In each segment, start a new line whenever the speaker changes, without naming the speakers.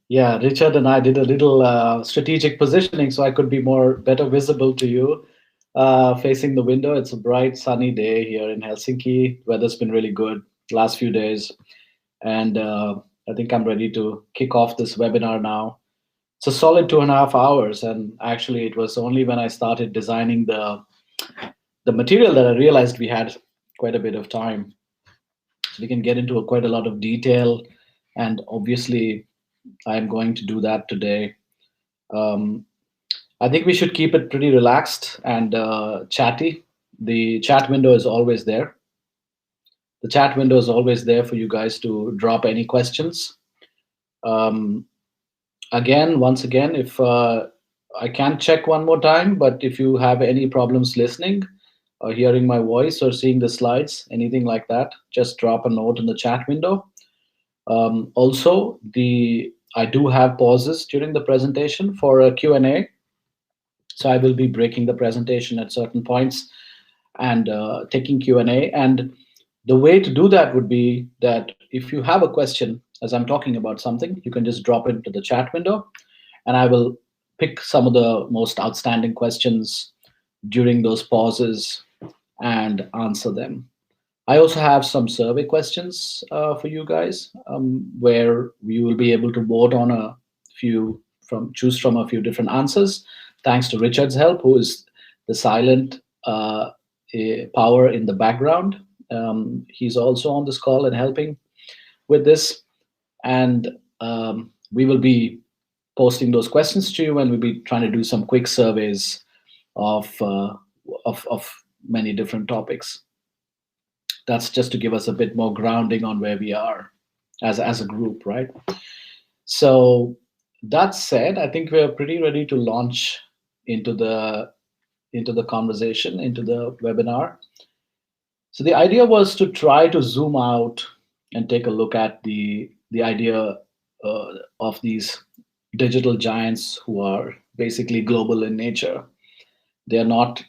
Yeah, Richard and I did a little strategic positioning so I could be better visible to you. Facing the window, it's a bright, sunny day here in Helsinki. Weather's been really good last few days, and I think I'm ready to kick off this webinar now. It's a solid 2.5 hours, and actually, it was only when I started designing the material that I realized we had quite a bit of time. So we can get into quite a lot of detail, and obviously, I'm going to do that today. Um, I think we should keep it pretty relaxed and chatty. The chat window is always there. The chat window is always there for you guys to drop any questions. Um, Once again, if I can check one more time, but if you have any problems listening or hearing my voice or seeing the slides, anything like that, just drop a note in the chat window. Also, I do have pauses during the presentation for a Q&A. So I will be breaking the presentation at certain points and taking Q&A. And the way to do that would be that if you have a question as I'm talking about something, you can just drop it into the chat window, and I will pick some of the most outstanding questions during those pauses and answer them. I also have some survey questions for you guys, where we will be able to vote on choose from a few different answers. Thanks to Richard's help, who is the silent power in the background. He's also on this call and helping with this. And we will be posting those questions to you, and we'll be trying to do some quick surveys of many different topics. That's just to give us a bit more grounding on where we are as a group, right? So that said, I think we're pretty ready to launch into the conversation, into the webinar. So the idea was to try to zoom out and take a look at the idea of these digital giants who are basically global in nature. They are not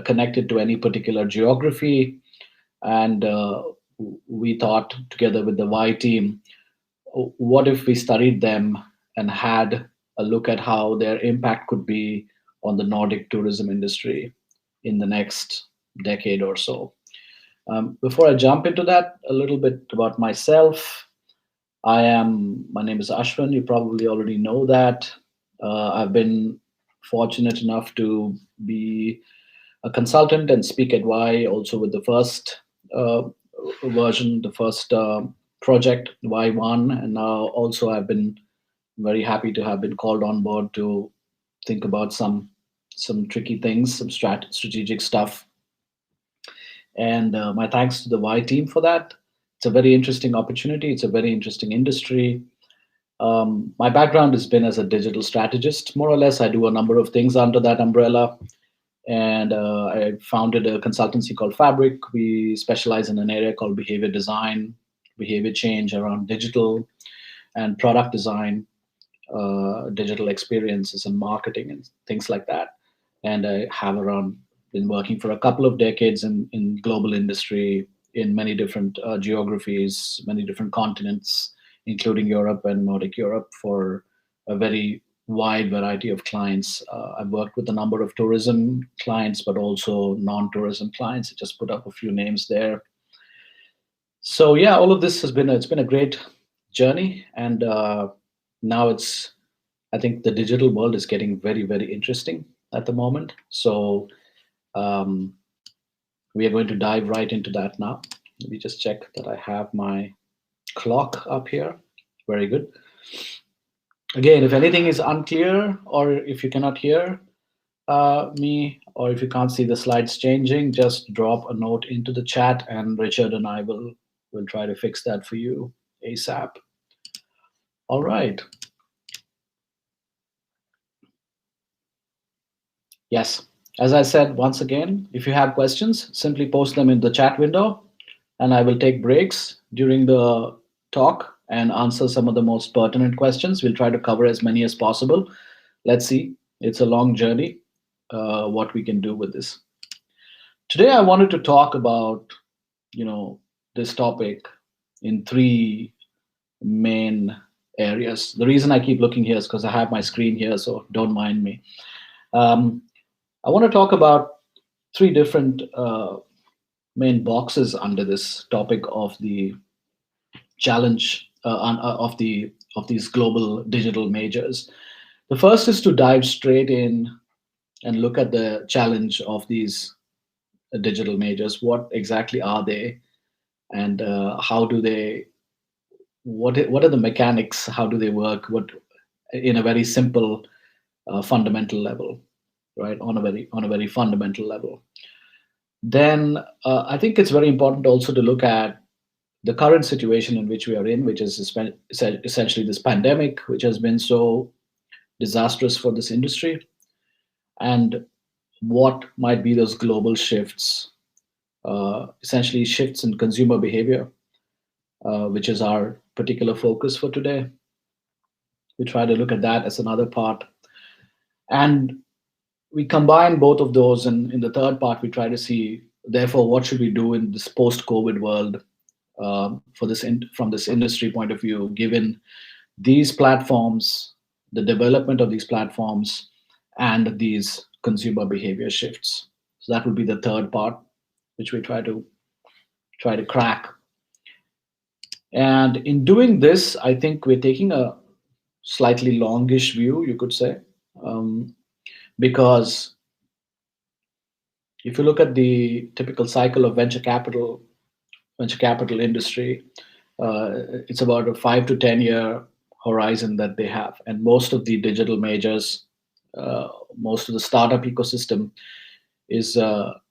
connected to any particular geography, and we thought together with the VAE team, what if we studied them and had a look at how their impact could be on the Nordic tourism industry in the next decade or so. Before I jump into that, a little bit about myself. My name is Ashwin. You probably already know that. I've been fortunate enough to be a consultant and speak at VAE, also with the first version, the first project, VAE1. And now also I've been very happy to have been called on board to think about some tricky things, some strategic stuff. And my thanks to the VAE team for that. It's a very interesting opportunity. It's a very interesting industry. My background has been as a digital strategist, more or less. I do a number of things under that umbrella. And I founded a consultancy called Fabric. We specialize in an area called behavior design, behavior change around digital and product design, digital experiences and marketing and things like that. And I have been working for a couple of decades in global industry in many different geographies, many different continents, including Europe and Nordic Europe, for a very wide variety of clients. I've worked with a number of tourism clients, but also non-tourism clients. I just put up a few names there. So yeah, all of this it's been a great journey, and now I think the digital world is getting very, very interesting at the moment. So we are going to dive right into that now. Let me just check that I have my clock up here. Very good. Again, if anything is unclear, or if you cannot hear me, or if you can't see the slides changing, just drop a note into the chat, and Richard and I will try to fix that for you ASAP. All right. Yes, as I said, once again, if you have questions, simply post them in the chat window, and I will take breaks during the talk and answer some of the most pertinent questions. We'll try to cover as many as possible. Let's see. It's a long journey, what we can do with this. Today, I wanted to talk about, this topic in three main areas. The reason I keep looking here is because I have my screen here, so don't mind me. I want to talk about three different main boxes under this topic of the challenge of these global digital majors. The first is to dive straight in and look at the challenge of these digital majors. What exactly are they, and how do they? What are the mechanics? How do they work? What, in a very simple, fundamental level, right? On a very fundamental level. Then I think it's very important also to look at the current situation in which we are in, which is essentially this pandemic, which has been so disastrous for this industry, and what might be those global shifts, essentially shifts in consumer behavior, which is our particular focus for today. We try to look at that as another part. And we combine both of those. And in the third part, we try to see, therefore, what should we do in this post-COVID world from this industry point of view, given these platforms, the development of these platforms, and these consumer behavior shifts. So that would be the third part, which we try to crack. And in doing this, I think we're taking a slightly longish view, you could say, because if you look at the typical cycle of venture capital industry, it's about a 5 to 10 year horizon that they have, and most of the digital majors, most of the startup ecosystem is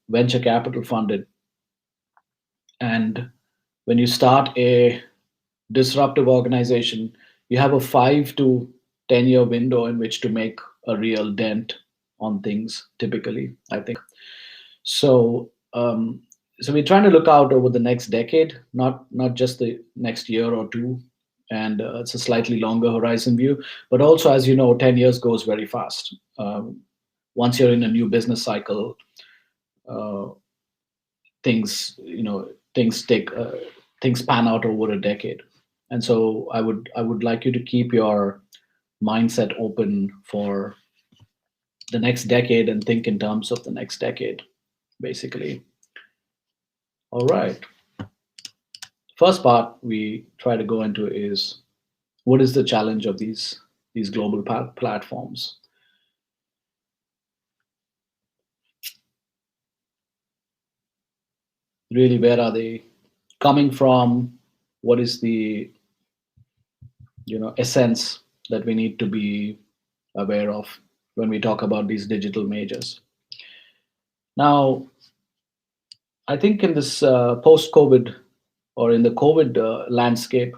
venture capital funded. And when you start a disruptive organization, you have a 5 to 10 year window in which to make a real dent on things, typically, I think. So, so we're trying to look out over the next decade, not just the next year or two, and it's a slightly longer horizon view. But also, as you know, 10 years goes very fast. Once you're in a new business cycle, uh, things pan out over a decade. And so I would like you to keep your mindset open for the next decade and think in terms of the next decade, basically. All right. First part we try to go into is, what is the challenge of these global platforms? Really, where are they coming from? What is the essence that we need to be aware of when we talk about these digital majors? Now, I think in this post-COVID, or in the COVID landscape,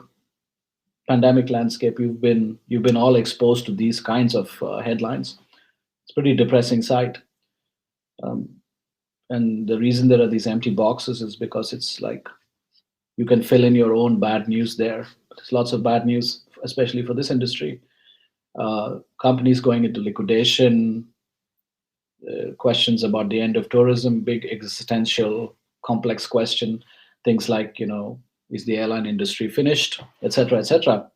pandemic landscape, you've been all exposed to these kinds of headlines. It's pretty depressing sight. Um, and the reason there are these empty boxes is because it's like you can fill in your own bad news there. There's lots of bad news, especially for this industry. Companies going into liquidation, questions about the end of tourism, big existential, complex question. Things like, is the airline industry finished, etc., etc.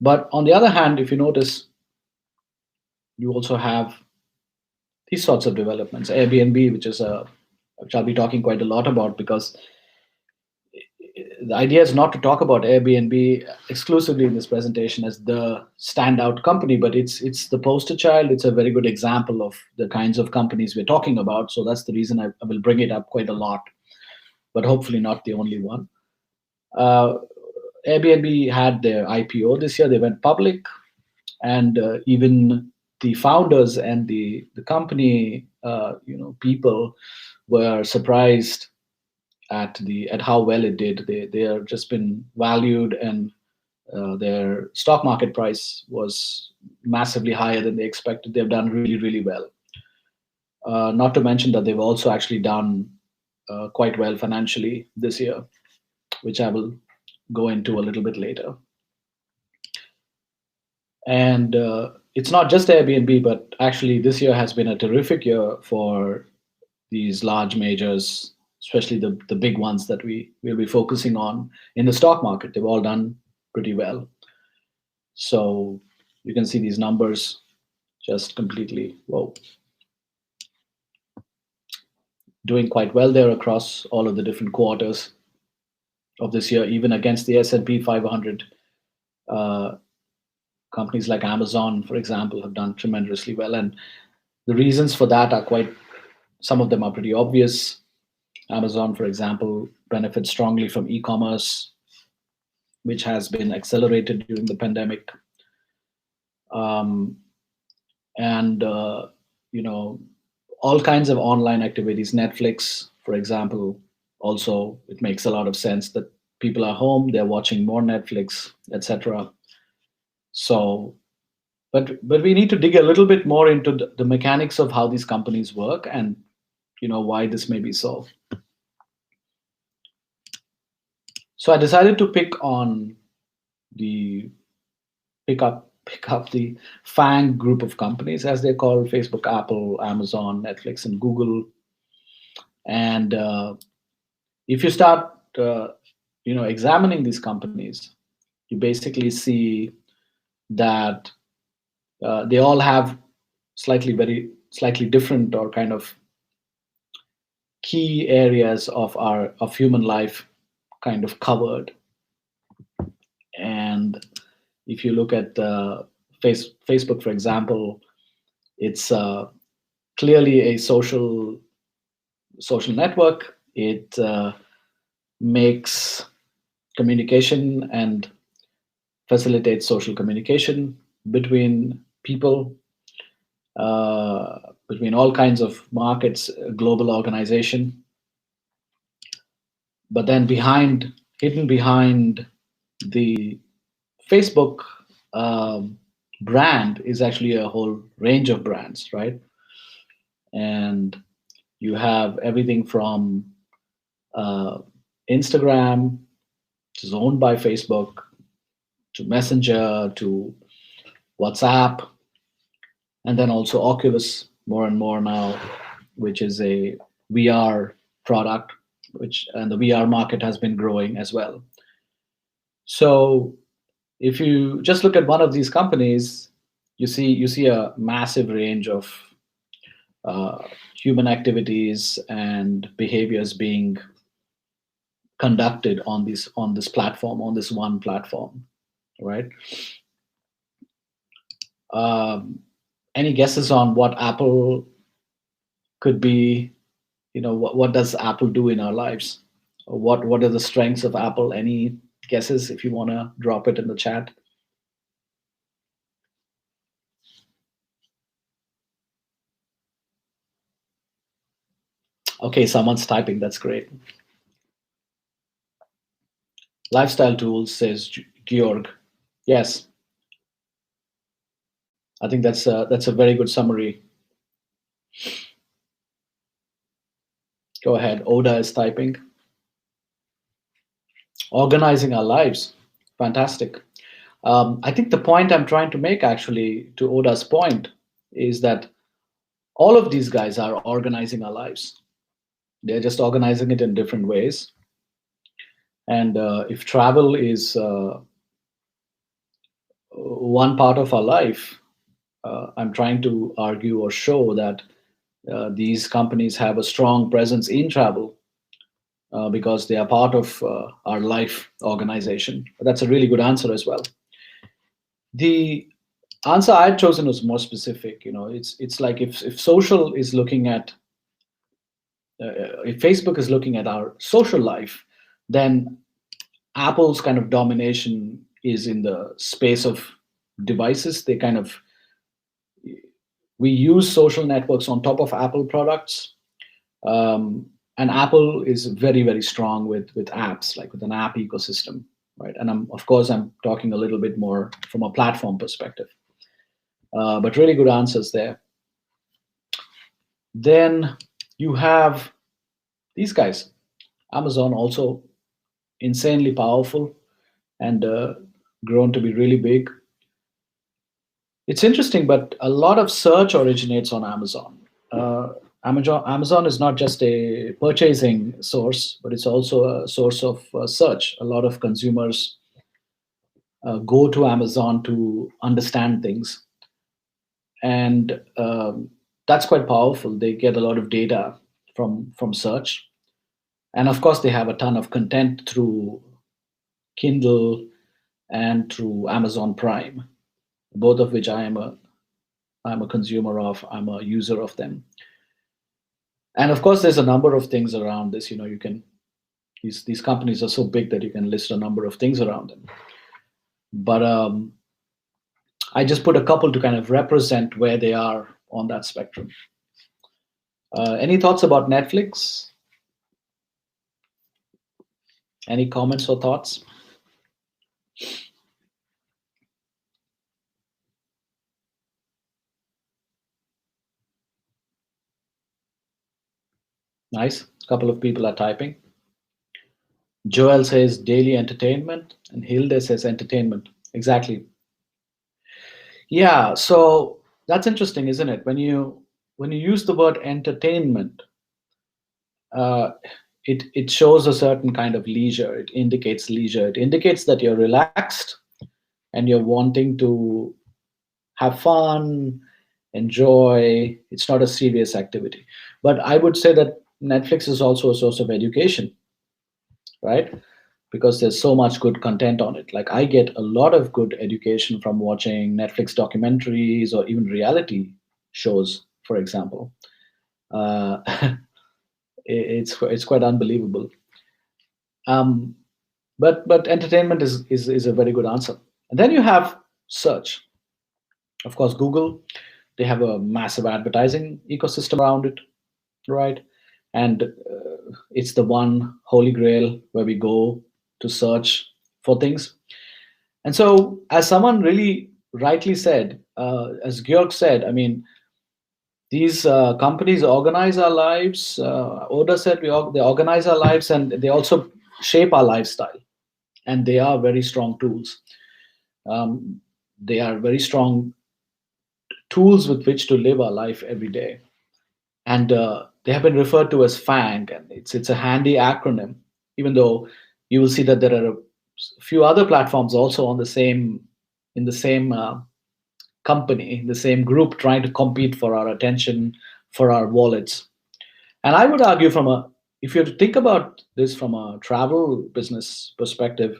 But on the other hand, if you notice, you also have these sorts of developments. Airbnb, which I'll be talking quite a lot about, because the idea is not to talk about Airbnb exclusively in this presentation as the standout company, but it's the poster child. It's a very good example of the kinds of companies we're talking about. So that's the reason I will bring it up quite a lot, but hopefully not the only one. Airbnb had their IPO this year. They went public, and even the founders and the company people were surprised at how well it did. They are just been valued, and their stock market price was massively higher than they expected. They've done really, really well. Not to mention that they've also actually done quite well financially this year, which I will go into a little bit later. And it's not just Airbnb, but actually this year has been a terrific year for these large majors, especially the big ones that we will be focusing on in the stock market. They've all done pretty well. So you can see these numbers just completely, whoa, doing quite well there across all of the different quarters of this year, even against the S&P 500. Companies like Amazon, for example, have done tremendously well. And the reasons for that are some of them are pretty obvious. Amazon, for example, benefits strongly from e-commerce, which has been accelerated during the pandemic. And all kinds of online activities. Netflix, for example, also it makes a lot of sense that people are home, they're watching more Netflix, etc. So, but we need to dig a little bit more into the mechanics of how these companies work and why this may be so. So I decided to pick up the FANG group of companies, as they're called: Facebook, Apple, Amazon, Netflix, and Google. And if you start, examining these companies, you basically see that they all have slightly different or kind of key areas of human life kind of covered. And if you look at Facebook, for example, it's clearly a social network. It makes communication and facilitates social communication between people, between all kinds of markets, global organization. But then hidden behind the Facebook brand is actually a whole range of brands, right? And you have everything from Instagram, which is owned by Facebook, to Messenger, to WhatsApp, and then also Oculus more and more now, which is a VR product, and the VR market has been growing as well. So if you just look at one of these companies, you see a massive range of human activities and behaviors being conducted on this platform, on this one platform, right? Any guesses on what Apple could be? What does Apple do in our lives? What are the strengths of Apple? Any guesses, if you want to drop it in the chat? Okay, someone's typing. That's great. Lifestyle tools, says Georg. Yes, I think that's a very good summary. Go ahead. Oda is typing. Organizing our lives. Fantastic. I think the point I'm trying to make, actually, to Oda's point, is that all of these guys are organizing our lives. They're just organizing it in different ways. And if travel is one part of our life, I'm trying to argue or show that these companies have a strong presence in travel because they are part of our life organization. That's a really good answer as well. The answer I'd chosen was more specific. It's like if social is looking at, if Facebook is looking at our social life, then Apple's kind of domination is in the space of devices. We use social networks on top of Apple products. And Apple is very, very strong with apps, like with an app ecosystem, right? And of course, I'm talking a little bit more from a platform perspective. But really good answers there. Then you have these guys. Amazon, also insanely powerful and grown to be really big. It's interesting, but a lot of search originates on Amazon. Amazon is not just a purchasing source, but it's also a source of search. A lot of consumers go to Amazon to understand things, and that's quite powerful. They get a lot of data from search, and of course they have a ton of content through Kindle and through Amazon Prime, both of which I'm a consumer of. I'm a user of them. And of course, there's a number of things around this. You can these companies are so big that you can list a number of things around them. But I just put a couple to kind of represent where they are on that spectrum. Any thoughts about Netflix? Any comments or thoughts? Nice. A couple of people are typing. Joel says daily entertainment, and Hilde says entertainment. Exactly. Yeah. So that's interesting, isn't it? When you use the word entertainment, uh, it shows a certain kind of leisure. It indicates leisure. It indicates that you're relaxed and you're wanting to have fun, enjoy. It's not a serious activity. But I would say that Netflix is also a source of education, right? Because there's so much good content on it. Like I get a lot of good education from watching Netflix documentaries or even reality shows, for example. Uh, it's quite unbelievable. Um, but entertainment is a very good answer. And then you have search. Of course, Google, they have a massive advertising ecosystem around it, right? And it's the one holy grail where we go to search for things. And so, as someone really rightly said, as Georg said, I mean, these companies organize our lives. Oda said they organize our lives, and they also shape our lifestyle. And they are very strong tools. Um, they are very strong tools with which to live our life every day. And they have been referred to as FANG, and it's a handy acronym. Even though you will see that there are a few other platforms also on the same in the same company, the same group, trying to compete for our attention, for our wallets. And I would argue if you think about this from a travel business perspective,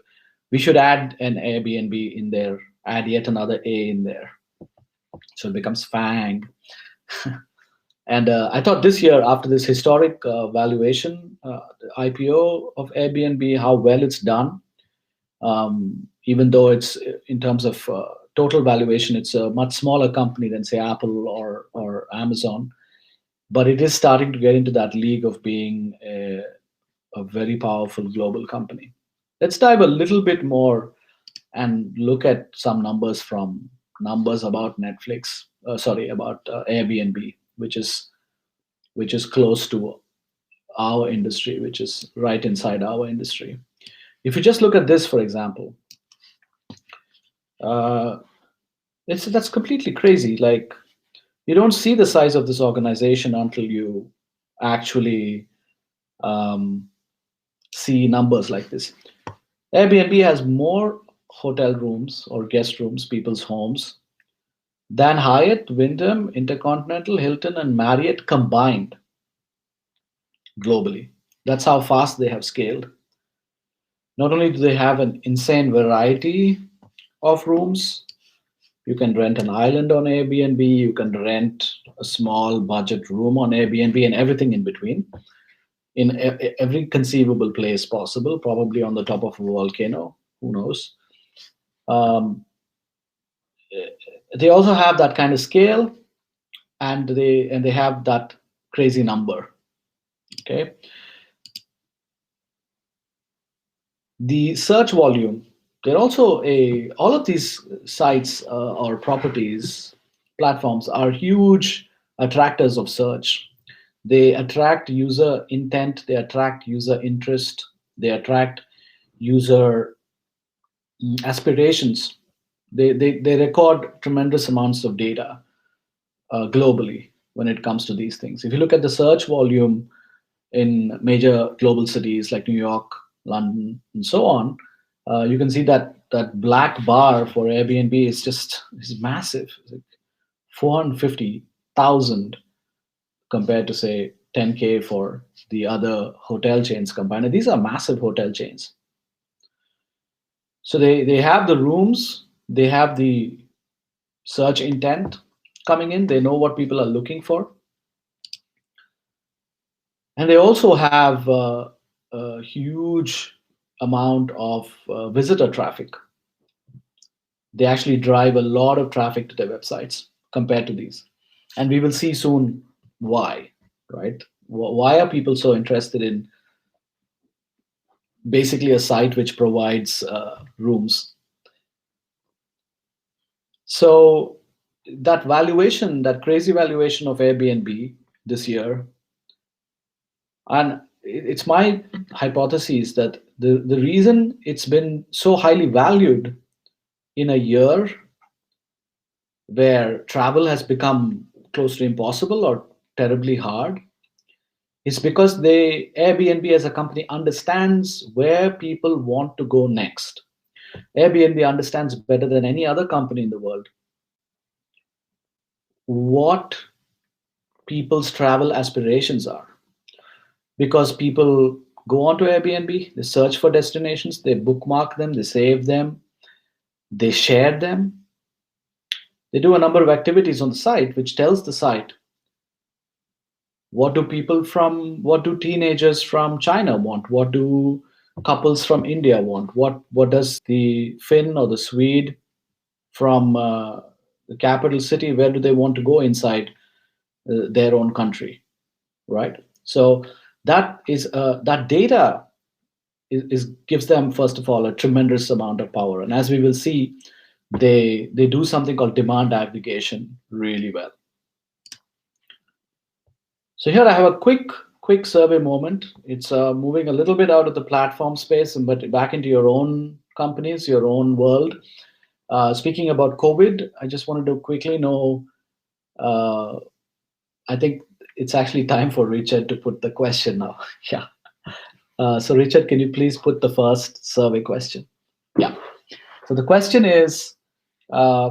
we should add an Airbnb in there, add yet another A in there. So it becomes FANG. And I thought this year, after this historic valuation, the IPO of Airbnb, how well it's done, even though it's in terms of total valuation, it's a much smaller company than say Apple or Amazon, but it is starting to get into that league of being a very powerful global company. Let's dive a little bit more and look at some numbers about Netflix. Sorry, about Airbnb, which is close to our industry, which is right inside our industry. If you just look at this, for example, uh, that's completely crazy. Like you don't see the size of this organization until you actually um, see numbers like this. Airbnb has more hotel rooms or guest rooms, people's homes, than Hyatt, Wyndham, Intercontinental, Hilton, and Marriott combined globally. That's how fast they have scaled. Not only do they have an insane variety of rooms, you can rent an island on Airbnb, you can rent a small budget room on Airbnb, and everything in between, in every conceivable place possible, probably on the top of a volcano, who knows. Um, they also have that kind of scale, and they have that crazy number. Okay, the search volume. They're also a all of these sites or properties platforms are huge attractors of search. They attract user intent, they attract user interest, they attract user aspirations. They record tremendous amounts of data globally when it comes to these things. If you look at the search volume in major global cities like New York, London, and so on, you can see that that black bar for Airbnb is massive. It's like 450,000 compared to say 10K for the other hotel chains combined. And these are massive hotel chains. So they have the rooms, they have the search intent coming in, they know what people are looking for, and they also have a huge amount of visitor traffic. They actually drive a lot of traffic to their websites compared to these, and we will see soon why. Right? Why are people so interested in basically a site which provides rooms? So that valuation, that crazy valuation of Airbnb this year, and it's my hypothesis that the reason it's been so highly valued in a year where travel has become close to impossible or terribly hard is because Airbnb as a company understands where people want to go next. Airbnb understands better than any other company in the world what people's travel aspirations are, because people go onto Airbnb, they search for destinations, they bookmark them, they save them, they share them, they do a number of activities on the site which tells the site what do teenagers from China want, what do couples from India want, what does the Finn or the Swede from the capital city, where do they want to go inside their own country, right? So that data is gives them, first of all, a tremendous amount of power, and as we will see, they do something called demand aggregation really well. So here I have a quick survey moment. It's moving a little bit out of the platform space, but back into your own companies, your own world. Speaking about COVID, I just wanted to quickly know. I think it's actually time for Richard to put the question now. Yeah. So Richard, can you please put the first survey question? Yeah. So the question is, uh,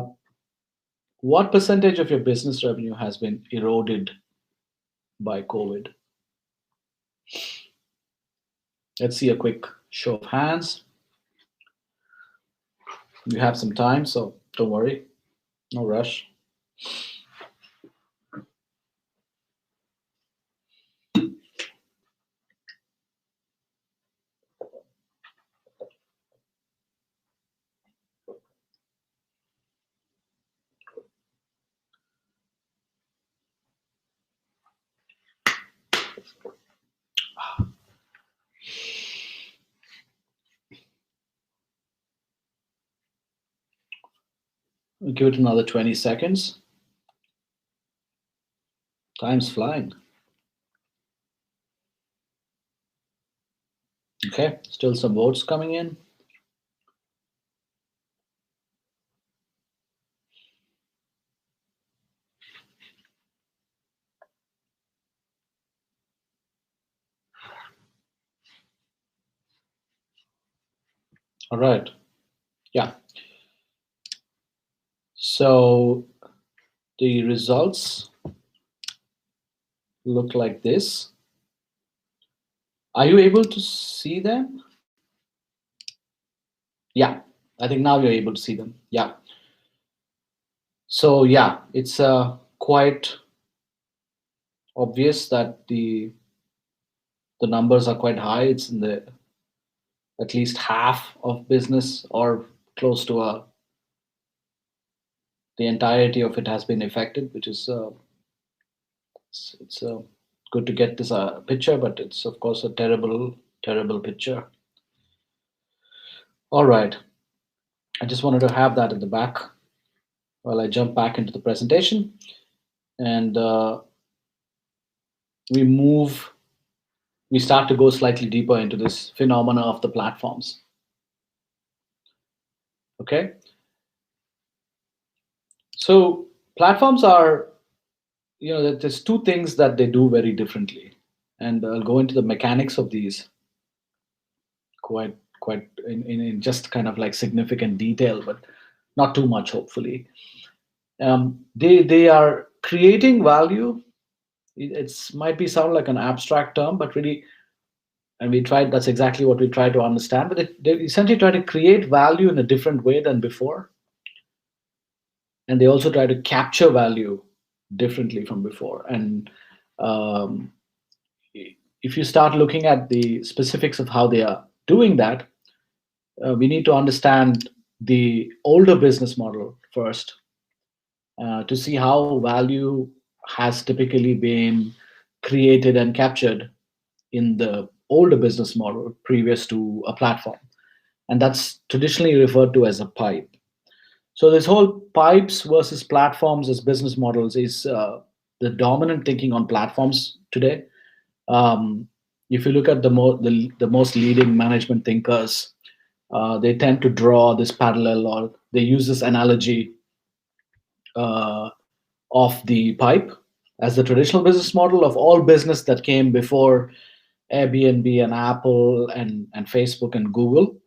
what percentage of your business revenue has been eroded by COVID? Let's see a quick show of hands. You have some time, so don't worry. No rush. We'll give it another 20 seconds. Time's flying. Okay, still some votes coming in. All right. Yeah. So the results look like this. Are you able to see them? Yeah, I think now you're able to see them. Yeah. So yeah, it's quite obvious that the numbers are quite high. It's in the at least half of business, or close to the entirety of it has been affected, which is it's good to get this picture, but it's of course a terrible picture. All right, I just wanted to have that at the back while I jump back into the presentation, and we start to go slightly deeper into this phenomena of the platforms. Okay, so platforms are, there's two things that they do very differently, and I'll go into the mechanics of these quite in just kind of like significant detail, but not too much, hopefully. They are creating value. It's might be sound like an abstract term, but really, and we tried. That's exactly what we try to understand. But they essentially try to create value in a different way than before, and they also try to capture value differently from before. And um, if you start looking at the specifics of how they are doing that, we need to understand the older business model first, to see how value has typically been created and captured in the older business model previous to a platform. And that's traditionally referred to as a pipe. So this whole pipes versus platforms as business models is the dominant thinking on platforms today. Um, if you look at the most leading management thinkers, they tend to draw this parallel, or they use this analogy uh, of the pipe as the traditional business model of all business that came before Airbnb and Apple and Facebook and Google.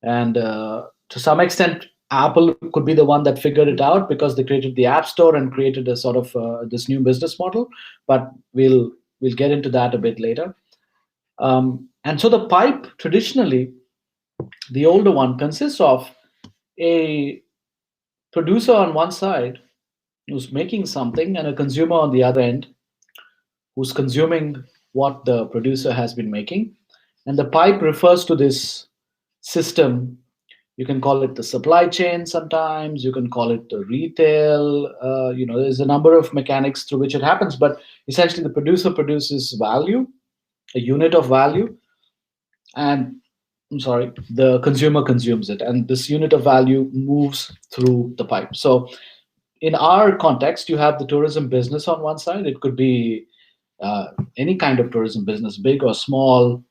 And to some extent, Apple could be the one that figured it out because they created the App Store and created a sort of this new business model. But we'll get into that a bit later. And so the pipe traditionally, the older one, consists of a producer on one side who's making something and a consumer on the other end who's consuming what the producer has been making. And the pipe refers to this system. You can call it the supply chain sometimes, you can call it the retail. There's a number of mechanics through which it happens, but essentially the producer produces value, a unit of value, and I'm sorry, the consumer consumes it, and this unit of value moves through the pipe. So in our context, you have the tourism business on one side. It could be any kind of tourism business, big or small,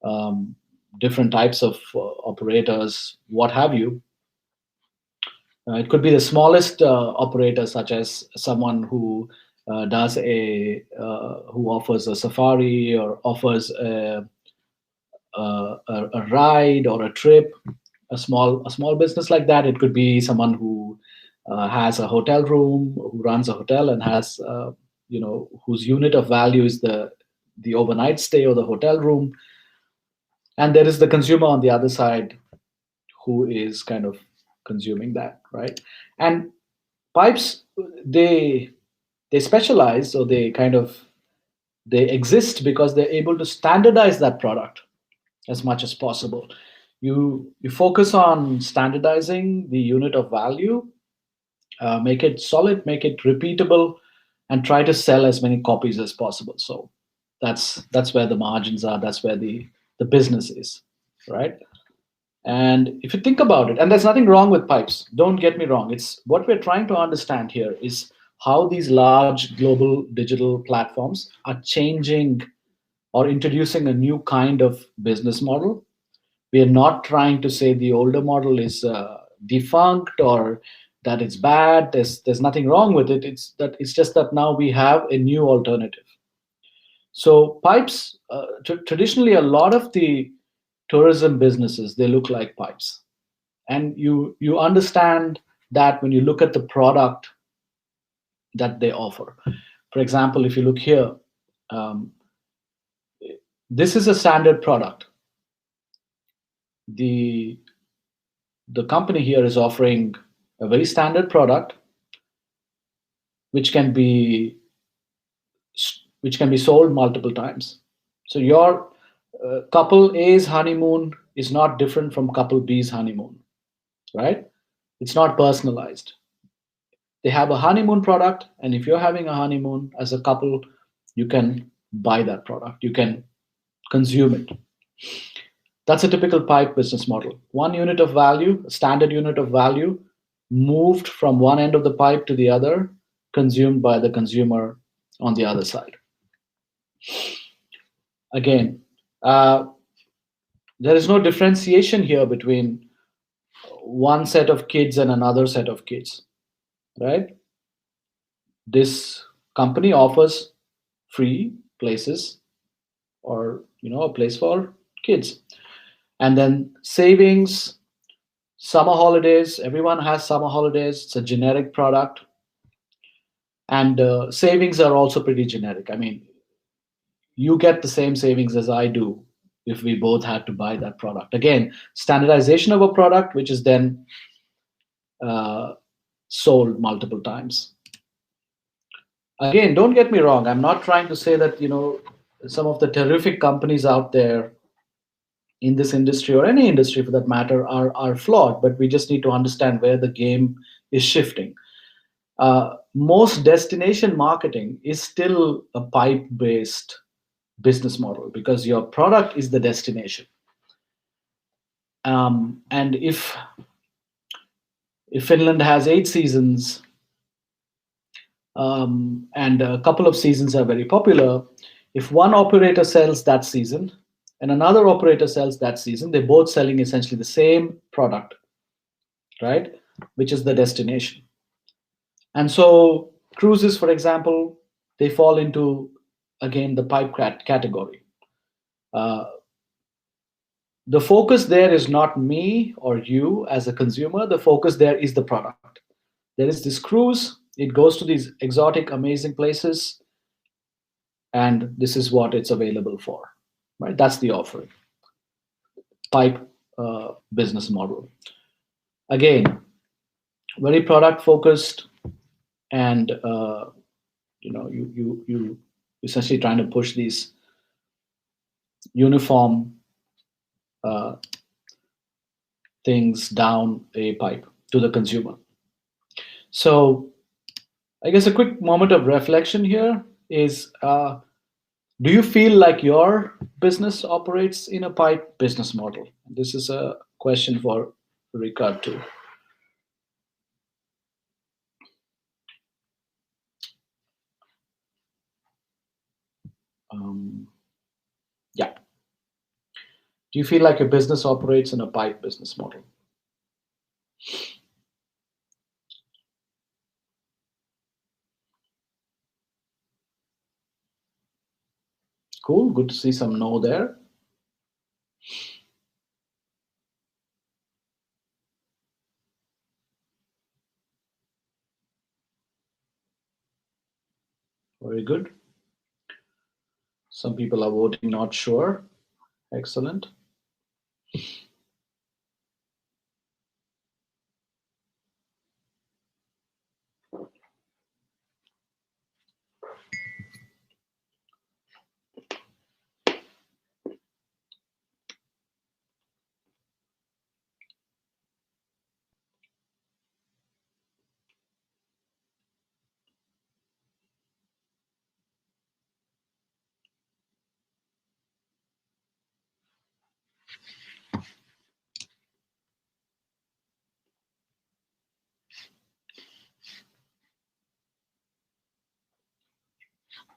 um, different types of operators, what have you. It could be the smallest operator, such as someone who who offers a safari or offers a ride or a trip, a small business like that. It could be someone who has a hotel room, who runs a hotel and has whose unit of value is the overnight stay or the hotel room. And there is the consumer on the other side who is kind of consuming that, right? And pipes, they specialize, or they exist because they're able to standardize that product as much as possible. You focus on standardizing the unit of value, make it solid, make it repeatable, and try to sell as many copies as possible. So that's where the margins are. That's where the business is, right? And if you think about it, and there's nothing wrong with pipes, don't get me wrong. It's what we're trying to understand here is how these large global digital platforms are changing or introducing a new kind of business model. We are not trying to say the older model is defunct or that it's bad. There's nothing wrong with it. It's just that now we have a new alternative. So pipes, traditionally, a lot of the tourism businesses, they look like pipes, and you understand that when you look at the product that they offer. For example, if you look here, um, this is a standard product. The company here is offering a very standard product which can be sold multiple times. So your couple A's honeymoon is not different from couple B's honeymoon, right? It's not personalized. They have a honeymoon product, and if you're having a honeymoon as a couple, you can buy that product, you can consume it. That's a typical pipe business model. One unit of value, a standard unit of value, moved from one end of the pipe to the other, consumed by the consumer on the other side. Again, there is no differentiation here between one set of kids and another set of kids, right? This company offers free places, or a place for kids. And then savings, summer holidays. Everyone has summer holidays. It's a generic product. And savings are also pretty generic. I mean, you get the same savings as I do if we both had to buy that product. Again, standardization of a product, which is then sold multiple times. Again, don't get me wrong. I'm not trying to say that, some of the terrific companies out there in this industry or any industry for that matter are flawed, but we just need to understand where the game is shifting. Most destination marketing is still a pipe-based business model because your product is the destination. And if Finland has 8 seasons, and a couple of seasons are very popular, if one operator sells that season and another operator sells that season, they're both selling essentially the same product, right? Which is the destination. And so cruises, for example, they fall into, again, the pipe category. The focus there is not me or you as a consumer. The focus there is the product. There is this cruise. It goes to these exotic, amazing places, and this is what it's available for, right? That's the offering. Pipe business model. Again, very product focused, and you essentially trying to push these uniform things down a pipe to the consumer. So I guess a quick moment of reflection here is, do you feel like your business operates in a pipe business model? This is a question for Ricard too. Yeah. Do you feel like your business operates in a pipe business model? Cool. Good to see some no there. Very good. Some people are voting not sure. Excellent.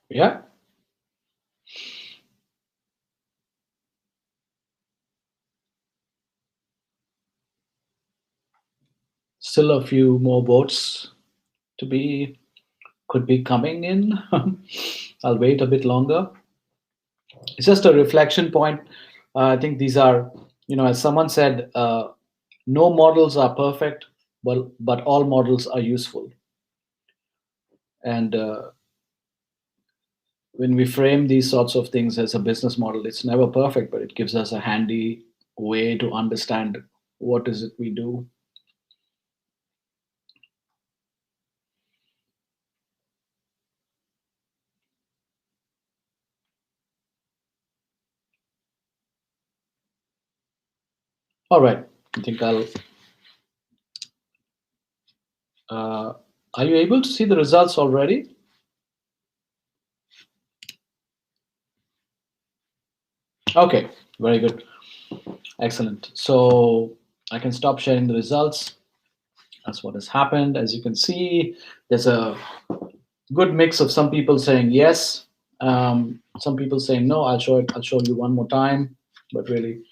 Yeah. Still a few more votes could be coming in. I'll wait a bit longer. It's just a reflection point. I think these are, as someone said, no models are perfect, but all models are useful. And when we frame these sorts of things as a business model, it's never perfect, but it gives us a handy way to understand what is it we do. All right, I think I'll. Are you able to see the results already? Okay, very good. Excellent. So I can stop sharing the results. That's what has happened. As you can see, there's a good mix of some people saying yes, some people saying no. I'll show you one more time, but really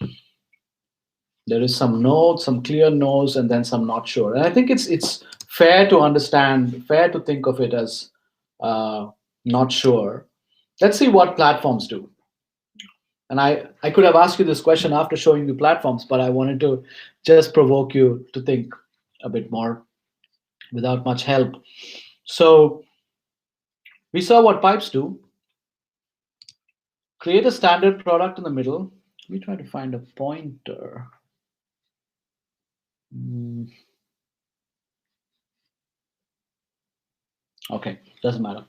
there is some no, some clear no's, and then some not sure. And I think it's fair to understand, fair to think of it as not sure. Let's see what platforms do. And I could have asked you this question after showing you platforms, but I wanted to just provoke you to think a bit more without much help. So we saw what pipes do. Create a standard product in the middle. Let me try to find a pointer. Hmm. Okay, doesn't matter.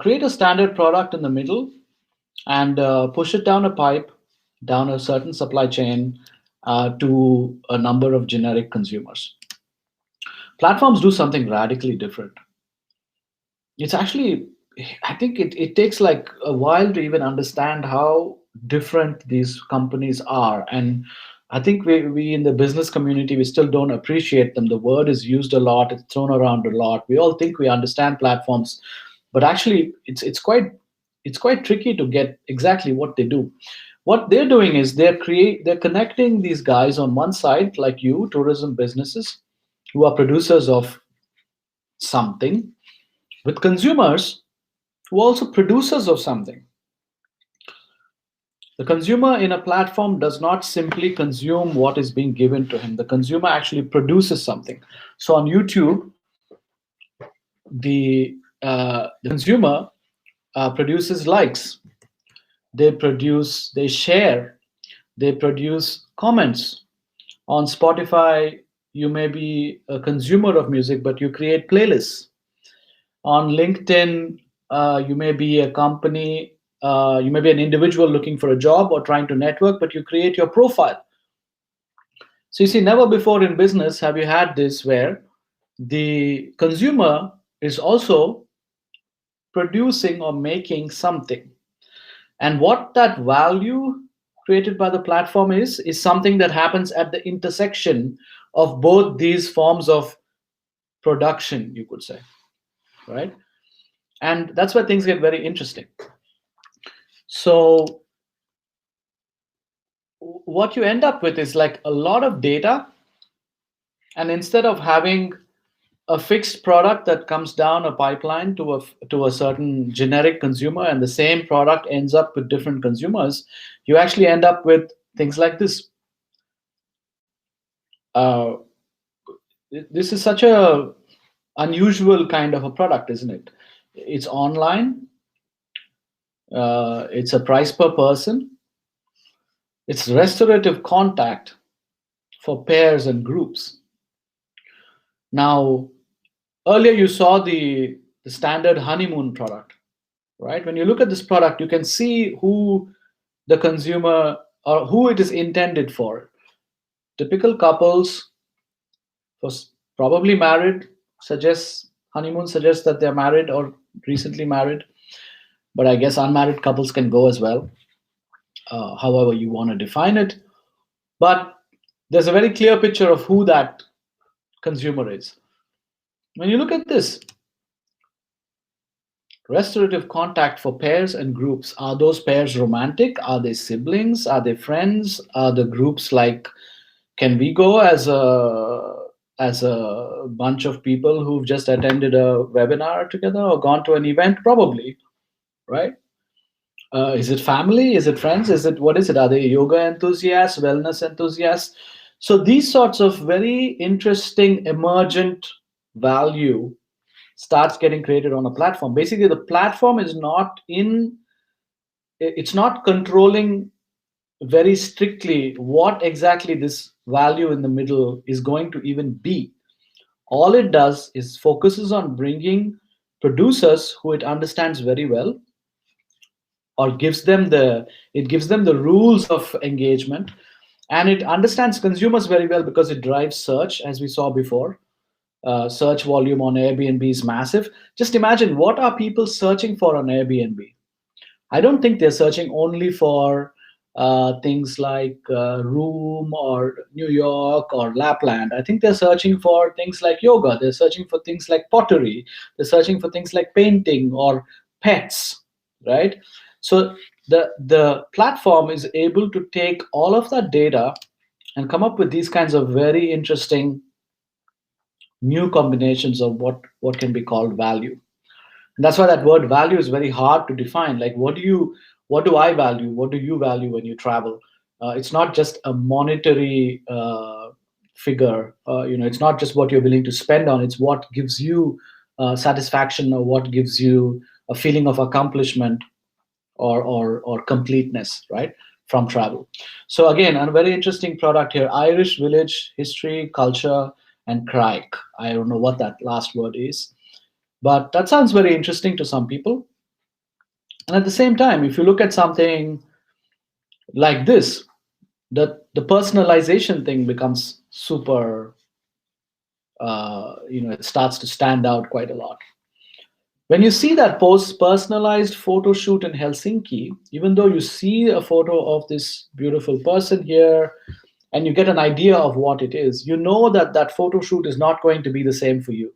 Create a standard product in the middle and push it down a pipe, down a certain supply chain to a number of generic consumers. Platforms do something radically different. It's actually, I think it takes like a while to even understand how different these companies are. And I think we in the business community, we still don't appreciate them. The word is used a lot, it's thrown around a lot. We all think we understand platforms, but actually it's quite tricky to get exactly what they do. What they're doing is they're connecting these guys on one side, like you, tourism businesses, who are producers of something, with consumers who are also producers of something. The consumer in a platform does not simply consume what is being given to him. The consumer actually produces something. So on YouTube, the consumer produces likes. They share, they produce comments. On Spotify, you may be a consumer of music, but you create playlists. On LinkedIn, you may be a company, you may be an individual looking for a job or trying to network, but you create your profile. So you see, never before in business have you had this where the consumer is also producing or making something. And what that value created by the platform is something that happens at the intersection of both these forms of production, you could say, right? And that's where things get very interesting. So what you end up with is like a lot of data, and instead of having a fixed product that comes down a pipeline to a certain generic consumer, and the same product ends up with different consumers, you actually end up with things like this. uh, this is such a unusual kind of a product, isn't it? It's online, it's a price per person, it's restorative contact for pairs and groups. Now, earlier you saw the standard honeymoon product, right? When you look at this product, you can see who the consumer or who it is intended for. Typical couples, probably married, suggests honeymoon suggests that they're married or recently married, but I guess unmarried couples can go as well, however you want to define it. But there's a very clear picture of who that consumer is. When you look at this, restorative contact for pairs and groups. Are those pairs romantic? Are they siblings? Are they friends? Are the groups like, can we go as a bunch of people who've just attended a webinar together or gone to an event? Probably, right? Is it family? Is it friends? Is it, what is it? Are they yoga enthusiasts, wellness enthusiasts? So these sorts of very interesting emergent value starts getting created on a platform. Basically, the platform is not in, it's not controlling very strictly what exactly this value in the middle is going to even be. All it does is focuses on bringing producers who it understands very well, or gives them the rules of engagement, and it understands consumers very well because it drives search, as we saw before. Search volume on Airbnb is massive. Just imagine, what are people searching for on Airbnb? I don't think they're searching only for things like room or New York or Lapland. I think they're searching for things like yoga. They're searching for things like pottery. They're searching for things like painting or pets, right? So the platform is able to take all of that data and come up with these kinds of very interesting new combinations of what can be called value. And that's why that word value is very hard to define. Like, what do I value? What do you value when you travel? It's not just a monetary figure. It's not just what you're willing to spend on. It's what gives you satisfaction, or what gives you a feeling of accomplishment, or completeness, right, from travel. So again, a very interesting product here: Irish village history, culture, and crike. I don't know what that last word is, but that sounds very interesting to some people. And at the same time, if you look at something like this, the personalization thing becomes super. It starts to stand out quite a lot. When you see that post personalized photo shoot in Helsinki, even though you see a photo of this beautiful person here and you get an idea of what it is, you know that that photo shoot is not going to be the same for you.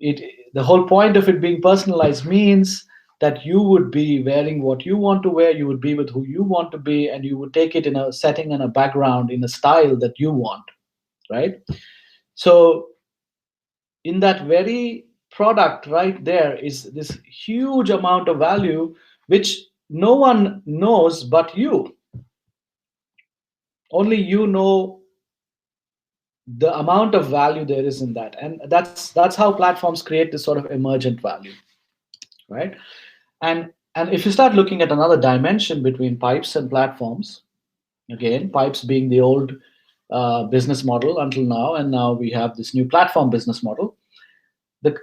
The whole point of it being personalized means that you would be wearing what you want to wear, you would be with who you want to be, and you would take it in a setting and a background in a style that you want, right? So in that very product right there is this huge amount of value which no one knows but you. Only you know the amount of value there is in that, and that's how platforms create this sort of emergent value, right? And if you start looking at another dimension between pipes and platforms, again, pipes being the old business model until now, and now we have this new platform business model.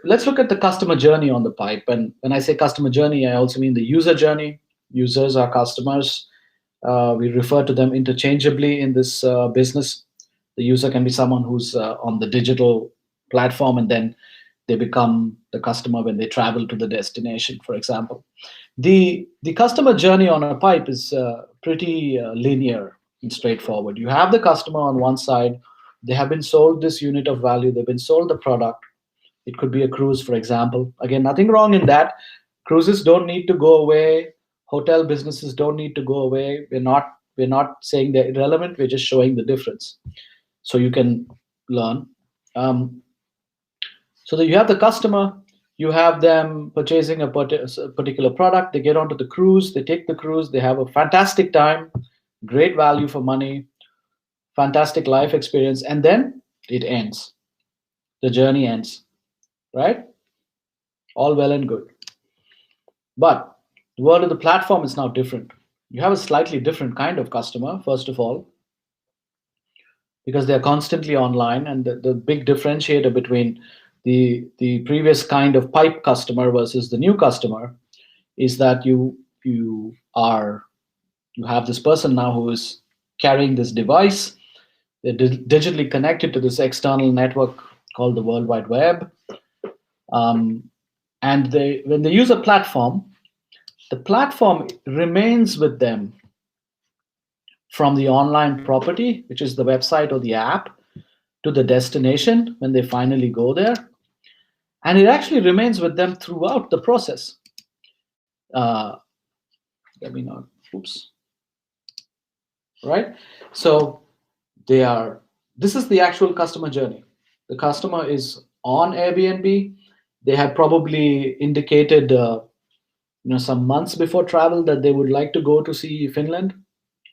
Let's look at the customer journey on the pipe. And when I say customer journey, I also mean the user journey. Users are customers. We refer to them interchangeably in this business. The user can be someone who's on the digital platform, and then they become the customer when they travel to the destination, for example. The customer journey on a pipe is pretty linear and straightforward. You have the customer on one side. They have been sold this unit of value. They've been sold the product. It could be a cruise, for example. Again, nothing wrong in that. Cruises don't need to go away. Hotel businesses don't need to go away. We're not saying they're irrelevant. We're just showing the difference, so you can learn. So that you have the customer, you have them purchasing a particular product. They get onto the cruise. They take the cruise. They have a fantastic time, great value for money, fantastic life experience, and then it ends. The journey ends, right? All well and good. But the world of the platform is now different. You have a slightly different kind of customer, first of all, because they're constantly online. And the big differentiator between the previous kind of pipe customer versus the new customer is that you have this person now who is carrying this device. They're digitally connected to this external network called the World Wide Web. And when they use a platform, the platform remains with them from the online property, which is the website or the app, to the destination when they finally go there. And it actually remains with them throughout the process. Let me not, oops. Right? So this is the actual customer journey. The customer is on Airbnb. They have probably indicated some months before travel that they would like to go to see Finland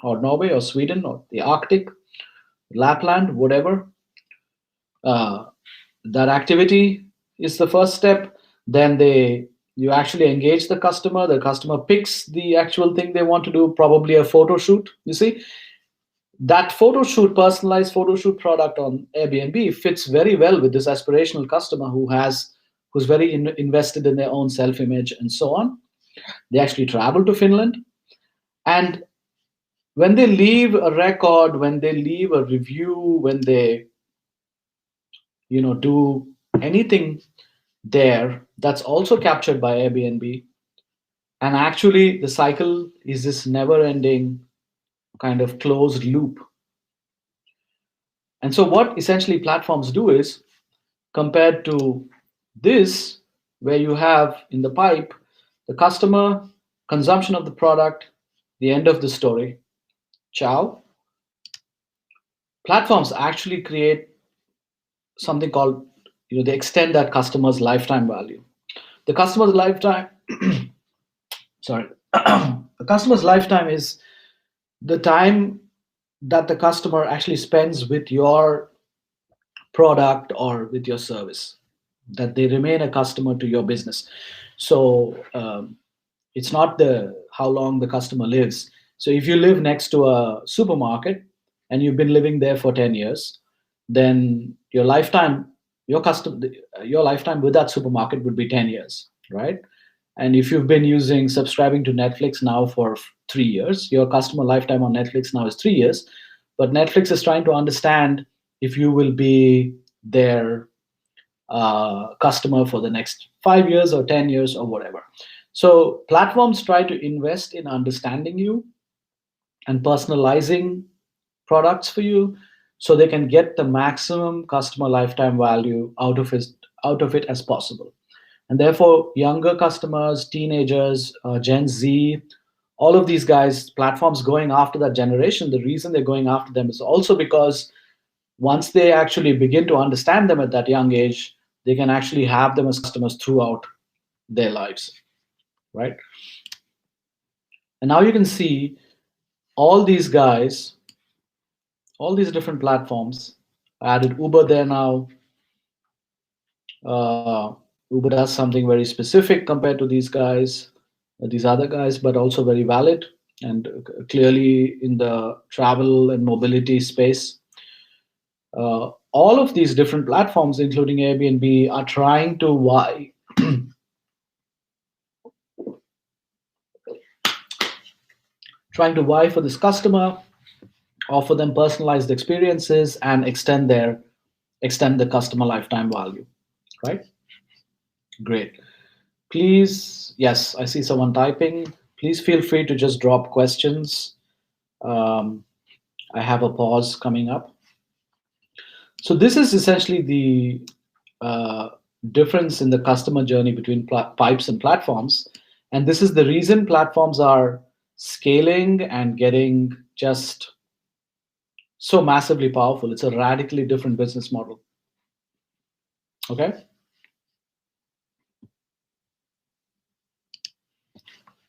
or Norway or Sweden or the Arctic, Lapland, whatever. That activity is the first step. Then you actually engage the customer. The customer picks the actual thing they want to do, probably a photo shoot. You see, that photo shoot, personalized photo shoot product on Airbnb fits very well with this aspirational customer who's very invested in their own self-image and so on. They actually travel to Finland, and when they leave a record, when they leave a review, when they do anything there, that's also captured by Airbnb. And actually the cycle is this never-ending kind of closed loop. And so what essentially platforms do is, compared to this, where you have in the pipe the customer, consumption of the product, the end of the story, ciao, platforms actually create something called, they extend that customer's lifetime value. The customer's lifetime, sorry, the customer's lifetime is the time that the customer actually spends with your product or with your service, that they remain a customer to your business. So it's not the how long the customer lives. So if you live next to a supermarket and you've been living there for 10 years, then your lifetime, your lifetime with that supermarket would be 10 years, right? And if you've been using subscribing to Netflix now for 3 years, your customer lifetime on Netflix now is 3 years. But Netflix is trying to understand if you will be their customer for the next 5 years or 10 years or whatever. So platforms try to invest in understanding you and personalizing products for you so they can get the maximum customer lifetime value out of it as possible. And therefore, younger customers, teenagers, Gen Z, all of these guys, platforms going after that generation, the reason they're going after them is also because once they actually begin to understand them at that young age, they can actually have them as customers throughout their lives, right? And now you can see all these guys, all these different platforms. I added Uber there now. Uber does something very specific compared to these other guys, but also very valid and clearly in the travel and mobility space. All of these different platforms, including Airbnb, are trying to vie for this customer, offer them personalized experiences, and extend the customer lifetime value, right? Great. Please, yes, I see someone typing. Please feel free to just drop questions. I have a pause coming up. So this is essentially the difference in the customer journey between pipes and platforms. And this is the reason platforms are scaling and getting just so massively powerful. It's a radically different business model. Okay.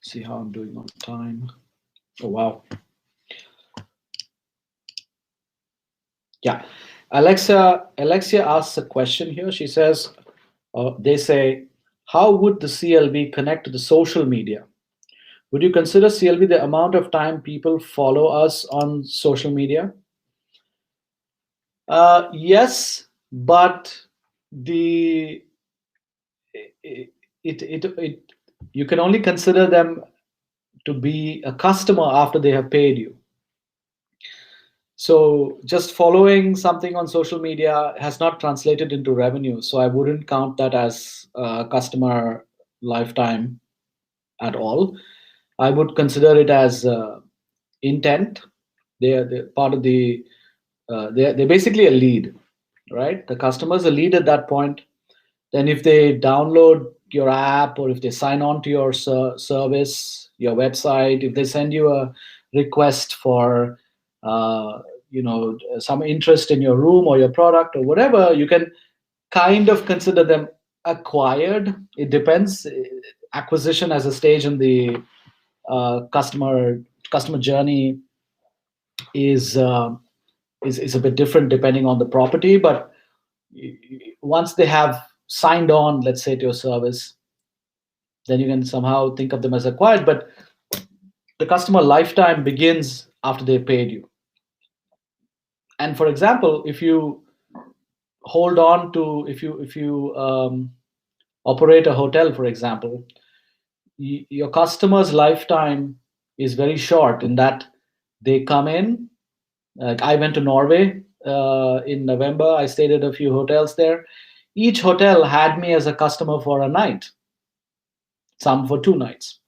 See how I'm doing on time. Oh, wow. Yeah. Alexia asks a question here. She says, they say, how would the CLB connect to the social media? Would you consider CLB the amount of time people follow us on social media? Yes, but the you can only consider them to be a customer after they have paid you. So just following something on social media has not translated into revenue. So I wouldn't count that as customer lifetime at all. I would consider it as intent. They're part of the, they're basically a lead, right? The customer is a lead at that point. Then if they download your app or if they sign on to your service, your website, if they send you a request for some interest in your room or your product or whatever, you can kind of consider them acquired. It depends. Acquisition as a stage in the customer journey is a bit different depending on the property, but once they have signed on, let's say, to your service, then you can somehow think of them as acquired. But the customer lifetime begins after they paid you. And for example, if you hold on to, if you operate a hotel, for example, your customer's lifetime is very short in that they come in. Like I went to Norway in November. I stayed at a few hotels there. Each hotel had me as a customer for a night, some for 2 nights.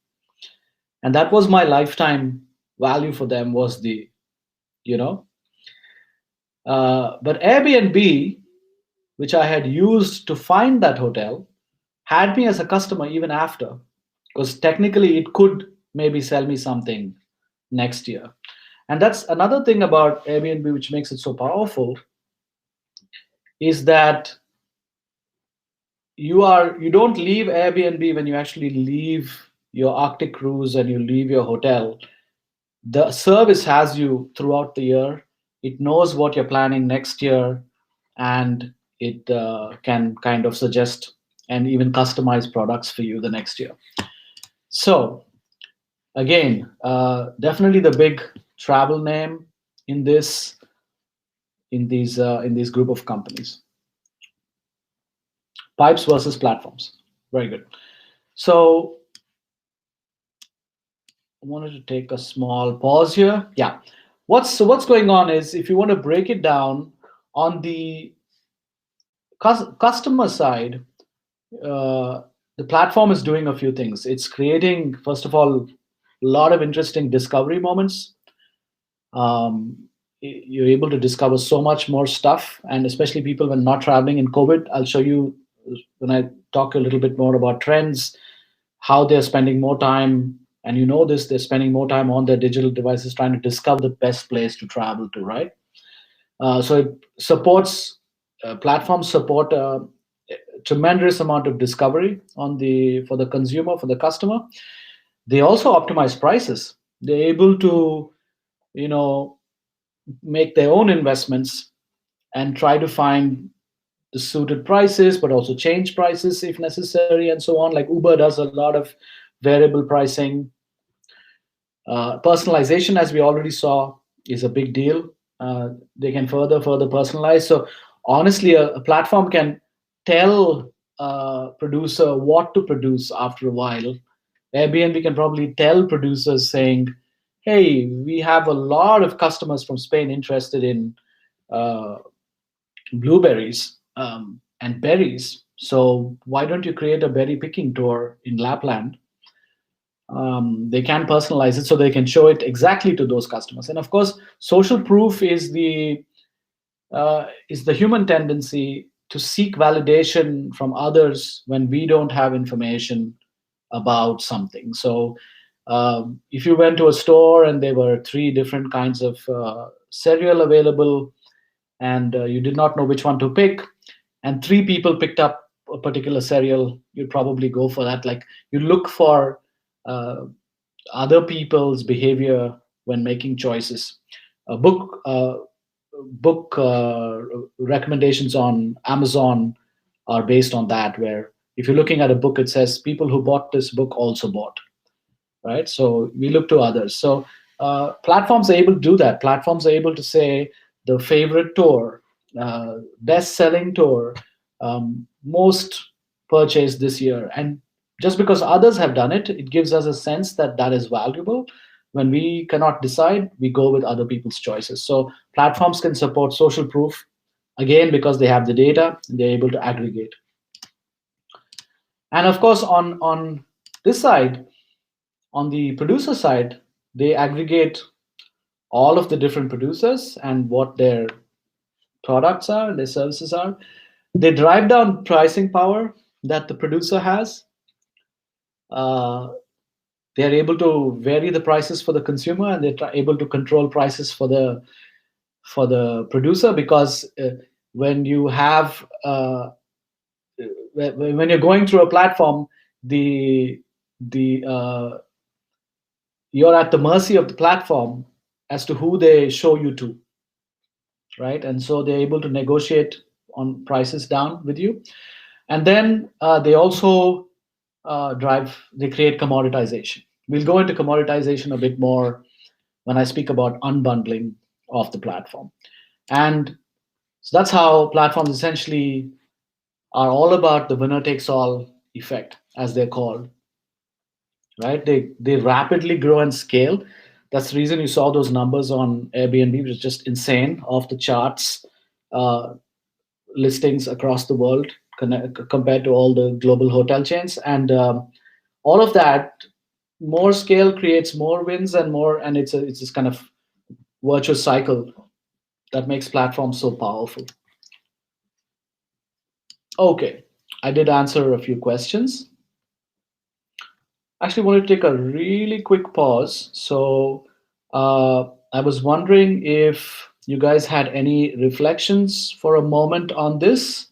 And that was my lifetime value for them, was the, but Airbnb, which I had used to find that hotel, had me as a customer even after, because technically it could maybe sell me something next year. And that's another thing about Airbnb which makes it so powerful, is that you don't leave Airbnb when you actually leave your Arctic cruise and you leave your hotel. The service has you throughout the year. It knows what you're planning next year, and it can kind of suggest and even customize products for you the next year. So again, definitely the big travel name in these group of companies. Pipes versus platforms. Very good. So I wanted to take a small pause here. Yeah. What's going on is, if you want to break it down on the customer side, uh, the platform is doing a few things. It's creating, first of all, a lot of interesting discovery moments. You're able to discover so much more stuff, and especially people when not traveling in COVID. I'll show you when I talk a little bit more about trends, how they're spending more time, and you know this, they're spending more time on their digital devices trying to discover the best place to travel to, right? So it supports platforms support a tremendous amount of discovery on the for the consumer, for the customer. They also optimize prices. They're able to, you know, make their own investments and try to find the suited prices, but also change prices if necessary, and so on. Like Uber does a lot of variable pricing. Personalization, as we already saw, is a big deal. They can further personalize. So honestly, a platform can tell a producer what to produce after a while. Airbnb can probably tell producers saying, "Hey, we have a lot of customers from Spain interested in uh, blueberries and berries. So why don't you create a berry picking tour in Lapland?" They can personalize it so they can show it exactly to those customers. And of course, social proof is the human tendency to seek validation from others when we don't have information about something. So if you went to a store and there were three different kinds of cereal available, and you did not know which one to pick, and three people picked up a particular cereal, you'd probably go for that. Like, you look for uh, other people's behavior when making choices. Book recommendations on Amazon are based on that, where if you're looking at a book, it says people who bought this book also bought, right? So we look to others. So platforms are able to do that. Platforms are able to say the favorite tour, best-selling tour, most purchased this year, and just because others have done it, it gives us a sense that that is valuable. When we cannot decide, we go with other people's choices. So platforms can support social proof, again, because they have the data, they're able to aggregate. And of course, on this side, on the producer side, they aggregate all of the different producers and what their products are, their services are. They drive down pricing power that the producer has. Uh, they are able to vary the prices for the consumer, and they're able to control prices for the producer, because when you have when you're going through a platform, the you're at the mercy of the platform as to who they show you to, right? And so they're able to negotiate on prices down with you. And then they also they create commoditization. We'll go into commoditization a bit more when I speak about unbundling of the platform. And so that's how platforms essentially are all about the winner takes all effect, as they're called, right? They rapidly grow and scale. That's the reason you saw those numbers on Airbnb, which is just insane, off the charts, uh, listings across the world compared to all the global hotel chains. And all of that, more scale creates more wins and more, and it's this kind of virtuous cycle that makes platforms so powerful. Okay, I did answer a few questions. Actually, want to take a really quick pause. So I was wondering if you guys had any reflections for a moment on this,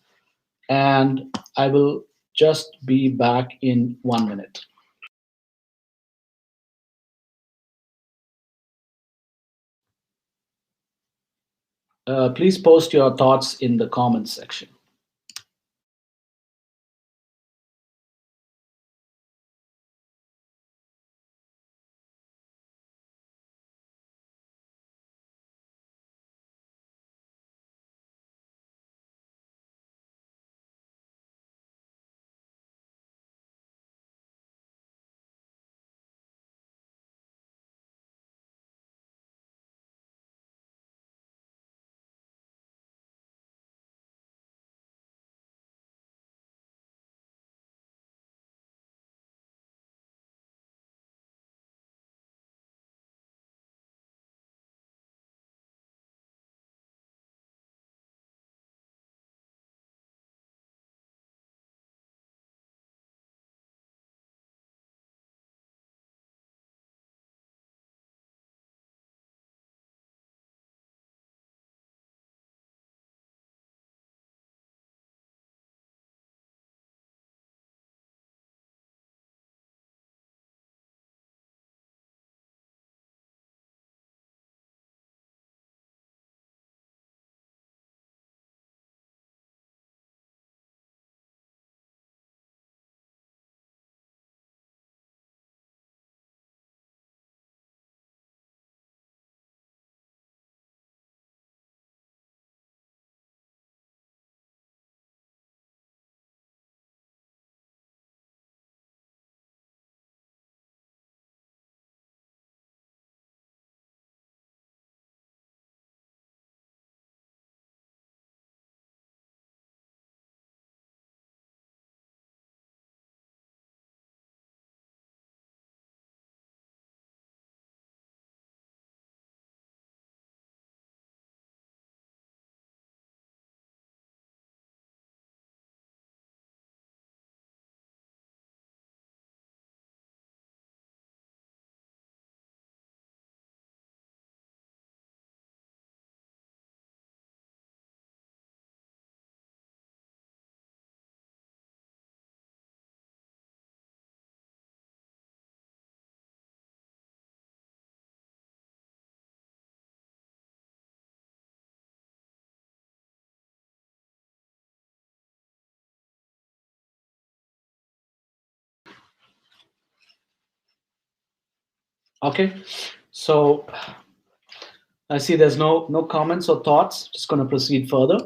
and I will just be back in 1 minute. Please post your thoughts in the comments section. Okay, so I see there's no comments or thoughts. Just going to proceed further.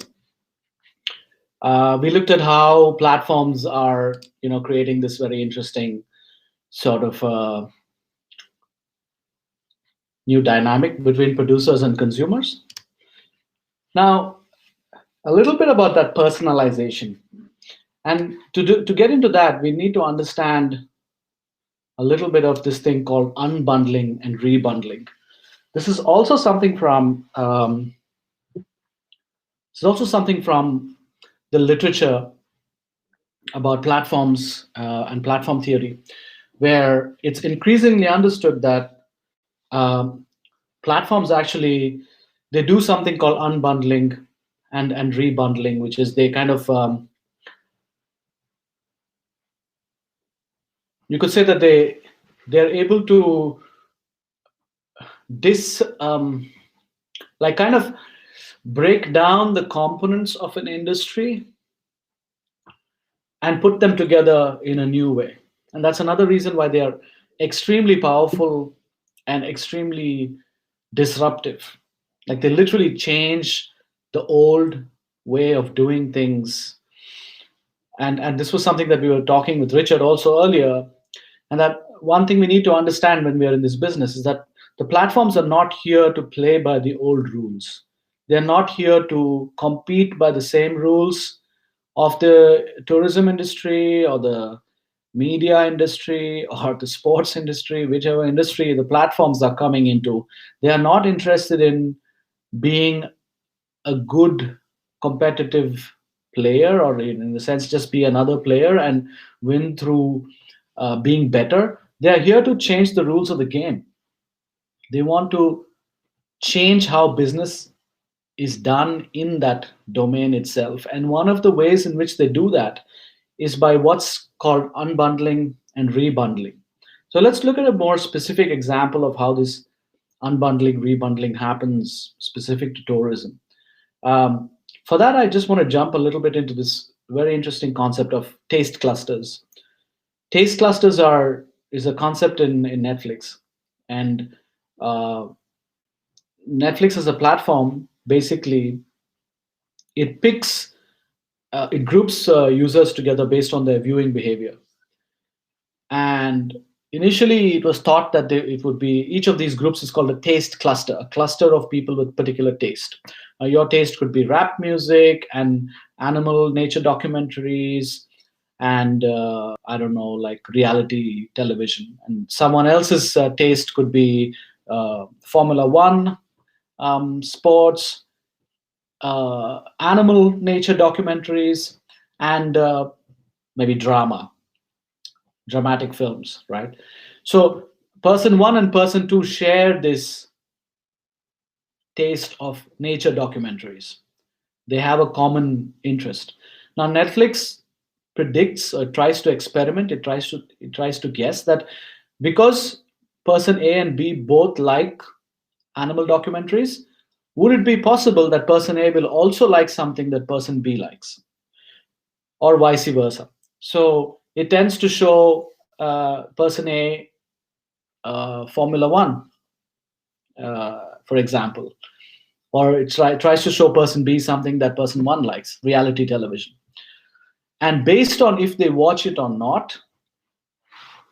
We looked at how platforms are, creating this very interesting sort of new dynamic between producers and consumers. Now, a little bit about that personalization, and to get into that, we need to understand a little bit of this thing called unbundling and rebundling. This is also something from the literature about platforms and platform theory, where it's increasingly understood that um, platforms actually, they do something called unbundling and rebundling, which is they kind of you could say that they're able to like kind of break down the components of an industry and put them together in a new way. And that's another reason why they are extremely powerful and extremely disruptive. Like they literally change the old way of doing things. And this was something that we were talking with Richard also earlier. And that one thing we need to understand when we are in this business is that the platforms are not here to play by the old rules. They're not here to compete by the same rules of the tourism industry or the media industry or the sports industry, whichever industry the platforms are coming into. They are not interested in being a good competitive player, or in the sense just be another player and win through being better. They are here to change the rules of the game. They want to change how business is done in that domain itself. And one of the ways in which they do that is by what's called unbundling and rebundling. So let's look at a more specific example of how this unbundling, rebundling happens specific to tourism. Um, for that, I just want to jump a little bit into this very interesting concept of taste clusters. Taste clusters is a concept in Netflix, and uh, Netflix as a platform basically it picks it groups users together based on their viewing behavior. And initially, it was thought that it would be each of these groups is called a taste cluster, a cluster of people with particular taste. Your taste could be rap music and animal nature documentaries, and I don't know, like reality television. And someone else's taste could be Formula One, sports, animal nature documentaries, and maybe dramatic films, right? So person one and person two share this taste of nature documentaries. They have a common interest. Now Netflix predicts or tries to experiment, it tries to guess that because person A and B both like animal documentaries, would it be possible that person A will also like something that person B likes, or vice versa? So it tends to show person A Formula One, for example, or tries to show person B something that person one likes, reality television. And based on if they watch it or not,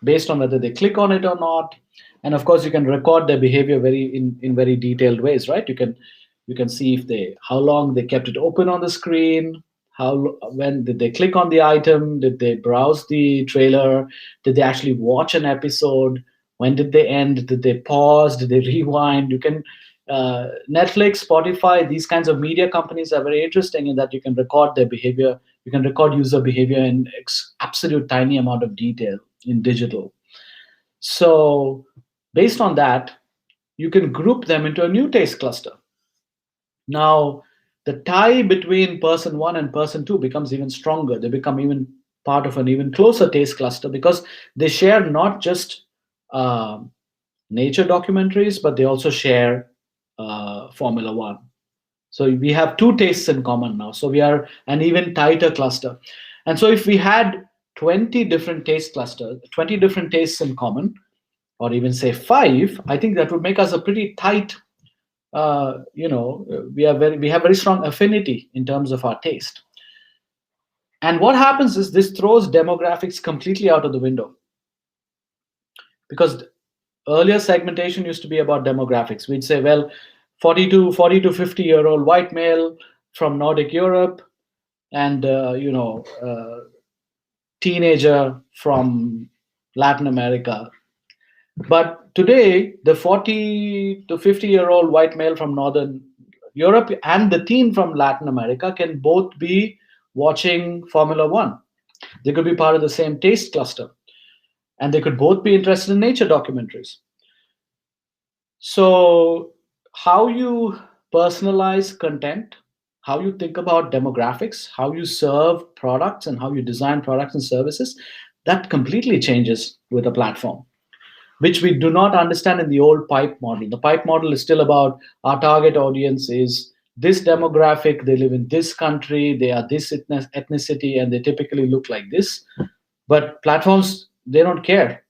based on whether they click on it or not, and of course you can record their behavior in very detailed ways, right? You can see if they how long they kept it open on the screen, when did they click on the item, did they browse the trailer, did they actually watch an episode, when did they end, did they pause, did they rewind. You can Netflix, Spotify, these kinds of media companies are very interesting in that you can record their behavior, you can record user behavior in absolute tiny amount of detail in digital. So based on that, you can group them into a new taste cluster. Now, the tie between person one and person two becomes even stronger. They become even part of an even closer taste cluster because they share not just uh, nature documentaries, but they also share Formula One. So we have two tastes in common now. So we are an even tighter cluster. And so if we had 20 different taste clusters, 20 different tastes in common, or even say five, I think that would make us a pretty tight, we have very strong affinity in terms of our taste. And what happens is this throws demographics completely out of the window, because earlier segmentation used to be about demographics. We'd say, well, 40 to 50-year-old white male from Nordic Europe, and teenager from Latin America. But today, the 40 to 50-year-old white male from Northern Europe and the teen from Latin America can both be watching Formula One. They could be part of the same taste cluster, and they could both be interested in nature documentaries. So, how you personalize content, how you think about demographics, how you serve products, and how you design products and services, that completely changes with a platform, which we do not understand in the old pipe model. The pipe model is still about our target audience is this demographic, they live in this country, they are this ethnicity, and they typically look like this. But platforms, they don't care.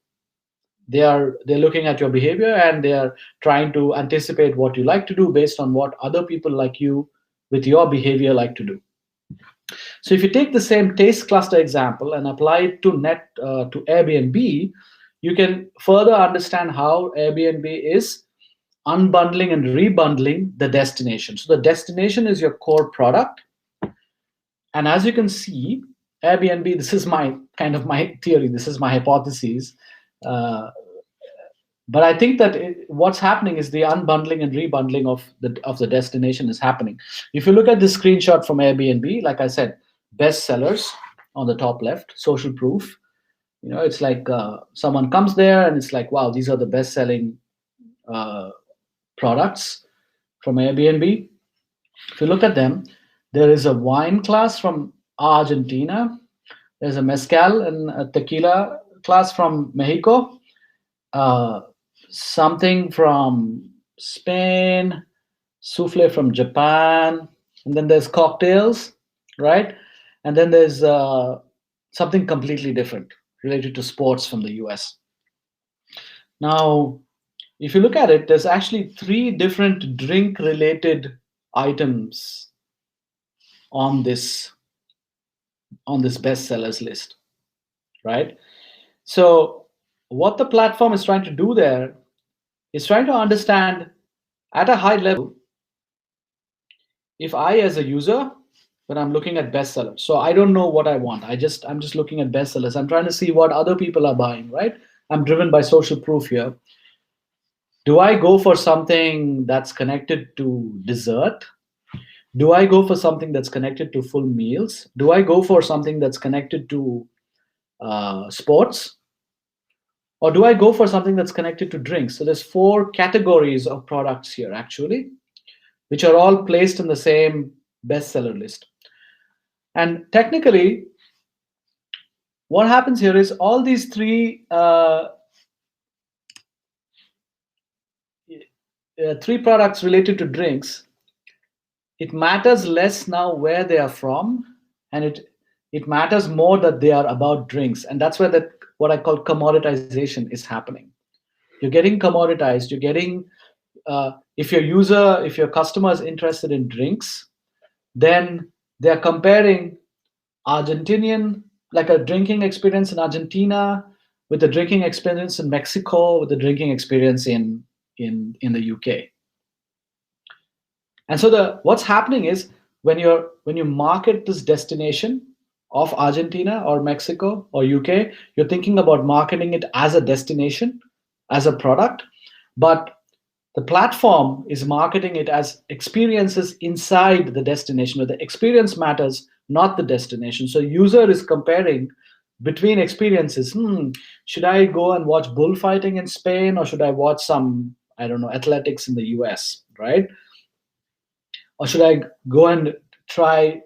They're looking at your behavior, and they are trying to anticipate what you like to do based on what other people like you with your behavior like to do. So if you take the same taste cluster example and apply it to Airbnb, you can further understand how Airbnb is unbundling and rebundling the destination. So the destination is your core product, and as you can see, Airbnb. This is my my theory. This is my hypothesis. Uh, but I think that what's happening is the unbundling and rebundling of the destination is happening. If you look at this screenshot from Airbnb, like I said, best sellers on the top left, social proof. It's like someone comes there and it's like, wow, these are the best selling products from Airbnb. If you look at them, there is a wine class from Argentina. There's a mezcal and a tequila class from Mexico, something from Spain, souffle from Japan, and then there's cocktails, right? And then there's something completely different related to sports from the US. Now, if you look at it, there's actually 3 different drink related items on this bestsellers list, right? So what the platform is trying to do there is trying to understand at a high level, if I as a user, when I'm looking at bestsellers, so I don't know what I want, I'm just looking at bestsellers, I'm trying to see what other people are buying, right? I'm driven by social proof here. Do I go for something that's connected to dessert? Do I go for something that's connected to full meals? Do I go for something that's connected to sports? Or do I go for something that's connected to drinks? So there's 4 categories of products here, actually, which are all placed in the same bestseller list. And technically, what happens here is all these 3 products related to drinks, it matters less now where they are from, and it matters more that they are about drinks. And that's where that what I call commoditization is happening. You're getting commoditized. You're getting if your customer is interested in drinks, then they're comparing Argentinian, like a drinking experience in Argentina, with the drinking experience in Mexico, with the drinking experience in the UK. And so what's happening is when you market this destination of Argentina or Mexico or UK, you're thinking about marketing it as a destination, as a product, but the platform is marketing it as experiences inside the destination, where the experience matters, not the destination. So user is comparing between experiences. Should I go and watch bullfighting in Spain, or should I watch some, I don't know, athletics in the US, right? Or should I go and try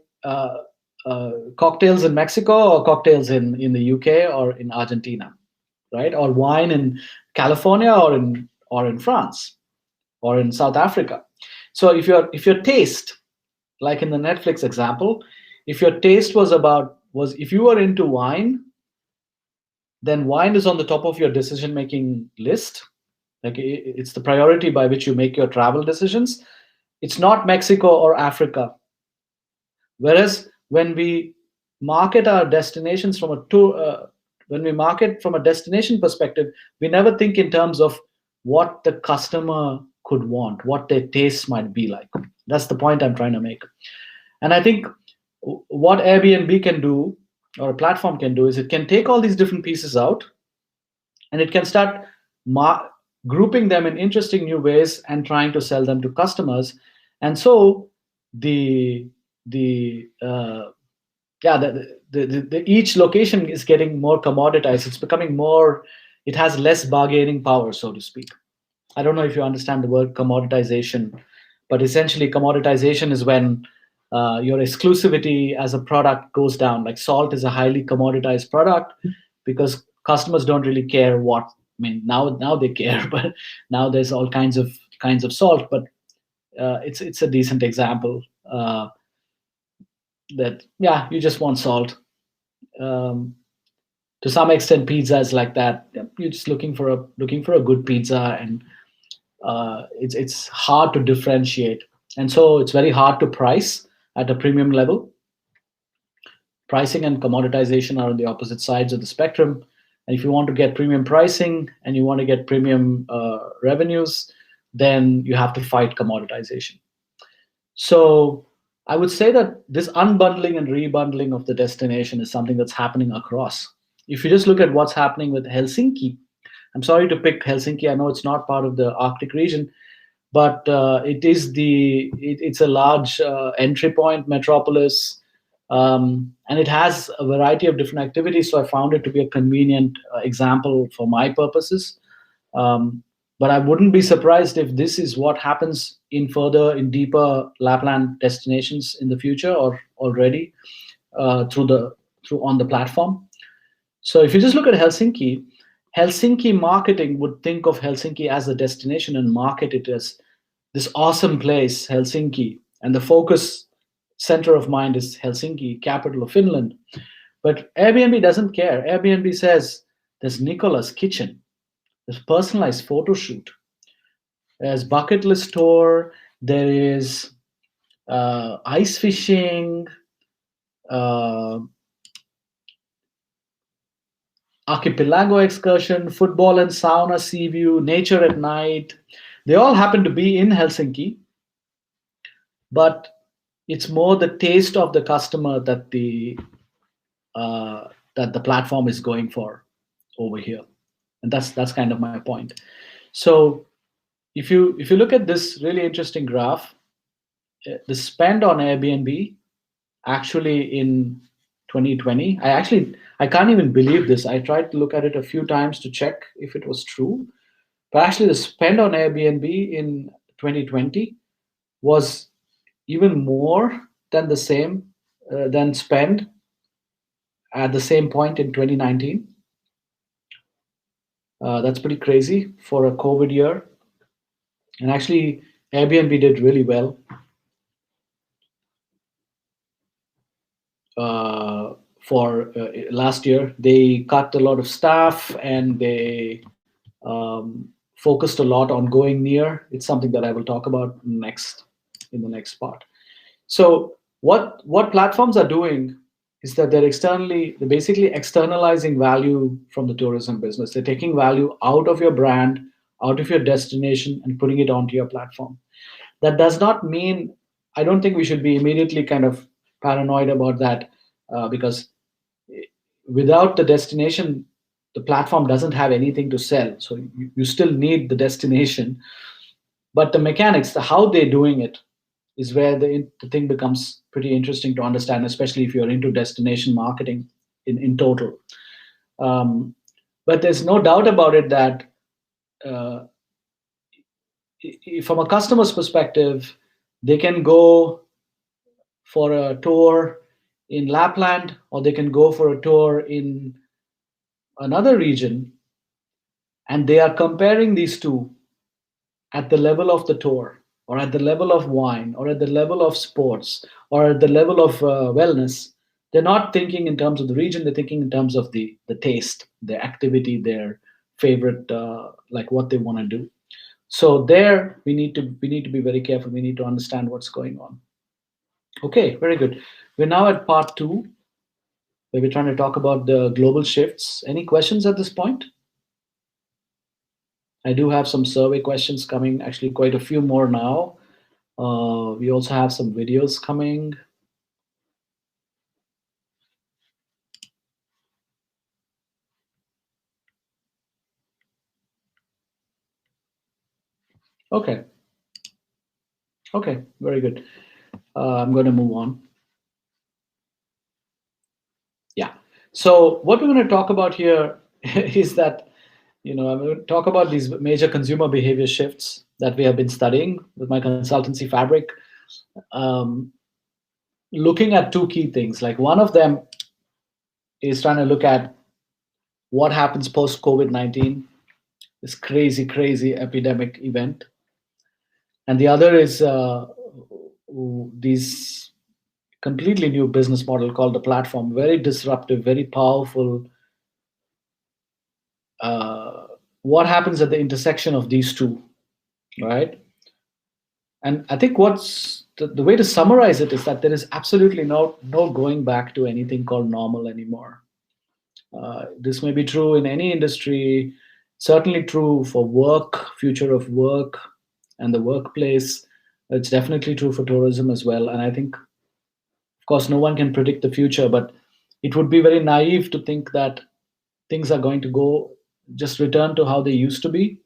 cocktails in Mexico or cocktails in the UK or in Argentina, right? Or wine in California or in France or in South Africa. So if your taste, like in the Netflix example, if your taste was if you were into wine, then wine is on the top of your decision-making list. Like it's the priority by which you make your travel decisions. It's not Mexico or Africa. Whereas when we market our destinations from a tour, when we market from a destination perspective, we never think in terms of what the customer could want, what their tastes might be like. That's the point I'm trying to make. And I think what Airbnb can do, or a platform can do, is it can take all these different pieces out, and it can start grouping them in interesting new ways and trying to sell them to customers. And so each location is getting more commoditized. It's becoming more, it has less bargaining power, so to speak. I don't know if you understand the word commoditization, but essentially commoditization is when your exclusivity as a product goes down. Like salt is a highly commoditized product because customers don't really care what, I mean, now they care, but now there's all kinds of salt, but it's a decent example that, yeah, you just want salt. To some extent, pizza is like that. You're just looking for a good pizza, and it's hard to differentiate, and so it's very hard to price at a premium level. Pricing and commoditization are on the opposite sides of the spectrum. And if you want to get premium pricing and you want to get premium revenues, then you have to fight commoditization. So I would say that this unbundling and rebundling of the destination is something that's happening across. If you just look at what's happening with Helsinki, I'm sorry to pick Helsinki. I know it's not part of the Arctic region, but it's a large entry point metropolis, and it has a variety of different activities. So I found it to be a convenient example for my purposes. But I wouldn't be surprised if this is what happens in deeper Lapland destinations in the future, or already through through on the platform. So if you just look at Helsinki, Helsinki marketing would think of Helsinki as a destination and market it as this awesome place, Helsinki, and the focus center of mind is Helsinki, capital of Finland. But Airbnb doesn't care. Airbnb says there's Nicola's kitchen, there's personalized photo shoot, there's bucket list tour, there is ice fishing, uh, archipelago excursion, football and sauna, sea view, nature at night. They all happen to be in Helsinki, but it's more the taste of the customer that the platform is going for over here, and that's kind of my point. So if you look at this really interesting graph, the spend on Airbnb actually in 2020, I can't even believe this. I tried to look at it a few times to check if it was true, but actually the spend on Airbnb in 2020 was even more than the same than spend at the same point in 2019. That's pretty crazy for a COVID year. And actually, Airbnb did really well for last year. They cut a lot of staff and they focused a lot on going near. It's something that I will talk about next in the next part. So what platforms are doing is that they're basically externalizing value from the tourism business. They're taking value out of your brand, out of your destination, and putting it onto your platform. That does not mean, I don't think we should be immediately kind of paranoid about that, because without the destination, the platform doesn't have anything to sell. So you still need the destination, but the mechanics, how they're doing it, is where the thing becomes pretty interesting to understand, especially if you're into destination marketing in total. But there's no doubt about it that from a customer's perspective, they can go for a tour in Lapland, or they can go for a tour in another region, and they are comparing these two at the level of the tour, or at the level of wine, or at the level of sports, or at the level of wellness. They're not thinking in terms of the region, they're thinking in terms of the taste, their activity, their favorite, like what they want to do. So there we need to be very careful. We need to understand what's going on. Okay, very good. We're now at part 2, where we're trying to talk about the global shifts. Any questions at this point? I do have some survey questions coming, actually quite a few more now. We also have some videos coming. Okay. Okay, very good. I'm going to move on. Yeah. So what we're going to talk about here is that, I'm going to talk about these major consumer behavior shifts that we have been studying with my consultancy Fabric. Looking at 2 key things. Like one of them is trying to look at what happens post COVID-19, this crazy epidemic event. And the other is these completely new business model called the platform, very disruptive, very powerful. What happens at the intersection of these two, right? And I think what's the way to summarize it is that there is absolutely no going back to anything called normal anymore. This may be true in any industry, certainly true for work, future of work and the workplace. It's definitely true for tourism as well. And I think, of course, no one can predict the future, but it would be very naive to think that things are going to just return to how they used to be.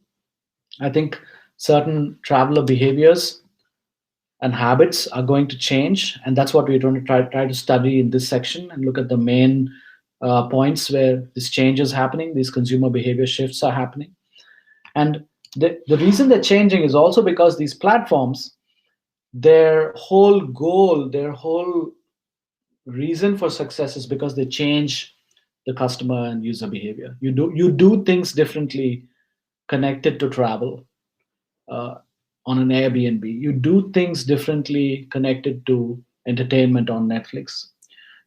I think certain traveler behaviors and habits are going to change, and that's what we're going to try to study in this section and look at the main points where this change is happening, these consumer behavior shifts are happening. And the reason they're changing is also because these platforms, their whole goal, their whole reason for success is because they change the customer and user behavior. You do things differently connected to travel on an Airbnb. You do things differently connected to entertainment on Netflix.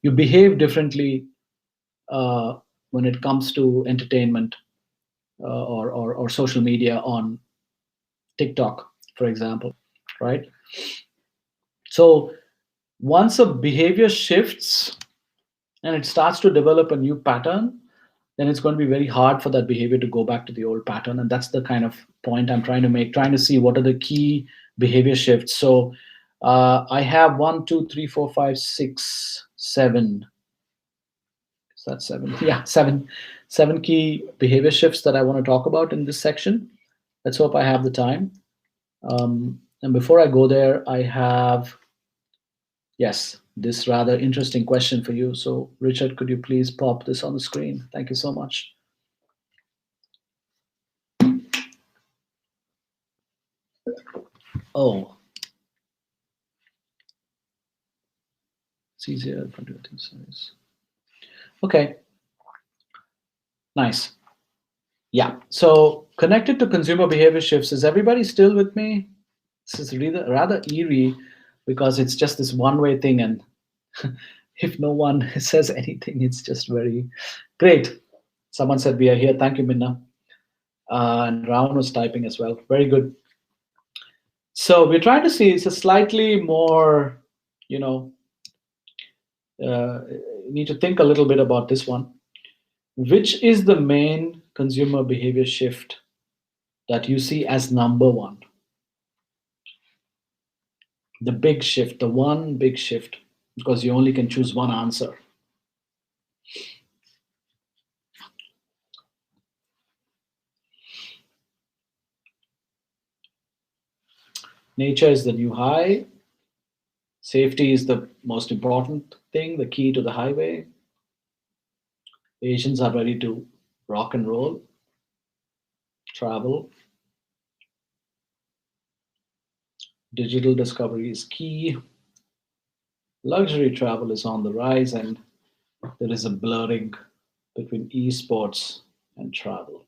You behave differently when it comes to entertainment or social media on TikTok, for example, right? So once a behavior shifts and it starts to develop a new pattern, then it's going to be very hard for that behavior to go back to the old pattern. And that's the kind of point I'm trying to make, trying to see what are the key behavior shifts. So I have 1, 2, 3, 4, 5, 6, 7. Is that 7? Yeah, 7. 7 key behavior shifts that I want to talk about in this section. Let's hope I have the time. And before I go there, I have, yes, this rather interesting question for you. So, Richard, could you please pop this on the screen? Thank you so much. Oh, it's easier for doing size. Okay, nice. Yeah, so connected to consumer behavior shifts, is everybody still with me? This is rather eerie because it's just this one-way thing, and if no one says anything, it's just very great. Someone said we are here. Thank you, Minna. And Rajan was typing as well. Very good. So we're trying to see it's a slightly more, you know, need to think a little bit about this one. Which is the main consumer behavior shift that you see as number one? The big shift, the one big shift, because you only can choose one answer. Nature is the new high. Safety is the most important thing, the key to the highway. Asians are ready to rock and roll. Travel. Digital discovery is key. Luxury travel is on the rise, and there is a blurring between esports and travel.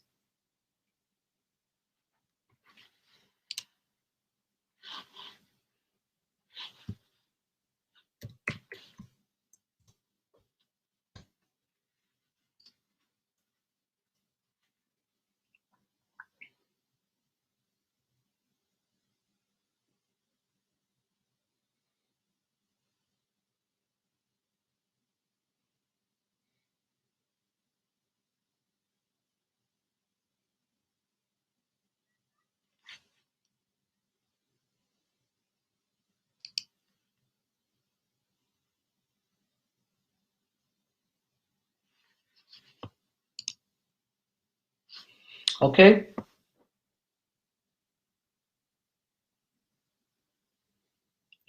Okay.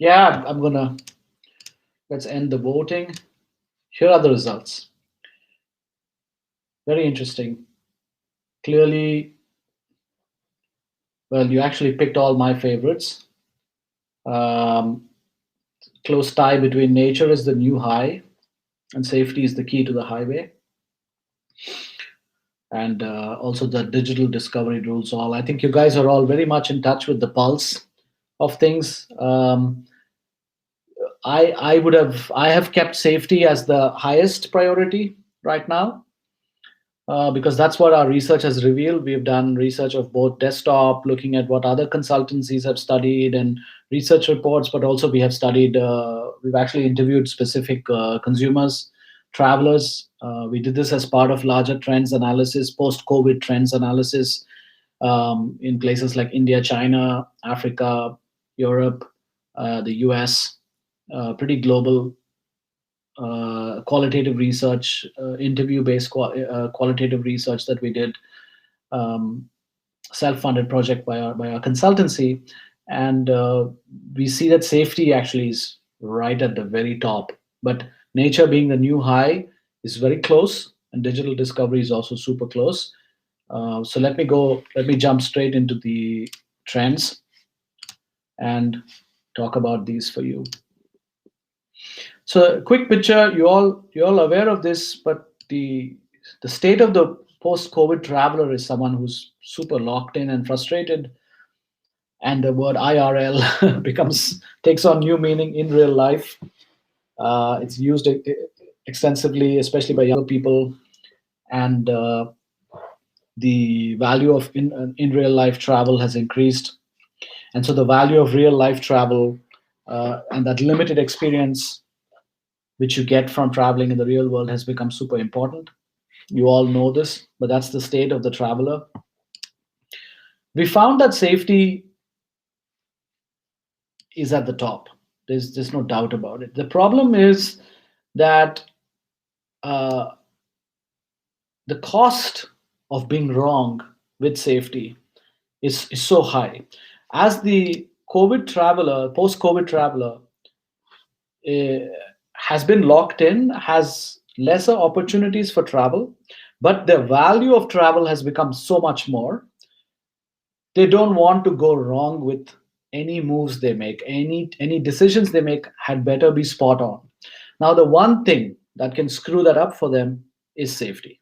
Yeah, I'm gonna, let's end the voting. Here are the results. Very interesting. Clearly, well, you actually picked all my favorites. Um, Close tie between nature is the new high and safety is the key to the highway. And also the digital discovery rules all. I think you guys are all very much in touch with the pulse of things. I have kept safety as the highest priority right now. Because that's what our research has revealed. We've done research of both desktop, looking at what other consultancies have studied and research reports, but also we have studied, we've actually interviewed specific consumers, travelers. We did this as part of larger trends analysis, post-COVID trends analysis in places like India, China, Africa, Europe, the US, pretty global qualitative research, interview-based qualitative research that we did, self-funded project by our consultancy, and we see that safety actually is right at the very top. But nature being the new high is very close, and digital discovery is also super close. So let me jump straight into the trends and talk about these for you. So quick picture, you all aware of this, but the state of the post-COVID traveler is someone who's super locked in and frustrated, and the word IRL becomes takes on new meaning in real life. It's used extensively, especially by younger people, and the value of in real life travel has increased, and so the value of real life travel and that limited experience which you get from traveling in the real world has become super important. You all know this, but that's the state of the traveler. We found that safety is at the top. There's no doubt about it. The problem is that uh, the cost of being wrong with safety is so high. As the COVID traveler, post-COVID traveler, uh, has been locked in, has lesser opportunities for travel, but the value of travel has become so much more. They don't want to go wrong with any moves they make. Any decisions they make had better be spot on. Now, the one thing that can screw that up for them is safety.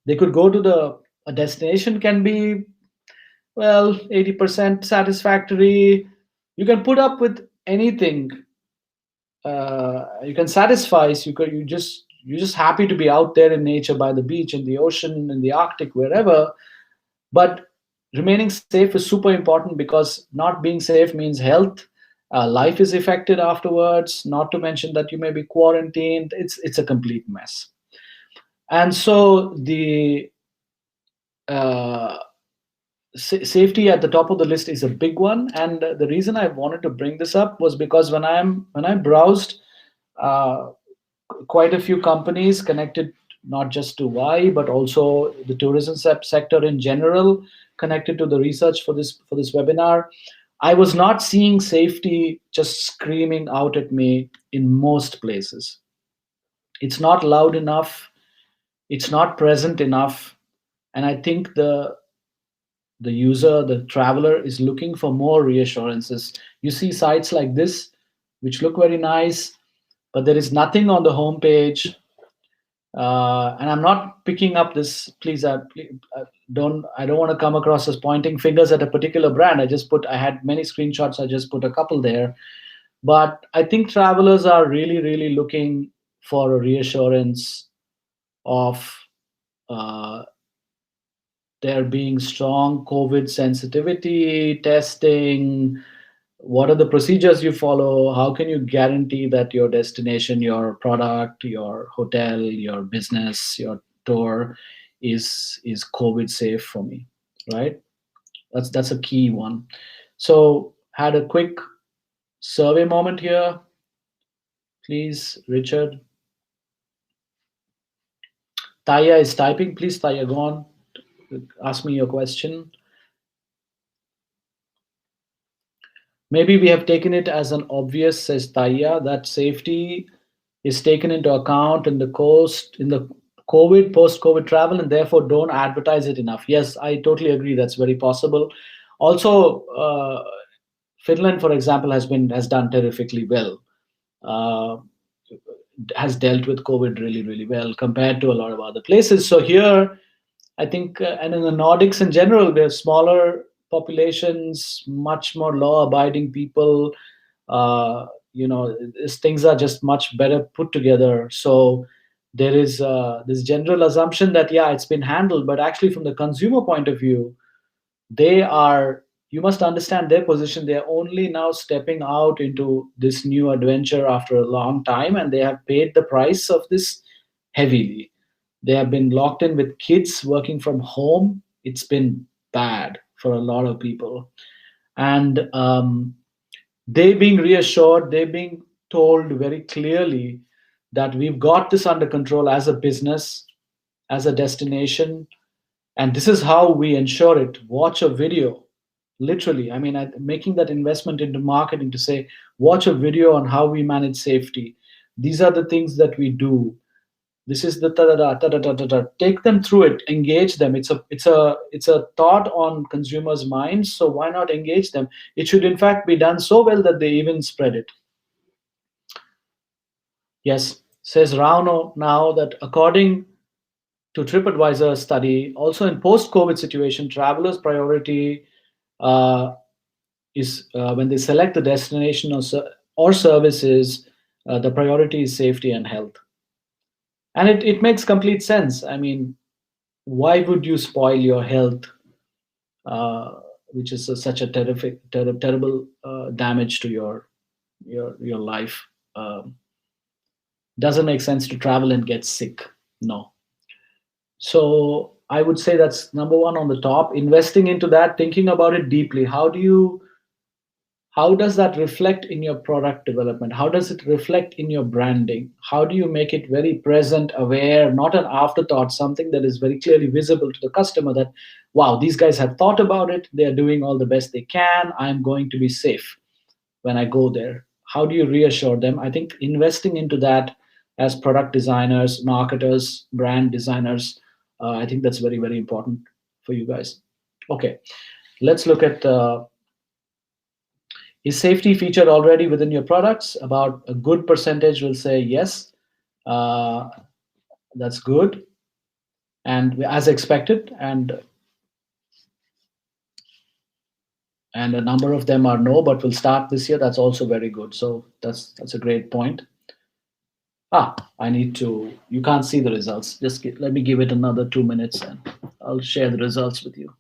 They could go to the a destination can be, well, 80% satisfactory. You can put up with anything. You can satisfy. You're just happy to be out there in nature, by the beach, in the ocean, in the Arctic, wherever. But remaining safe is super important, because not being safe means health. Life is affected afterwards. Not to mention that you may be quarantined. It's a complete mess. And so the uh, safety at the top of the list is a big one. And the reason I wanted to bring this up was because when I browsed uh, quite a few companies connected not just to VAE but also the tourism sector in general, connected to the research for this webinar, I was not seeing safety just screaming out at me in most places. It's not loud enough, it's not present enough, and I think the user, the traveler, is looking for more reassurances. You see sites like this which look very nice, but there is nothing on the homepage. And I'm not picking up this. Please, I don't want to come across as pointing fingers at a particular brand. I had many screenshots. I just put a couple there. But I think travelers are really, really looking for a reassurance of uh, there being strong COVID sensitivity testing. What are the procedures you follow? How can you guarantee that your destination, your product, your hotel, your business, your tour is COVID safe for me, right? That's a key one. So had a quick survey moment here, please, Richard. Taya is typing. Please, Taya, go on. Ask me your question. Maybe we have taken it as an obvious, says Taya, that safety is taken into account in the cost in the COVID, post-COVID travel, and therefore don't advertise it enough. Yes, I totally agree. That's very possible. Also, Finland, for example, has done terrifically well. Uh, has dealt with COVID really, really well compared to a lot of other places. So here, I think, and in the Nordics in general, they're smaller populations, much more law-abiding people. Things are just much better put together. So there is this general assumption that, yeah, it's been handled, but actually from the consumer point of view, they are. You must understand their position. They are only now stepping out into this new adventure after a long time, and they have paid the price of this heavily. They have been locked in with kids working from home. It's been bad for a lot of people. And they being reassured, they being told very clearly that we've got this under control as a business, as a destination, and this is how we ensure it. Watch a video. Literally, I mean, making that investment into marketing to say, watch a video on how we manage safety. These are the things that we do. This is the ta-da-da, ta-da-da-da-da. Take them through it, engage them. It's a thought on consumers' minds, so why not engage them? It should in fact be done so well that they even spread it. Yes, says Rao now that according to TripAdvisor study, also in post-COVID situation, travelers' priority uh, is when they select the destination or services, the priority is safety and health. And it makes complete sense. I mean, why would you spoil your health, uh, which is such a terrible damage to your life? Doesn't make sense to travel and get sick. No. So I would say that's number one on the top. Investing into that, thinking about it deeply. How does that reflect in your product development? How does it reflect in your branding? How do you make it very present, aware, not an afterthought, something that is very clearly visible to the customer that, wow, these guys have thought about it. They're doing all the best they can. I'm going to be safe when I go there. How do you reassure them? I think investing into that as product designers, marketers, brand designers, I think that's very, very important for you guys. Okay, let's look at is safety featured already within your products? About a good percentage will say yes. Uh, that's good and as expected, and a number of them are no, but will start this year. That's also very good. So that's a great point. I need to. You can't see the results. Let me give it another 2 minutes, and I'll share the results with you.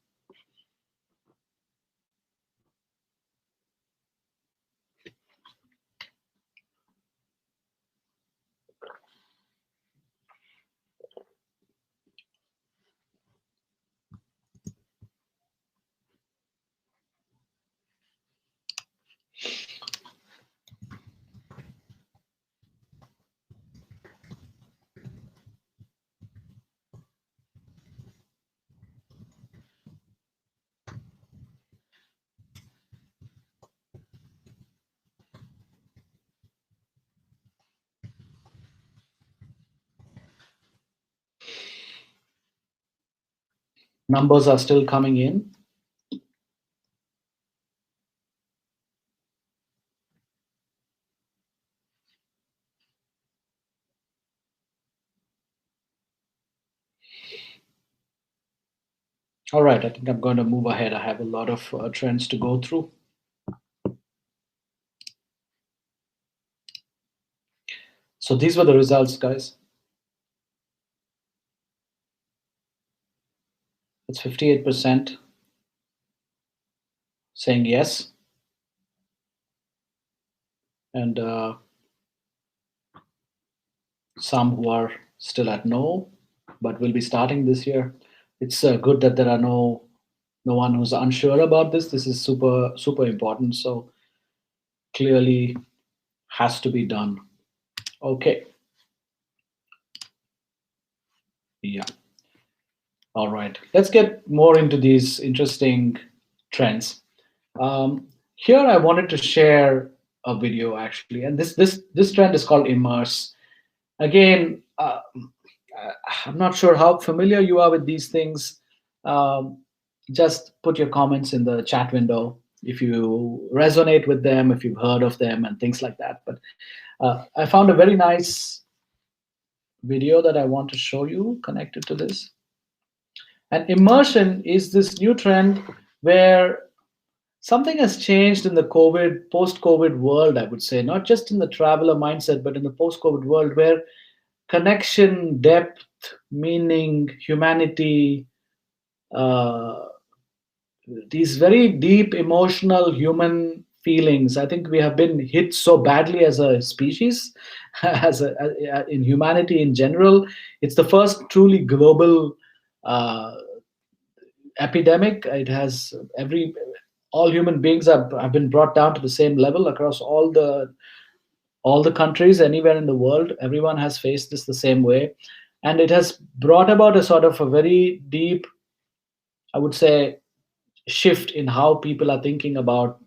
Numbers are still coming in. All right, I think I'm going to move ahead. I have a lot of trends to go through. So these were the results, guys. It's 58% saying yes, and some who are still at no, but will be starting this year. It's good that there are no one who's unsure about this. This is super important. So clearly has to be done. Okay. Yeah. All right. Let's get more into these interesting trends. Here I wanted to share a video actually, and this trend is called immerse. Again, I'm not sure how familiar you are with these things. Um, just put your comments in the chat window if you resonate with them, if you've heard of them, and things like that. But I found a very nice video that I want to show you connected to this. And immersion is this new trend where something has changed in the post-COVID world, I would say, not just in the traveler mindset, but in the post-COVID world where connection, depth, meaning, humanity, uh, these very deep emotional human feelings. I think we have been hit so badly as a species, in humanity in general. It's the first truly global uh, epidemic. It has all human beings have been brought down to the same level across all the countries anywhere in the world. Everyone has faced this the same way, and it has brought about a sort of a very deep, I would say, shift in how people are thinking about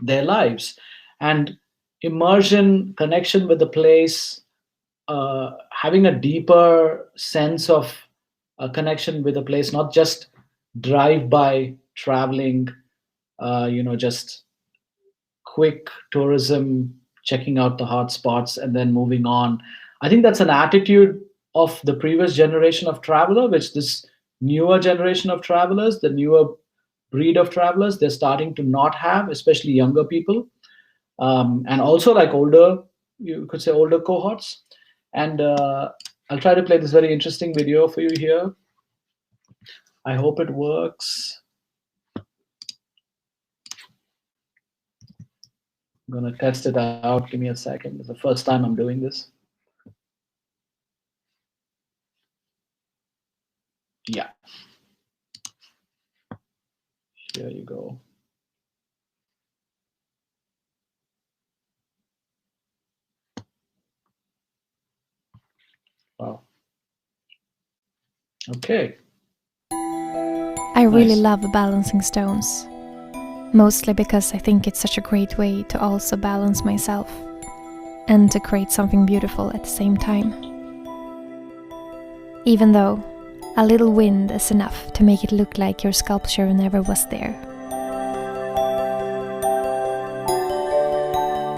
their lives. And immersion, connection with the place, having a deeper sense of a connection with a place, not just drive by traveling, just quick tourism, checking out the hot spots, and then moving on. I think that's an attitude of the previous generation of traveler, which this newer generation of travelers, the newer breed of travelers, they're starting to not have, especially younger people, and also like older, you could say older cohorts. And I'll try to play this very interesting video for you here. I hope it works. I'm going to test it out. Give me a second. It's the first time I'm doing this. Yeah. Here you go. Wow. Okay.
I really love balancing stones, mostly because I think it's such a great way to also balance myself and to create something beautiful at the same time. Even though a little wind is enough to make it look like your sculpture never was there.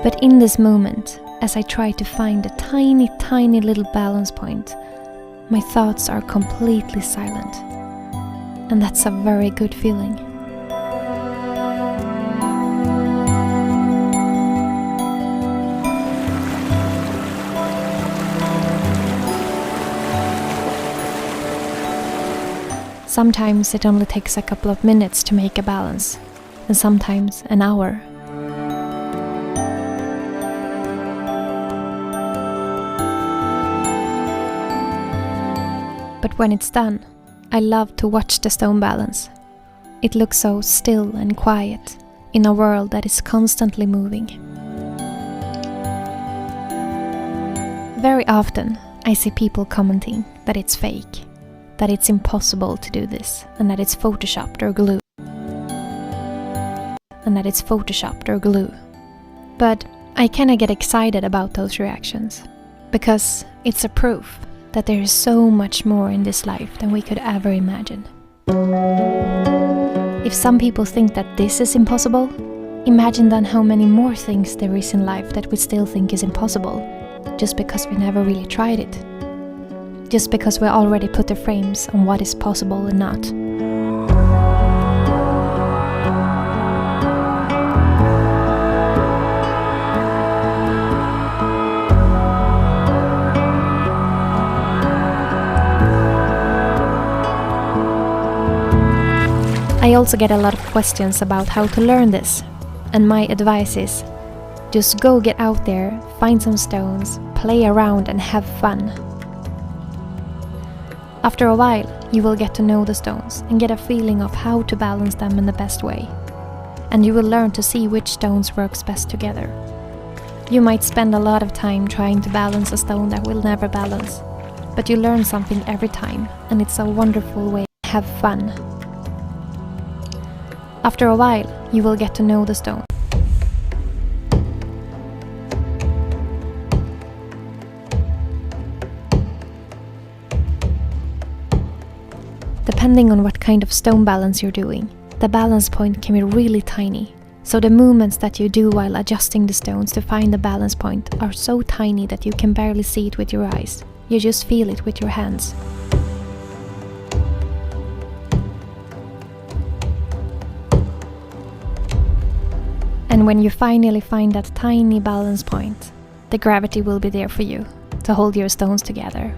But in this moment, as I try to find a tiny, tiny little balance point, my thoughts are completely silent. And that's a very good feeling. Sometimes it only takes a couple of minutes to make a balance, and sometimes an hour. But when it's done, I love to watch the stone balance. It looks so still and quiet in a world that is constantly moving. Very often, I see people commenting that it's fake, that it's impossible to do this, and that it's photoshopped or glue. But I kinda get excited about those reactions, because it's a proof that there is so much more in this life than we could ever imagine. If some people think that this is impossible, imagine then how many more things there is in life that we still think is impossible, just because we never really tried it. Just because we already put the frames on what is possible and not. I also get a lot of questions about how to learn this, and my advice is, just go get out there, find some stones, play around and have fun. After a while, you will get to know the stones and get a feeling of how to balance them in the best way. And you will learn to see which stones works best together. You might spend a lot of time trying to balance a stone that will never balance, but you learn something every time, and it's a wonderful way to have fun. After a while, you will get to know the stone. Depending on what kind of stone balance you're doing, the balance point can be really tiny. So the movements that you do while adjusting the stones to find the balance point are so tiny that you can barely see it with your eyes. You just feel it with your hands. And when you finally find that tiny balance point, the gravity will be there for you to hold your stones together.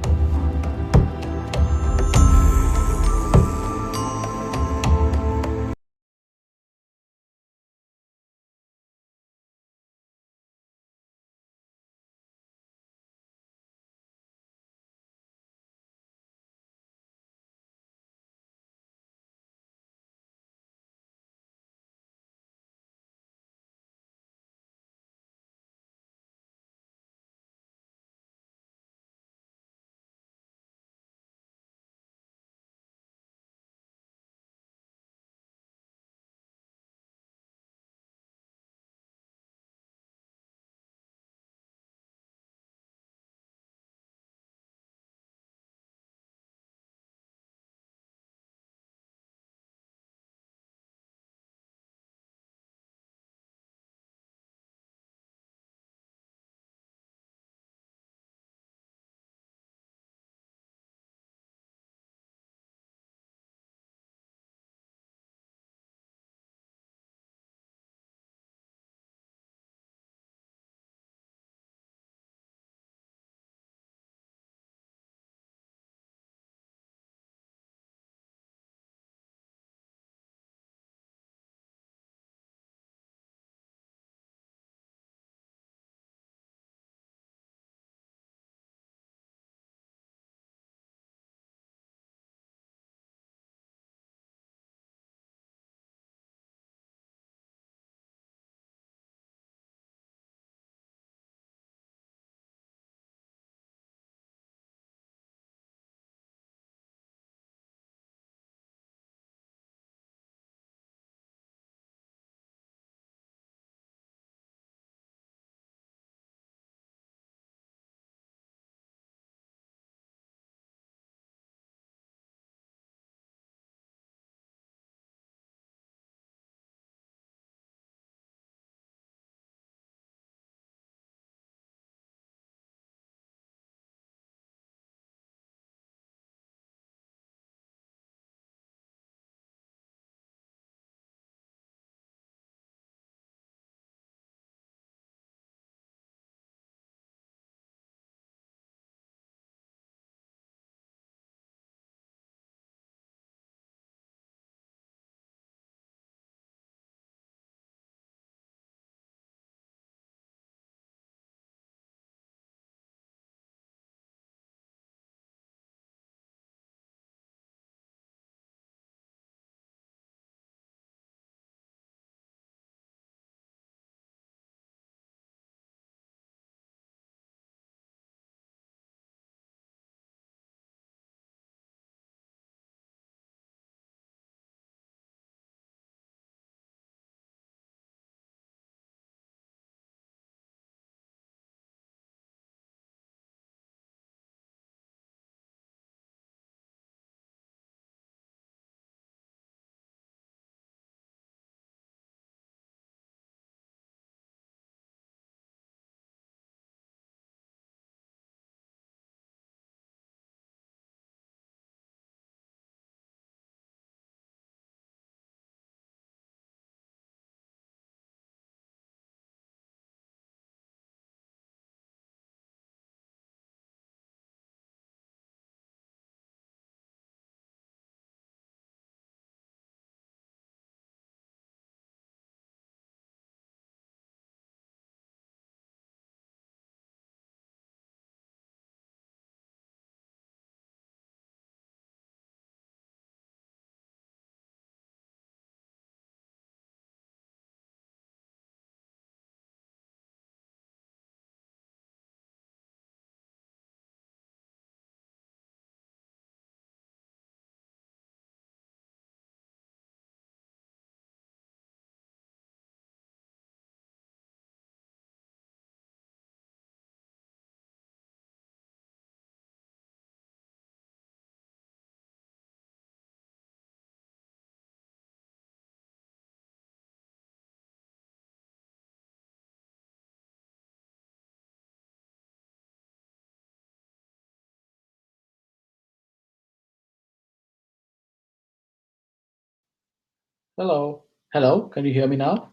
Hello. Hello. Can you hear me now?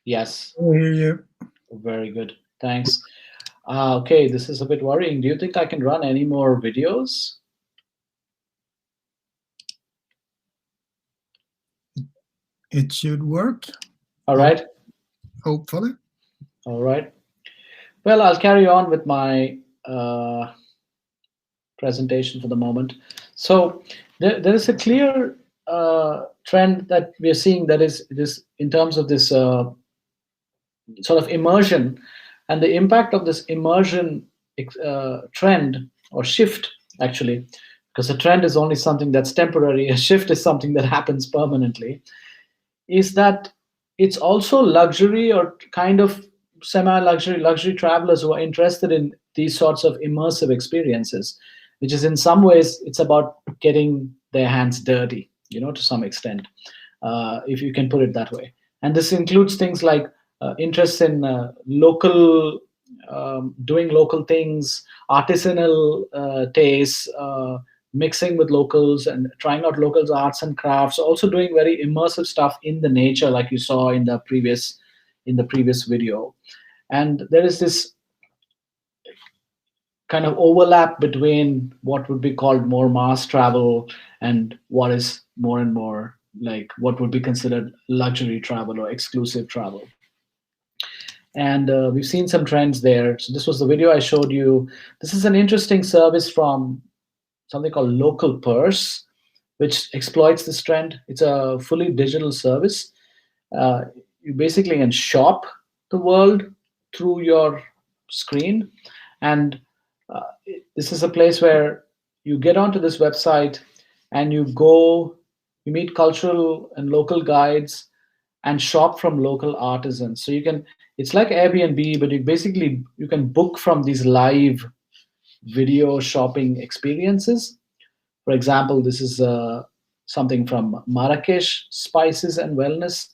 Yes.
I hear you.
Very good. Thanks. Okay, this is a bit worrying. Do you think I can run any more videos?
It should work,
All right.
hopefully.
All right. Well, I'll carry on with my presentation for the moment. So there is a clear trend that we are seeing, that is this in terms of this sort of immersion and the impact of this immersion trend or shift, actually, because a trend is only something that's temporary. A shift is something that happens permanently. Is that it's also luxury or kind of semi-luxury luxury travelers who are interested in these sorts of immersive experiences, which is in some ways it's about getting their hands dirty, to some extent, if you can put it that way. And this includes things like interest in local doing local things, artisanal tastes, mixing with locals and trying out locals arts and crafts, also doing very immersive stuff in the nature, like you saw in the previous video. And there is this kind of overlap between what would be called more mass travel and what is more and more like what would be considered luxury travel or exclusive travel. And we've seen some trends there. So this was the video I showed you. This is an interesting service from something called Local Purse, which exploits this trend. It's a fully digital service. You basically can shop the world through your screen. And this is a place where you get onto this website and you meet cultural and local guides and shop from local artisans. So it's like Airbnb, but you can book from these live video shopping experiences. For example, this is something from Marrakesh Spices and Wellness.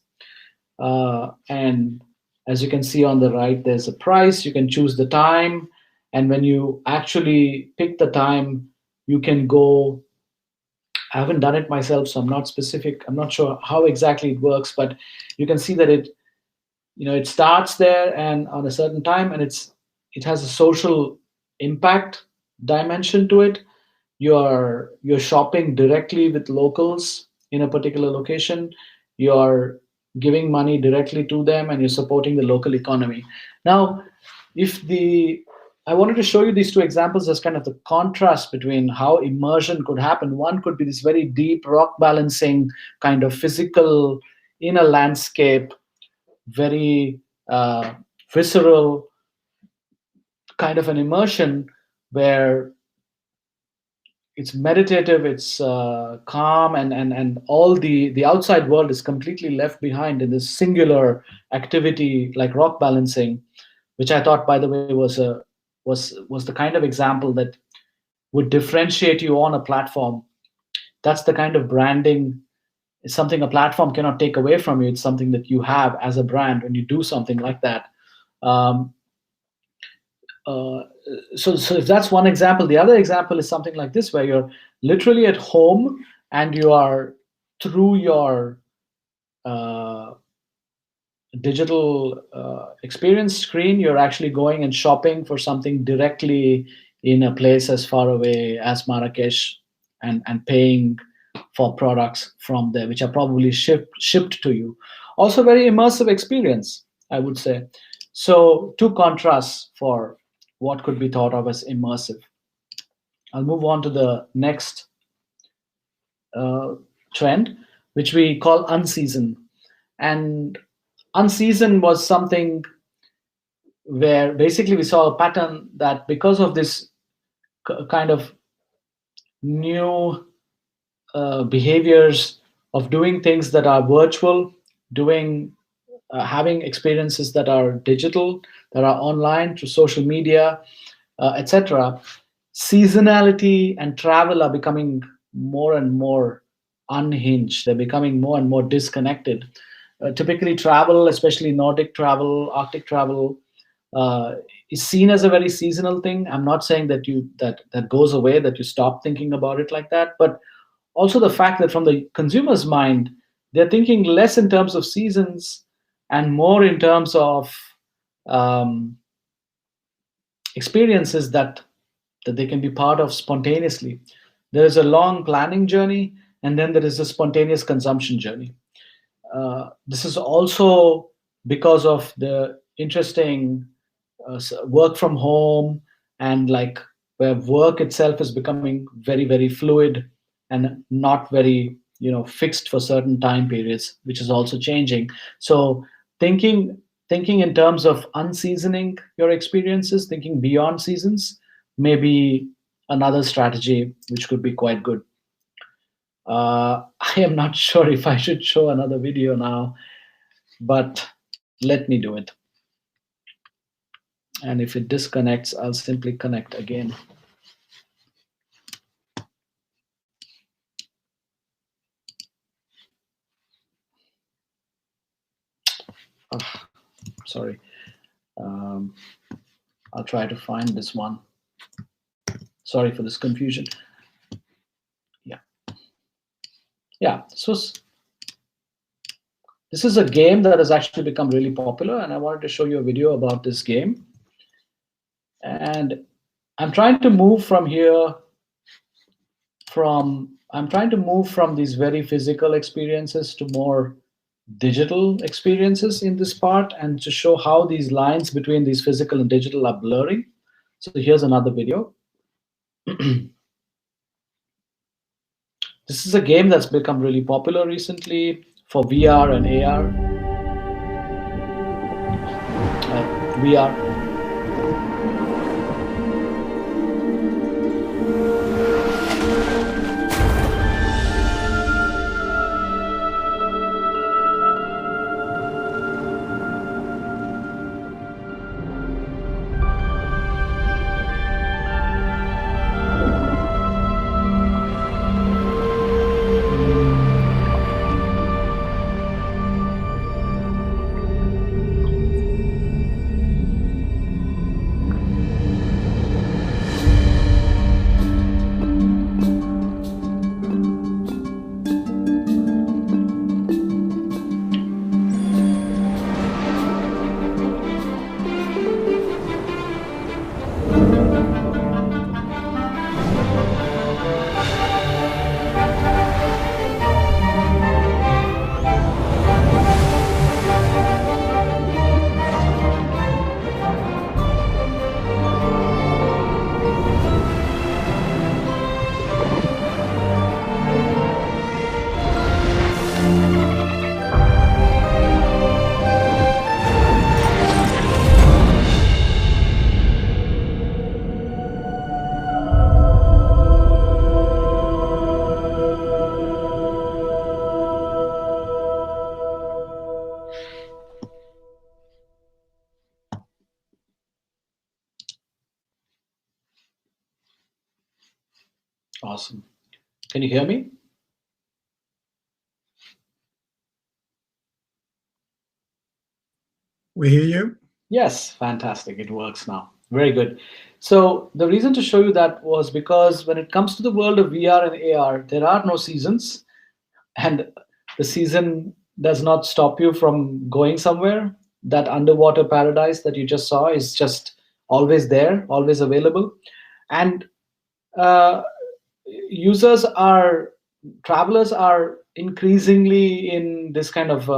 And as you can see on the right, there's a price. You can choose the time. And when you actually pick the time, you can go. I haven't done it myself, so I'm not specific. I'm not sure how exactly it works, but you can see that it starts there and on a certain time, and it has a social impact dimension to it. You're shopping directly with locals in a particular location. You're giving money directly to them, and you're supporting the local economy. Now, I wanted to show you these two examples as kind of the contrast between how immersion could happen. One could be this very deep rock balancing kind of physical in a landscape, very visceral kind of an immersion where it's meditative, it's calm, and all the outside world is completely left behind in this singular activity like rock balancing, which I thought, by the way, was the kind of example that would differentiate you on a platform. That's the kind of branding. It's something a platform cannot take away from you. It's something that you have as a brand when you do something like that. So if that's one example, the other example is something like this, where you're literally at home and you are through your digital experience screen, you're actually going and shopping for something directly in a place as far away as Marrakesh, and paying for products from there, which are probably shipped to you. Also very immersive experience, I would say. So two contrasts for what could be thought of as immersive. I'll move on to the next trend, which we call unseason. And unseason was something where basically we saw a pattern that because of this kind of new behaviors of doing things that are virtual, having experiences that are digital, that are online through social media, etc. Seasonality and travel are becoming more and more unhinged. They're becoming more and more disconnected. Typically, travel, especially Nordic travel, Arctic travel, is seen as a very seasonal thing. I'm not saying that that goes away, that you stop thinking about it like that, but also the fact that from the consumer's mind, they're thinking less in terms of seasons and more in terms of experiences that they can be part of spontaneously. There is a long planning journey, and then there is a spontaneous consumption journey. This is also because of the interesting work from home, and like where work itself is becoming very, very fluid and not very, fixed for certain time periods, which is also changing. So thinking in terms of unseasoning your experiences, thinking beyond seasons, may be another strategy which could be quite good. I am not sure if I should show another video now, but let me do it. And if it disconnects, I'll simply connect again. Oh, sorry. I'll try to find this one. Sorry for this confusion. Yeah, this is a game that has actually become really popular, and I wanted to show you a video about this game. And I'm trying to move from here I'm trying to move from these very physical experiences to more digital experiences in this part, and to show how these lines between these physical and digital are blurring. So here's another video. This is a game that's become really popular recently for VR and AR. VR. Awesome. Can you hear me?
We hear you.
Yes, fantastic. It works now. Very good. So the reason to show you that was because when it comes to the world of VR and AR, there are no seasons, and the season does not stop you from going somewhere. That underwater paradise that you just saw is just always there, always available. And travelers are increasingly in this kind of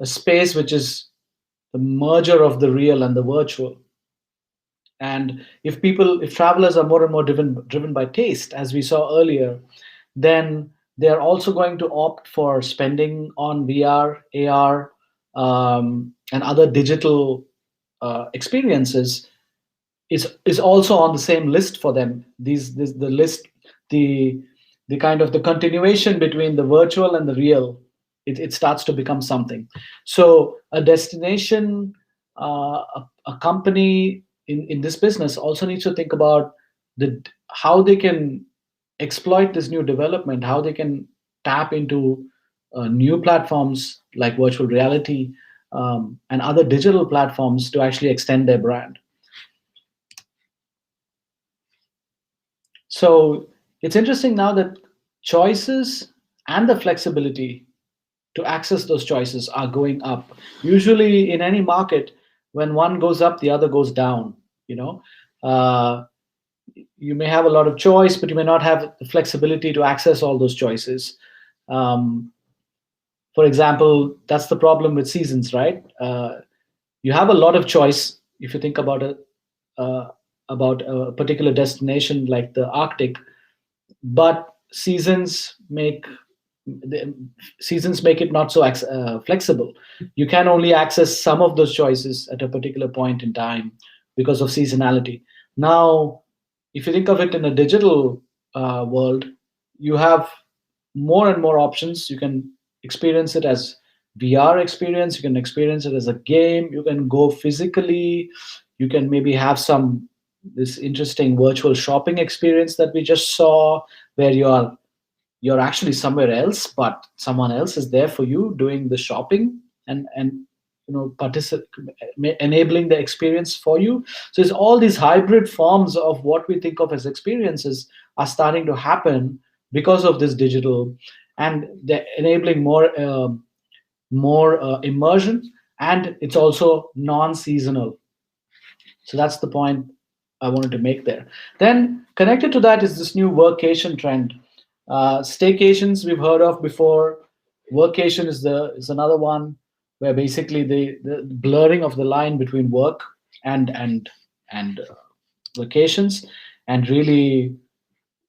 a space which is the merger of the real and the virtual. And if travelers are more and more driven by taste, as we saw earlier, then they're also going to opt for spending on VR, AR, and other digital experiences is also on the same list for them. The kind of the continuation between the virtual and the real, it starts to become something. So a destination, a company in this business also needs to think about how they can exploit this new development, how they can tap into new platforms like virtual reality and other digital platforms to actually extend their brand. So it's interesting now that choices and the flexibility to access those choices are going up. Usually, in any market, when one goes up, the other goes down. You know, uh, you may have a lot of choice, but you may not have the flexibility to access all those choices. Um, for example, that's the problem with seasons, right? You have a lot of choice if you think uh, about a particular destination like the Arctic, but the seasons make it not so flexible. You can only access some of those choices at a particular point in time because of seasonality. Now, if you think of it in a digital world, you have more and more options. You can experience it as VR experience. You can experience it as a game. You can go physically. You can maybe have some this interesting virtual shopping experience that we just saw, where you're actually somewhere else, but someone else is there for you doing the shopping and enabling the experience for you. So it's all these hybrid forms of what we think of as experiences are starting to happen because of this digital, and they're enabling more immersion, and it's also non-seasonal. So that's the point I wanted to make there. Then connected to that is this new workation trend. Staycations we've heard of before. Workation is another one where basically the blurring of the line between work and vacations, and really,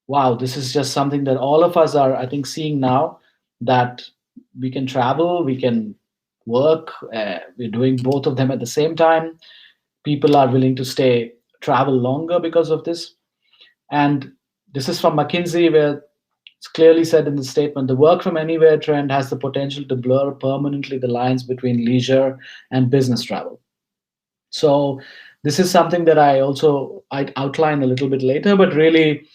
wow, this is just something that all of us are, I think, seeing now, that we can travel, we can work, we're doing both of them at the same time. People are willing to travel longer because of this. And this is from McKinsey, where it's clearly said in the statement, the work from anywhere trend has the potential to blur permanently the lines between leisure and business travel. So this is something that I'd outline a little bit later, but really,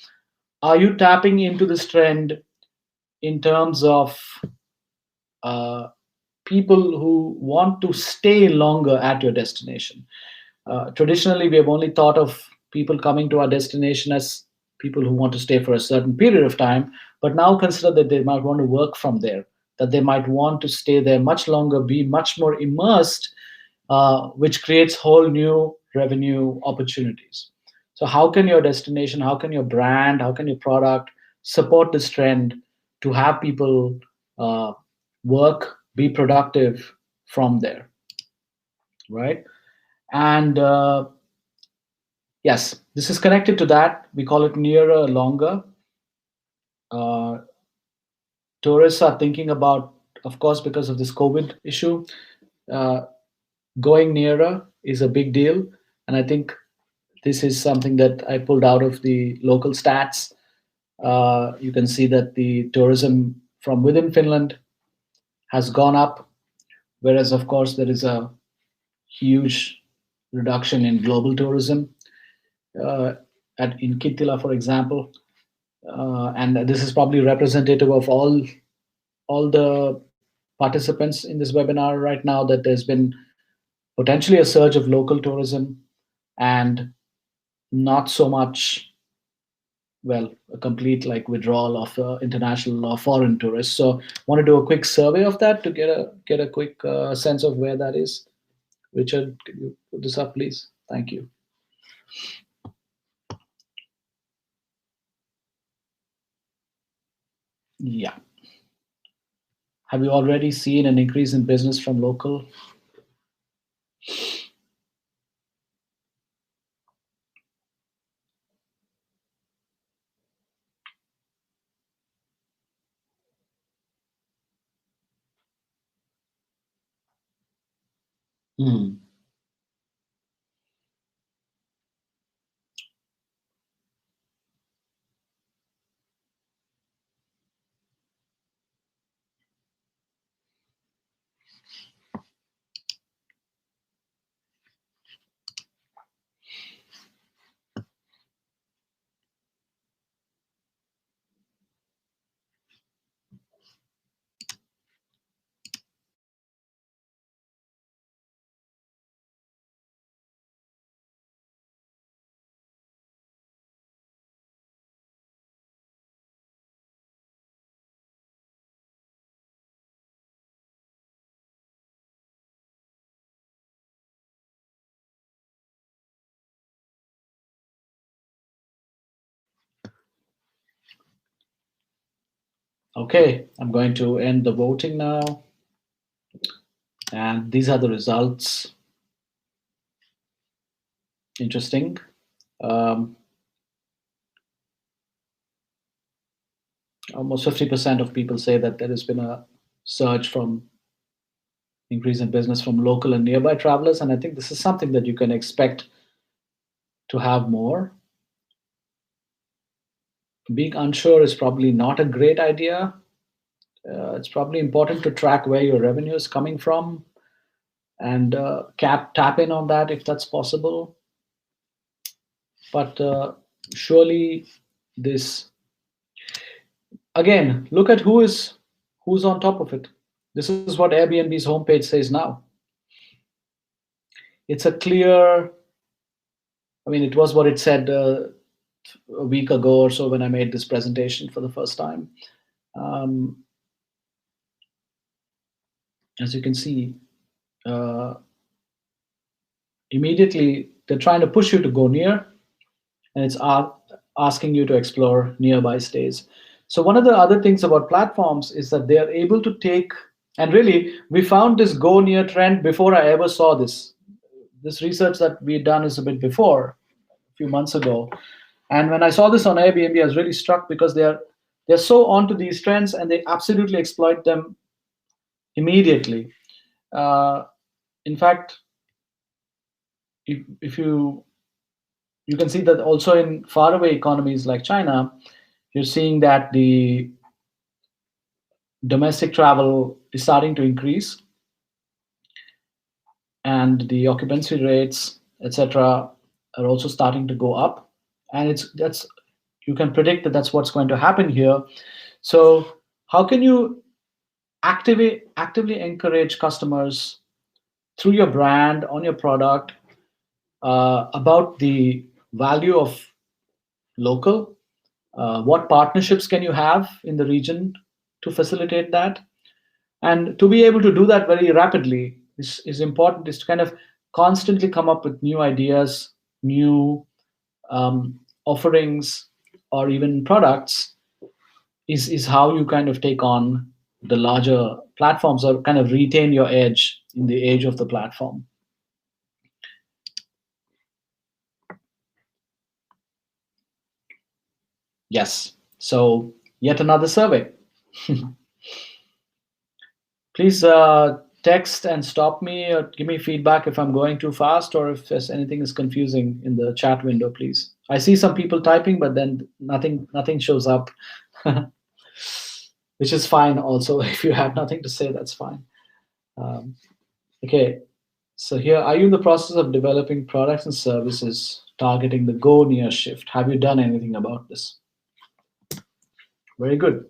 are you tapping into this trend in terms of uh, people who want to stay longer at your destination? Traditionally, we have only thought of people coming to our destination as people who want to stay for a certain period of time, but now consider that they might want to work from there, that they might want to stay there much longer, be much more immersed, which creates whole new revenue opportunities. So, how can your destination, how can your brand, how can your product support this trend to have people uh, work, be productive from there, right? And yes, this is connected to that. We call it nearer, longer. Uh, Tourists are thinking about, of course, because of this COVID issue, uh, going nearer is a big deal. And I think this is something that I pulled out of the local stats. You can see that the tourism from within Finland has gone up, whereas, of course, there is a huge reduction in global tourism. Uh, in Kittila, for example, and this is probably representative of all the participants in this webinar right now, that there's been potentially a surge of local tourism and not so much, well, a complete like withdrawal of international or foreign tourists. So want to do a quick survey of that to get a quick sense of where that is. Richard, can you put this up, please? Thank you. Yeah. Have you already seen an increase in business from local? Hmm. Okay, I'm going to end the voting now. And these are the results. Interesting. Almost 50% of people say that there has been a surge from increase in business from local and nearby travelers. And I think this is something that you can expect to have more. Being unsure is probably not a great idea. It's probably important to track where your revenue is coming from and tap in on that if that's possible. But surely this, again, look at who's on top of it. This is what Airbnb's homepage says now. It's a clear, I mean, it was what it said a week ago or so when I made this presentation for the first time. As you can see, immediately they're trying to push you to go near, and it's asking you to explore nearby stays. So one of the other things about platforms is that they are able to take, and really, we found this go near trend before I ever saw this. This research that we've done is a bit before, a few months ago. And when I saw this on Airbnb, I was really struck because they're so onto these trends and they absolutely exploit them immediately. In fact, if you can see that also in faraway economies like China, you're seeing that the domestic travel is starting to increase, and the occupancy rates, etc., are also starting to go up. And you can predict that that's what's going to happen here. So how can you actively encourage customers through your brand, on your product, about the value of local? What partnerships can you have in the region to facilitate that? And to be able to do that very rapidly is important, is to kind of constantly come up with new ideas, new offerings, or even products, is how you kind of take on the larger platforms or kind of retain your edge in the age of the platform. Yes, so yet another survey. Please text and stop me or give me feedback if I'm going too fast or if there's anything is confusing in the chat window, please. I see some people typing, but then nothing shows up, which is fine also. If you have nothing to say, that's fine. Okay, so here, are you in the process of developing products and services targeting the go near shift? Have you done anything about this? Very good.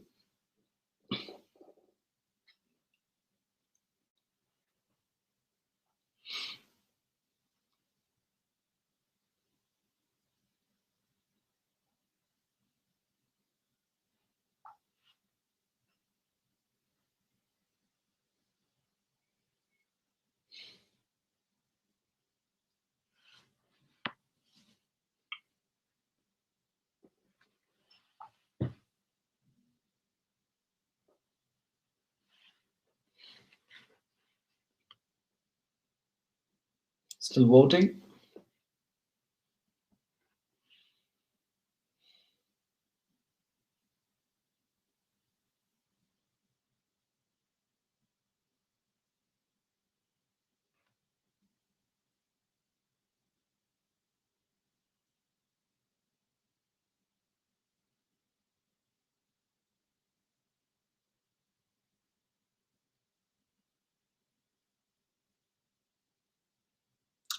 Still voting?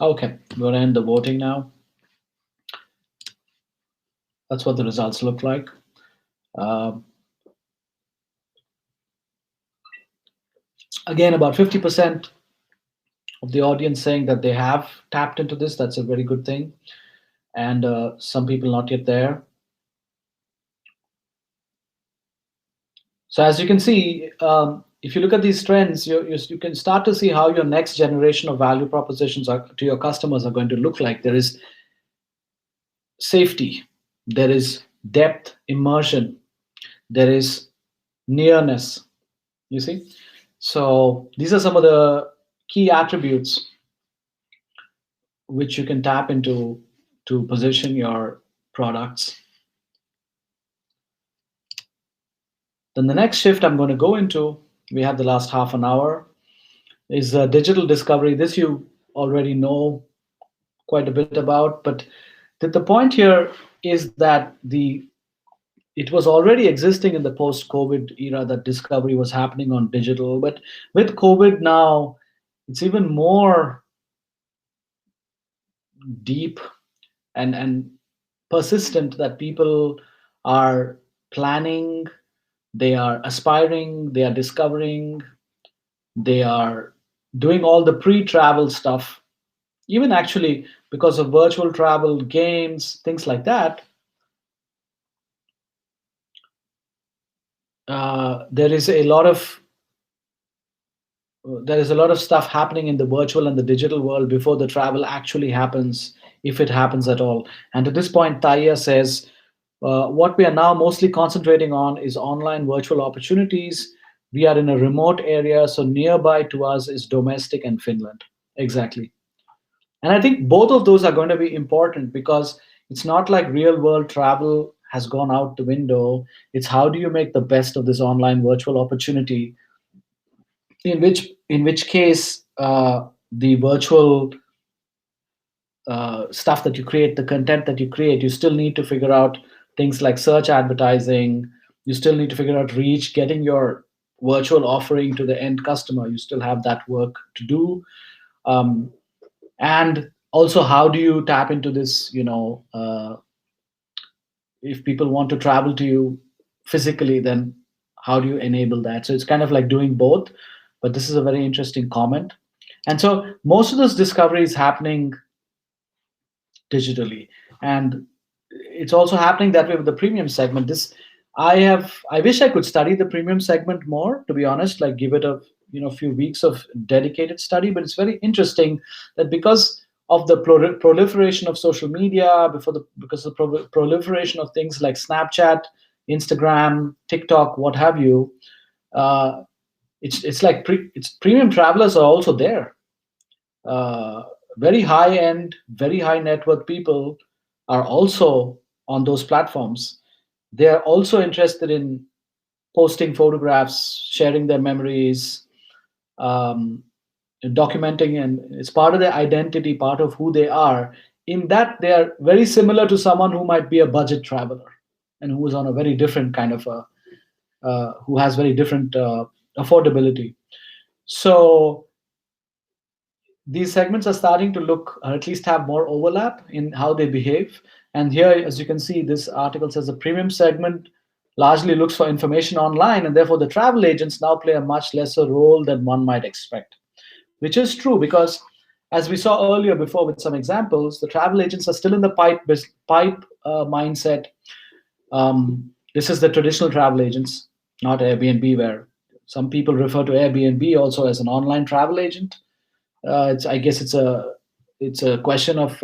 Okay, we're going to end the voting now. That's what the results look like. Again, about 50% of the audience saying that they have tapped into this. That's a very good thing. And some people not yet there. So as you can see, if you look at these trends, you can start to see how your next generation of value propositions to your customers are going to look like. There is safety, there is depth, immersion, there is nearness. You see, so these are some of the key attributes which you can tap into to position your products. Then the next shift I'm going to go into, we have the last half an hour, is digital discovery. This you already know quite a bit about, but the point here is that it was already existing in the post-COVID era that discovery was happening on digital, but with COVID now, it's even more deep and persistent that people are planning, they are aspiring, they are discovering, they are doing all the pre-travel stuff, even actually because of virtual travel, games, things like that. There is a lot of stuff happening in the virtual and the digital world before the travel actually happens, if it happens at all. And to this point, Taya says, what we are now mostly concentrating on is online virtual opportunities. We are in a remote area, so nearby to us is domestic and Finland. Exactly. And I think both of those are going to be important, because it's not like real world travel has gone out the window. It's how do you make the best of this online virtual opportunity, in which case the virtual stuff that you create, the content that you create, you still need to figure out things like search advertising. You still need to figure out reach, getting your virtual offering to the end customer. You still have that work to do. And also, how do you tap into this, if people want to travel to you physically, then how do you enable that? So it's kind of like doing both, but this is a very interesting comment. And so most of this discovery is happening digitally, and it's also happening that way with the premium segment. I wish I could study the premium segment more, to be honest, like give it a few weeks of dedicated study. But it's very interesting that because of the proliferation of social media, because of the proliferation of things like Snapchat, Instagram, TikTok, what have you, it's like premium travelers are also there. Very high end, very high net worth people are also on those platforms. They are also interested in posting photographs, sharing their memories, documenting, and it's part of their identity, part of who they are. In that, they are very similar to someone who might be a budget traveler and who is on a very different kind of who has very different affordability. So these segments are starting to look, or at least have more overlap in how they behave. And here, as you can see, this article says the premium segment largely looks for information online, and therefore the travel agents now play a much lesser role than one might expect, which is true, because as we saw earlier before with some examples, the travel agents are still in the pipe mindset. This is the traditional travel agents, not Airbnb, where some people refer to Airbnb also as an online travel agent. I guess it's a question of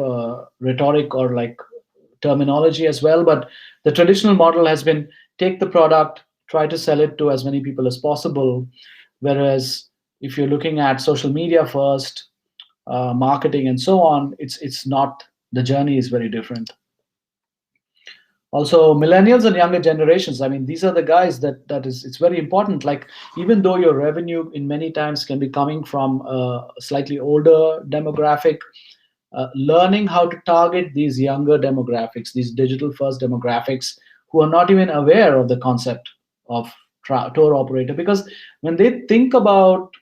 rhetoric or like terminology as well. But the traditional model has been take the product, try to sell it to as many people as possible. Whereas if you're looking at social media first, marketing and so on, it's not, the journey is very different. Also, millennials and younger generations, I mean, these are the guys it's very important. Like, even though your revenue in many times can be coming from a slightly older demographic, learning how to target these younger demographics, these digital first demographics, who are not even aware of the concept of tour operator. Because when they think about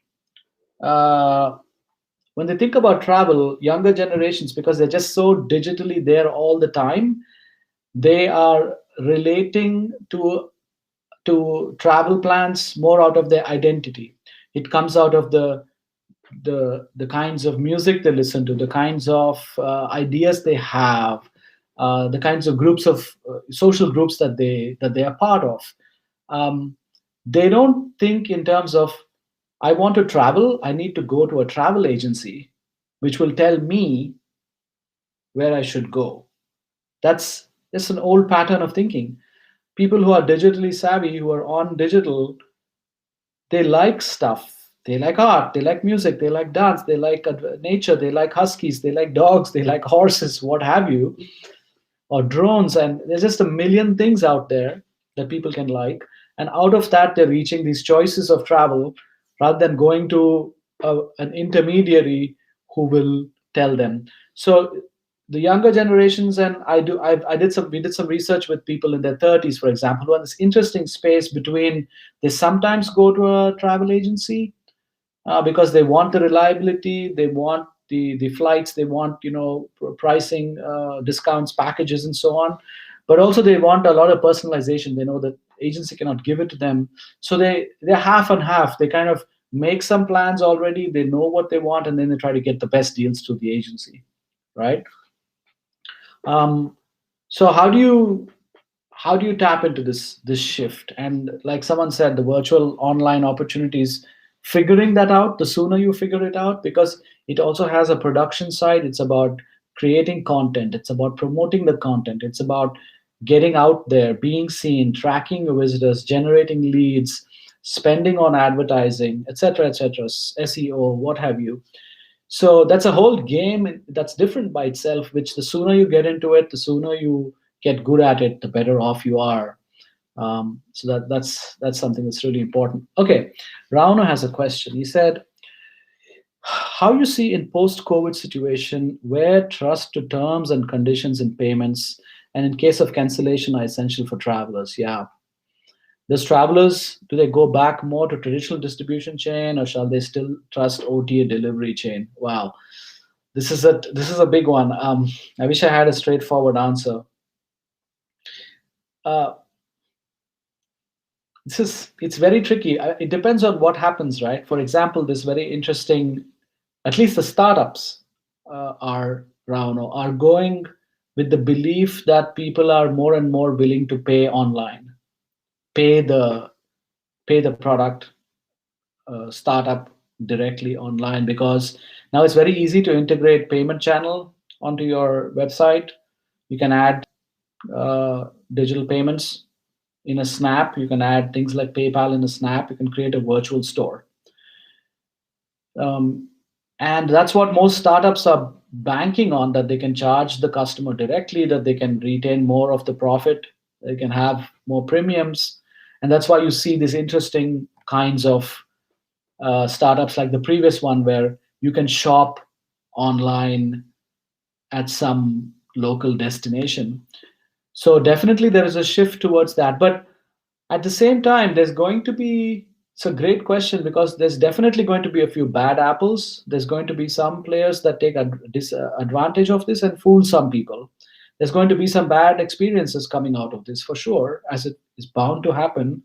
travel, younger generations, because they're just so digitally there all the time, they are relating to travel plans more out of their identity. It comes out of the kinds of music they listen to, the kinds of ideas they have, the kinds of groups of social groups that they are part of. They don't think in terms of, I want to travel, I need to go to a travel agency which will tell me where I should go. That's an old pattern of thinking. people who are digitally savvy, who are on digital, they like stuff. They like art, they like music, they like dance, they like nature, they like huskies, they like dogs, they like horses, what have you, or drones. And there's just a million things out there that people can like. And out of that, they're reaching these choices of travel rather than going to an intermediary who will tell them. So the younger generations, and we did some research with people in their 30s, for example, who are in this interesting space between they sometimes go to a travel agency because they want the reliability, they want the flights, they want pricing, discounts, packages, and so on. But also they want a lot of personalization. They know that agency cannot give it to them, so they're half and half. They kind of make some plans already. They know what they want, and then they try to get the best deals to the agency, right? So how do you tap into this shift? And like someone said, the virtual online opportunities, figuring that out, the sooner you figure it out, because it also has a production side. It's about creating content, it's about promoting the content, it's about getting out there, being seen, tracking your visitors, generating leads, spending on advertising, etc., SEO, what have you. So that's a whole game that's different by itself, which the sooner you get into it, the sooner you get good at it, the better off you are. So that's something that's really important. Okay, Rauno has a question. He said, how you see in post-COVID situation where trust to terms and conditions in payments and in case of cancellation are essential for travelers? Yeah. Does travelers, do they go back more to traditional distribution chain, or shall they still trust OTA delivery chain? Wow, this is a big one. I wish I had a straightforward answer. Uh, it's very tricky. It depends on what happens, right? For example, this very interesting, at least the startups are around or are going with the belief that people are more and more willing to pay online, pay the product startup directly online, because now it's very easy to integrate payment channel onto your website. You can add digital payments in a snap. You can add things like PayPal in a snap. You can create a virtual store. And that's what most startups are banking on, that they can charge the customer directly, that they can retain more of the profit, they can have more premiums. And that's why you see these interesting kinds of startups like the previous one, where you can shop online at some local destination. So definitely there is a shift towards that. But at the same time, there's going to be, it's a great question, because there's definitely going to be a few bad apples. There's going to be some players that take advantage of this and fool some people. There's going to be some bad experiences coming out of this for sure, as it is bound to happen.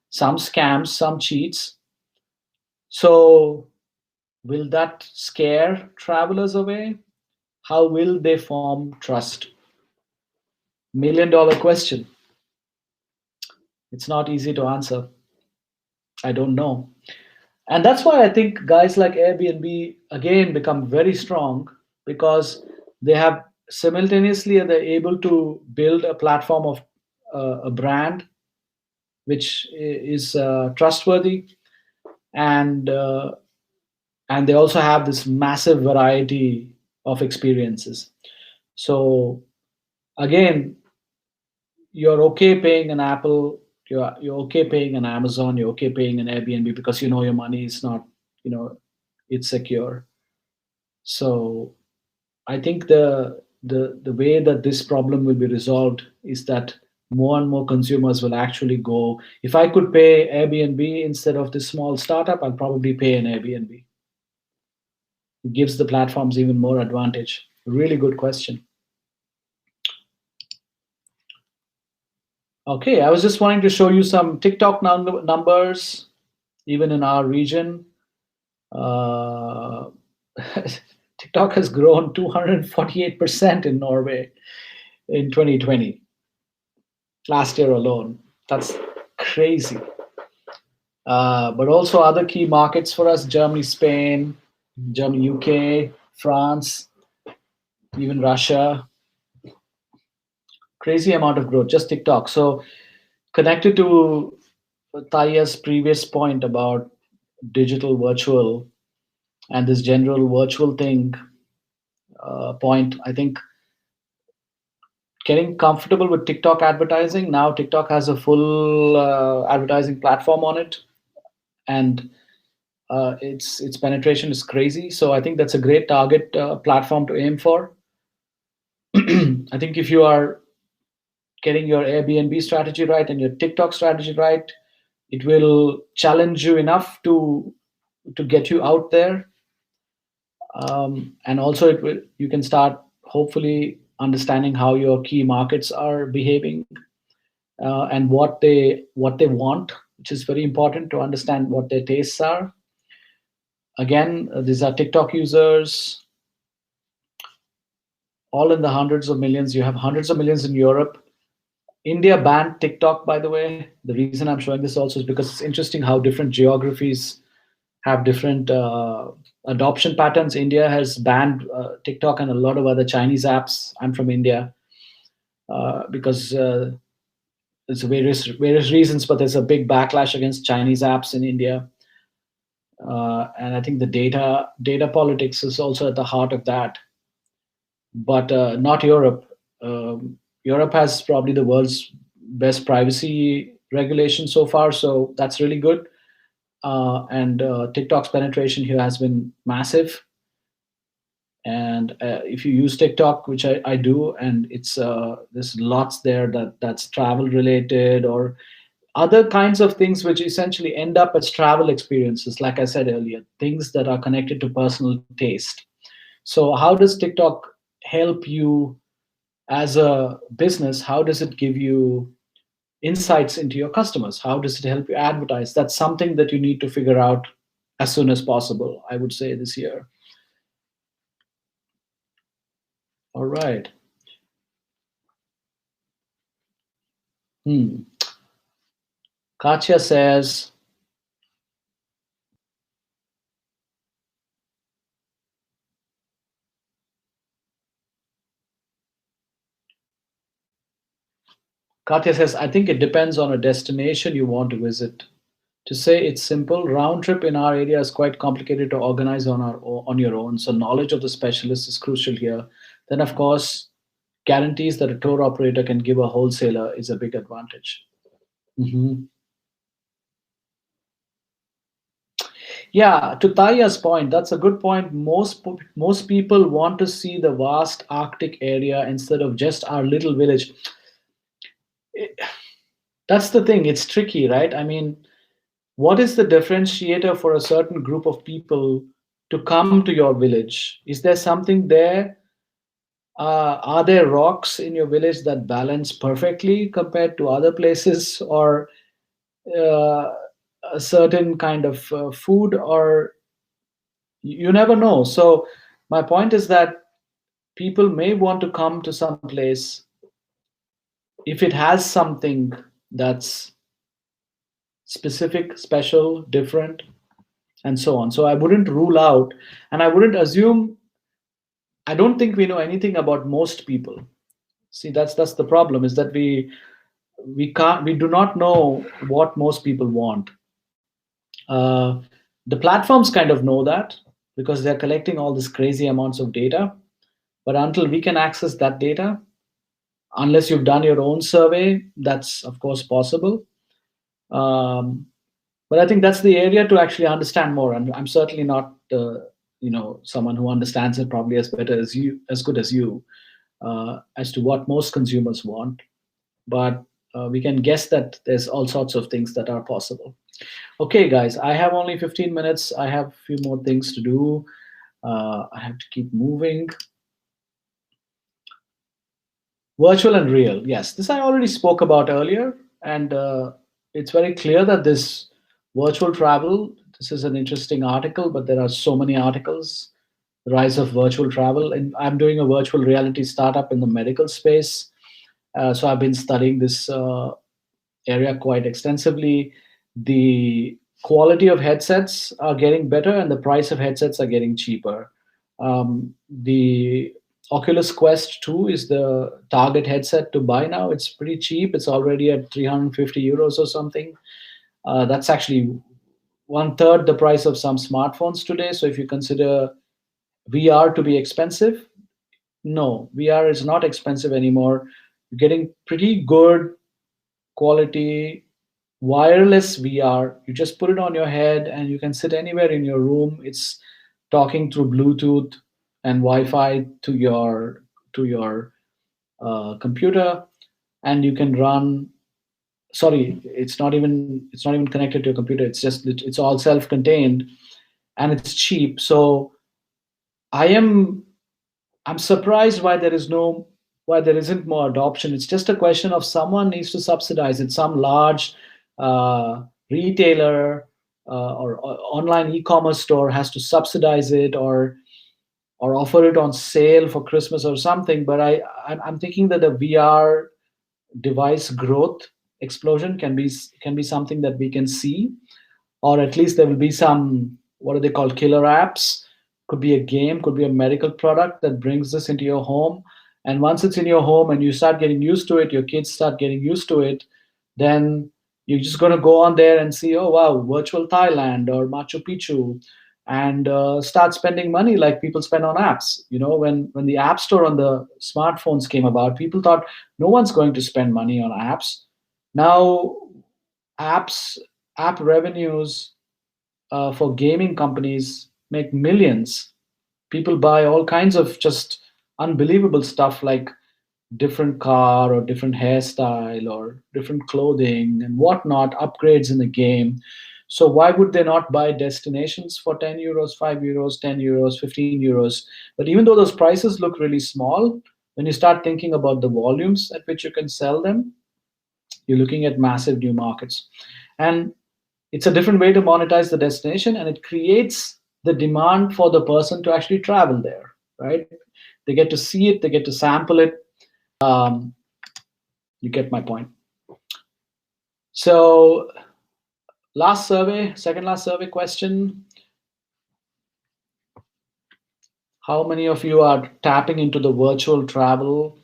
Some scams, some cheats. So will that scare travelers away? How will they form trust? $1 million question. It's not easy to answer. I don't know. And that's why I think guys like Airbnb again become very strong, because they have simultaneously they're able to build a platform of a brand which is trustworthy, and they also have this massive variety of experiences. So again, you're okay paying an Apple, you're okay paying an Amazon, you're okay paying an Airbnb, because you know your money is not, it's secure. So I think the way that this problem will be resolved is that more and more consumers will actually go, if I could pay Airbnb instead of this small startup, I'll probably pay an Airbnb. It gives the platforms even more advantage. Really good question. Okay, I was just wanting to show you some TikTok numbers, even in our region. TikTok has grown 248% in Norway in 2020, last year alone. That's crazy. But also other key markets for us: Germany, Spain, Germany, UK, France, even Russia. Crazy amount of growth, just TikTok. So Connected to Taya's previous point about digital virtual and this general virtual thing point, I think getting comfortable with TikTok advertising. Now TikTok has a full advertising platform on it, and its penetration is crazy. So I think that's a great target platform to aim for. I think if you are getting your Airbnb strategy right and your TikTok strategy right, it will challenge you enough to get you out there. And also it will, you can start hopefully understanding how your key markets are behaving, and what they want, which is very important to understand what their tastes are. Again, these are TikTok users, all in the hundreds of millions. You have hundreds of millions in Europe. India banned TikTok, by the way. The reason I'm showing this also is because it's interesting how different geographies have different adoption patterns. India has banned TikTok and a lot of other Chinese apps. I'm from India, because there's various reasons, but there's a big backlash against Chinese apps in India, and I think the data politics is also at the heart of that. But not Europe. Europe has probably the world's best privacy regulation so far, so that's really good. And TikTok's penetration here has been massive. And if you use TikTok, which I do, and it's there's lots there that's travel related or other kinds of things which essentially end up as travel experiences, like I said earlier, things that are connected to personal taste. So how does TikTok help you as a business? How does it give you insights into your customers? How does it help you advertise? That's something that you need to figure out as soon as possible, I would say, this year. All right. Katya says, I think it depends on a destination you want to visit. To say it's simple, round trip in our area is quite complicated to organize on your own. So knowledge of the specialist is crucial here. Then of course, guarantees that a tour operator can give a wholesaler is a big advantage. Mhm. Yeah, to Taya's point, that's a good point. Most people want to see the vast Arctic area instead of just our little village. It- that's the thing. It's tricky, right? I mean, what is the differentiator for a certain group of people to come to your village? Is there something there? Are there rocks in your village that balance perfectly compared to other places, or uh, a certain kind of food, or you never know. So my point is that people may want to come to some place if it has something that's specific, special, different, and so on. So I wouldn't rule out, and I wouldn't assume. I don't think we know anything about most people. See, that's the problem, is that we do not know what most people want. uh, the platforms kind of know that because they're collecting all this crazy amounts of data, but until we can access that data, unless you've done your own survey, that's of course possible. um, but I think that's the area to actually understand more, and I'm certainly not someone who understands it probably as better as you, as good as you, as to what most consumers want. But we can guess that there's all sorts of things that are possible. Okay, guys, I have only 15 minutes. I have a few more things to do. I have to keep moving. Virtual and real. Yes, this I already spoke about earlier. And it's very clear that this virtual travel, this is an interesting article, but there are so many articles. The rise of virtual travel. And I'm doing a virtual reality startup in the medical space. So I've been studying this area quite extensively. The quality of headsets are getting better, and the price of headsets are getting cheaper. The Oculus Quest 2 is the target headset to buy now. It's pretty cheap. It's already at 350 euros or something. That's actually one third the price of some smartphones today. So if you consider VR to be expensive, no, VR is not expensive anymore. You're getting pretty good quality wireless VR. You just put it on your head and you can sit anywhere in your room. It's talking through Bluetooth and Wi-Fi to your computer, and you can run. Sorry, it's not even connected to your computer. It's all self-contained, and it's cheap. So I am I'm surprised why there isn't more adoption. It's just a question of someone needs to subsidize it. Some large retailer or online e-commerce store has to subsidize it, or offer it on sale for Christmas or something. But I'm thinking that the VR device growth explosion can be something that we can see, or at least there will be some, what are they called, killer apps. Could be a game, could be a medical product that brings this into your home. And once it's in your home and you start getting used to it, your kids start getting used to it, then you're just going to go on there and see, oh wow, virtual Thailand or Machu Picchu, and start spending money like people spend on apps. When the app store on the smartphones came about, people thought no one's going to spend money on apps. Now apps app revenues for gaming companies make millions. People buy all kinds of just unbelievable stuff, like different car or different hairstyle or different clothing and whatnot, upgrades in the game. So why would they not buy destinations for 10 euros, 5 euros, 10 euros, 15 euros? But even though those prices look really small, when you start thinking about the volumes at which you can sell them, you're looking at massive new markets. And it's a different way to monetize the destination, and it creates the demand for the person to actually travel there, right? They get to see it, they get to sample it. Um, you get my point. So second last survey question. How many of you are tapping into the virtual travel?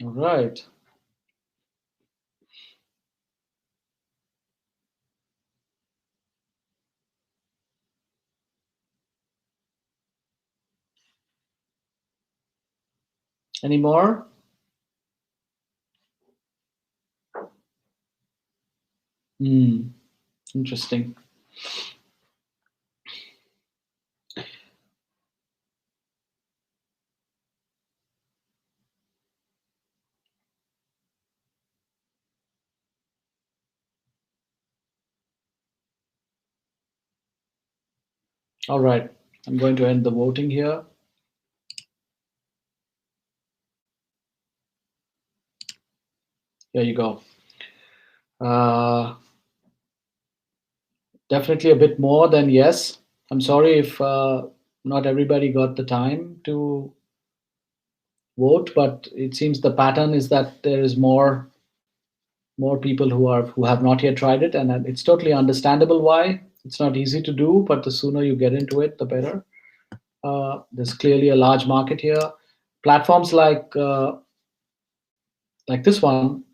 All right. Any more? Interesting. All right. I'm going to end the voting here. There you go. Definitely a bit more than yes. I'm sorry if not everybody got the time to vote, but it seems the pattern is that there is more people who have not yet tried it, and it's totally understandable why. It's not easy to do, but the sooner you get into it, the better. There's clearly a large market here. Platforms like this one,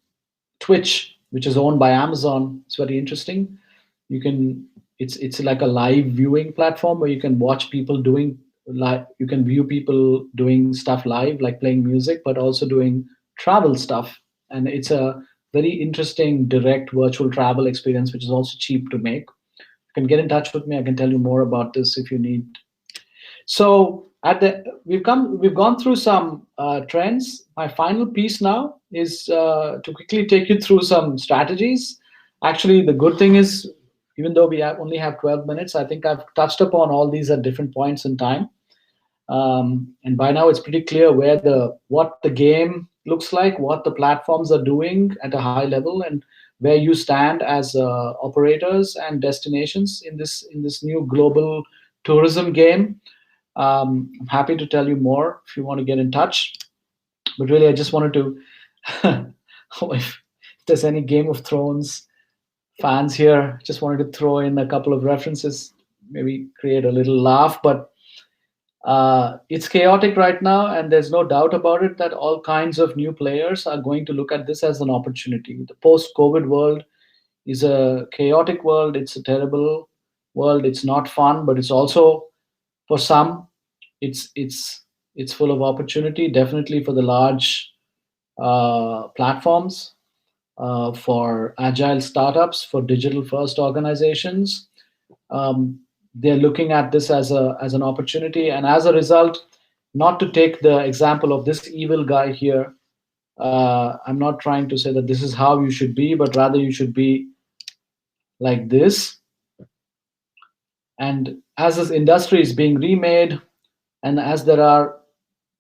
Twitch, which is owned by Amazon, it's very interesting. It's like a live viewing platform where you can watch people doing you can view people doing stuff live, like playing music, but also doing travel stuff. And it's a very interesting direct virtual travel experience, which is also cheap to make. You can get in touch with me. I can tell you more about this if you need. So we've gone through some trends. My final piece now is to quickly take you through some strategies. Actually, the good thing is, even though we only have 12 minutes, I think I've touched upon all these at different points in time. And by now it's pretty clear what the game looks like, what the platforms are doing at a high level, and where you stand as operators and destinations in this new global tourism game. I'm happy to tell you more if you want to get in touch. But really, I just wanted to, if there's any Game of Thrones fans here, just wanted to throw in a couple of references, maybe create a little laugh. But it's chaotic right now, and there's no doubt about it that all kinds of new players are going to look at this as an opportunity. The post-COVID world is a chaotic world. It's a terrible world. It's not fun, but it's also, for some, it's full of opportunity. Definitely for the large platforms, for agile startups, for digital-first organizations. They're looking at this as an opportunity, and as a result, not to take the example of this evil guy here. I'm not trying to say that this is how you should be, but rather you should be like this. And as this industry is being remade, and as there are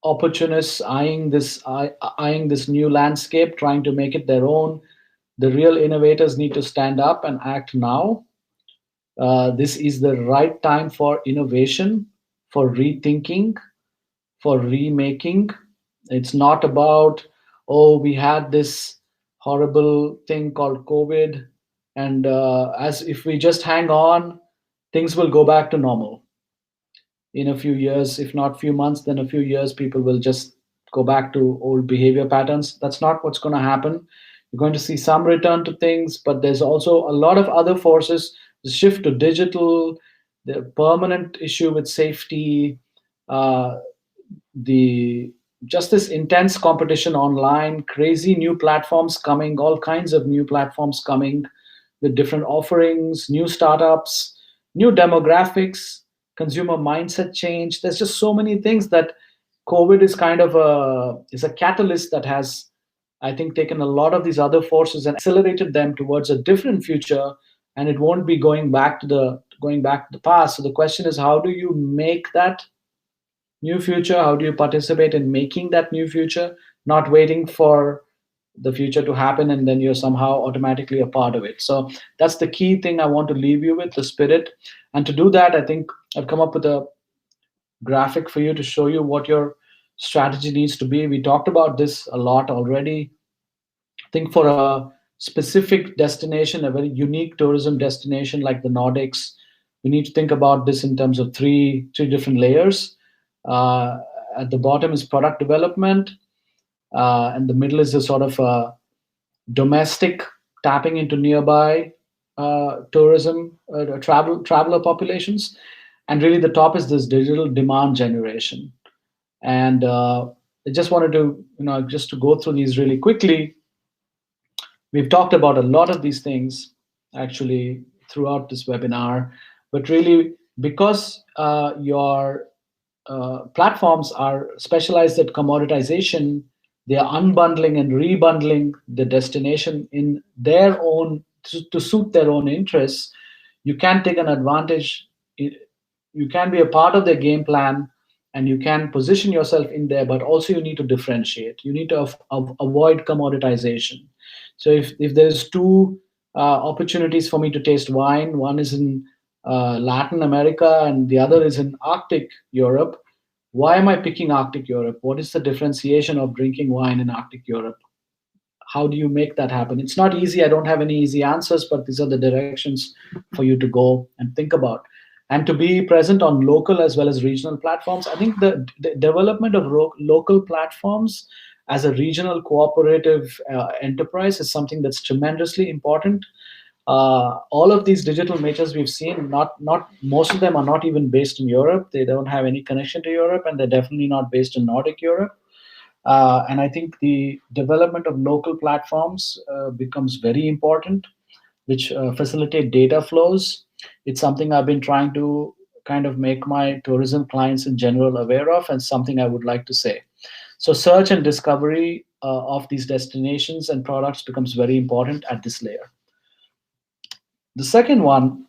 opportunists eyeing this new landscape, trying to make it their own, the real innovators need to stand up and act now. This is the right time for innovation, for rethinking, for remaking. It's not about, oh, we had this horrible thing called COVID, and as if we just hang on, things will go back to normal. In a few years, if not few months, then a few years, people will just go back to old behavior patterns. That's not what's going to happen. You're going to see some return to things, but there's also a lot of other forces. The shift to digital, the permanent issue with safety, the just this intense competition online, crazy new platforms coming, all kinds of new platforms coming with different offerings, new startups, new demographics, consumer mindset change. There's just so many things that COVID is kind of a catalyst that has, I think, taken a lot of these other forces and accelerated them towards a different future, and it won't be going back to the past. So the question is, how do you make that new future? How do you participate in making that new future, not waiting for the future to happen and then you're somehow automatically a part of it? So that's the key thing I want to leave you with, the spirit. And to do that, I think I've come up with a graphic for you to show you what your strategy needs to be. We talked about this a lot already. I think for a specific destination, a very unique tourism destination like the Nordics, we need to think about this in terms of three different layers. At the bottom is product development, and the middle is a sort of domestic tapping into nearby tourism, traveler populations, and really the top is this digital demand generation. And I just wanted to, just to go through these really quickly. We've talked about a lot of these things actually throughout this webinar, but really because your platforms are specialized at commoditization, they are unbundling and rebundling the destination in their own to suit their own interests. You can take an advantage. You can be a part of their game plan, and you can position yourself in there. But also, you need to differentiate. You need to avoid commoditization. So, if there's two opportunities for me to taste wine, one is in Latin America and the other is in Arctic Europe. Why am I picking Arctic Europe? What is the differentiation of drinking wine in Arctic Europe? How do you make that happen? It's not easy. I don't have any easy answers, but these are the directions for you to go and think about. And to be present on local as well as regional platforms. I think the development of local platforms as a regional cooperative enterprise is something that's tremendously important. All of these digital majors we've seen, not most of them are not even based in Europe. They don't have any connection to Europe, and they're definitely not based in Nordic Europe. And I think the development of local platforms becomes very important, which facilitate data flows. It's something I've been trying to kind of make my tourism clients in general aware of, and something I would like to say. So search and discovery of these destinations and products becomes very important at this layer. The second one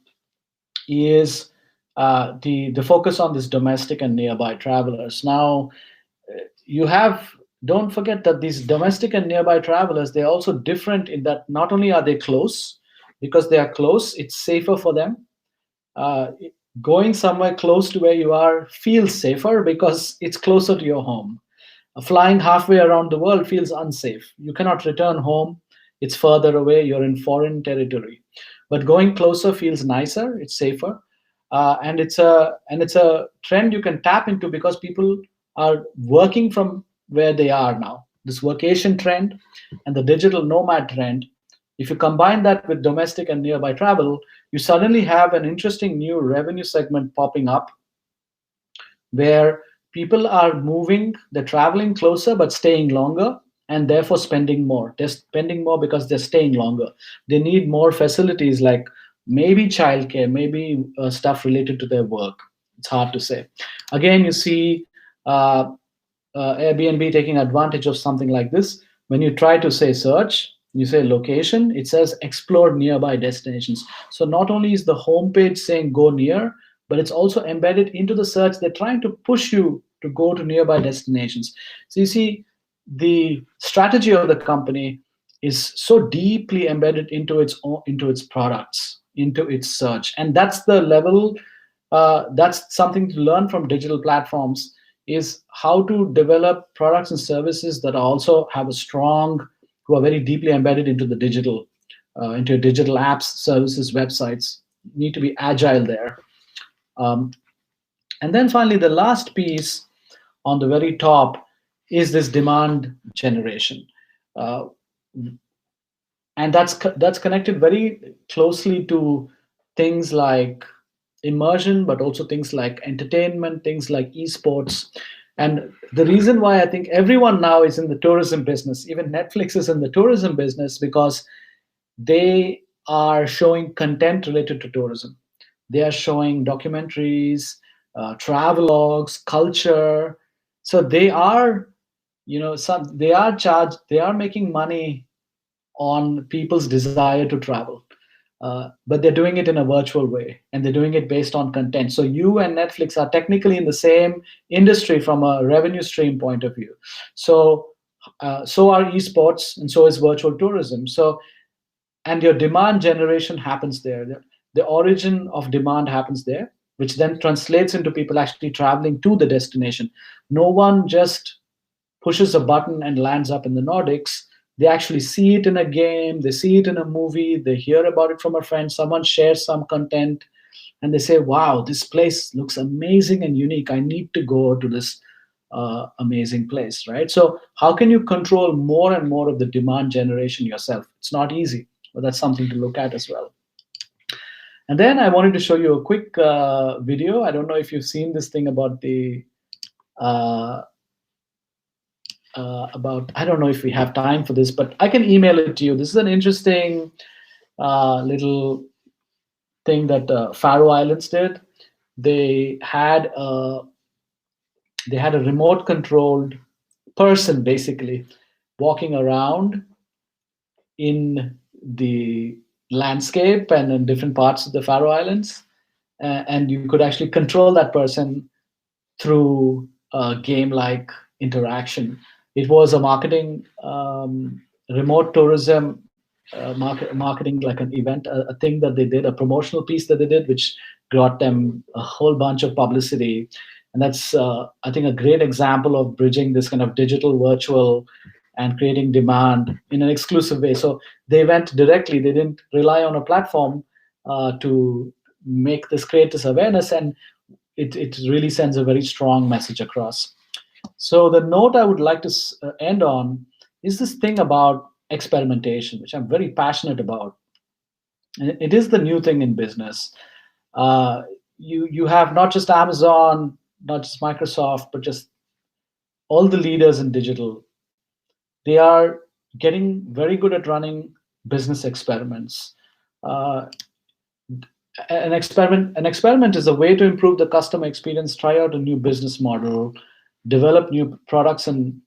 is the focus on this domestic and nearby travelers. Now, don't forget that these domestic and nearby travelers, they're also different in that not only are they close, because they are close, it's safer for them. going somewhere close to where you are feels safer because it's closer to your home. Flying halfway around the world feels unsafe. You cannot return home. It's further away. You're in foreign territory. But going closer feels nicer. It's safer, and it's a trend you can tap into because people are working from where they are now. This vacation trend and the digital nomad trend. If you combine that with domestic and nearby travel, you suddenly have an interesting new revenue segment popping up where people are moving, they're traveling closer but staying longer and therefore spending more. They're spending more because they're staying longer. They need more facilities like maybe childcare, maybe stuff related to their work. It's hard to say. Again, you see Airbnb taking advantage of something like this. When you try to say search, you say location, it says explore nearby destinations. So not only is the homepage saying go near, but it's also embedded into the search. They're trying to push you to go to nearby destinations. So you see, the strategy of the company is so deeply embedded into its products, into its search, and that's the level. That's something to learn from digital platforms is how to develop products and services that also have a strong, who are very deeply embedded into the digital, into digital apps, services, websites. You need to be agile there. Um, and then finally, the last piece on the very top is this demand generation. Uh, and that's connected very closely to things like immersion, but also things like entertainment, things like esports. And the reason why I think everyone now is in the tourism business, even Netflix is in the tourism business, because they are showing content related to tourism. They are showing documentaries, travelogues, culture. So they are, they are making money on people's desire to travel. But they're doing it in a virtual way, and they're doing it based on content. So you and Netflix are technically in the same industry from a revenue stream point of view. So are esports, and so is virtual tourism. So, and your demand generation happens there. The origin of demand happens there, which then translates into people actually traveling to the destination. No one just pushes a button and lands up in the Nordics. They actually see it in a game, they see it in a movie, they hear about it from a friend, someone shares some content, and they say, wow, this place looks amazing and unique. I need to go to this amazing place, right? So, how can you control more and more of the demand generation yourself? It's not easy, but that's something to look at as well. And then I wanted to show you a quick video. I don't know if you've seen this thing about the I don't know if we have time for this, but I can email it to you. This is an interesting little thing that Faroe Islands did. They had a remote controlled person basically walking around in the landscape and in different parts of the Faroe Islands, and you could actually control that person through a game-like interaction. It was a marketing, remote tourism marketing, like an event, a thing that they did, a promotional piece that they did, which got them a whole bunch of publicity. And that's, I think, a great example of bridging this kind of digital, virtual, and creating demand in an exclusive way. So they went directly, they didn't rely on a platform to create this awareness, and it really sends a very strong message across. So the note I would like to end on is this thing about experimentation, which I'm very passionate about. And it is the new thing in business. You have not just Amazon, not just Microsoft, but just all the leaders in digital. They are getting very good at running business experiments. An experiment is a way to improve the customer experience, try out a new business model, develop new products and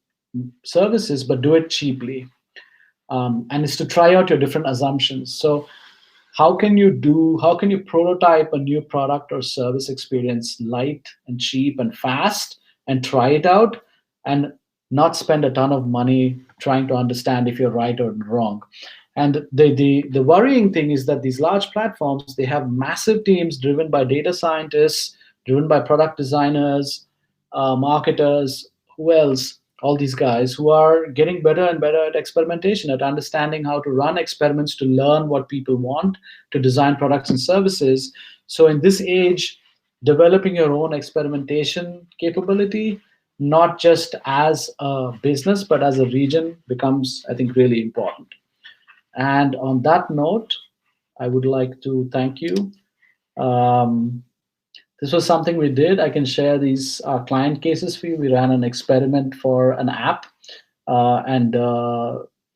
services, but do it cheaply. And it's to try out your different assumptions. So how can you prototype a new product or service experience light and cheap and fast, and try it out and not spend a ton of money trying to understand if you're right or wrong? And the worrying thing is that these large platforms, they have massive teams driven by data scientists, driven by product designers, marketers, who else? All these guys who are getting better and better at experimentation, at understanding how to run experiments, to learn what people want, to design products and services. So in this age, developing your own experimentation capability, not just as a business, but as a region, becomes, I think, really important. And on that note, I would like to thank you. Um, this was something we did. I can share these client cases for you. We ran an experiment for an app, and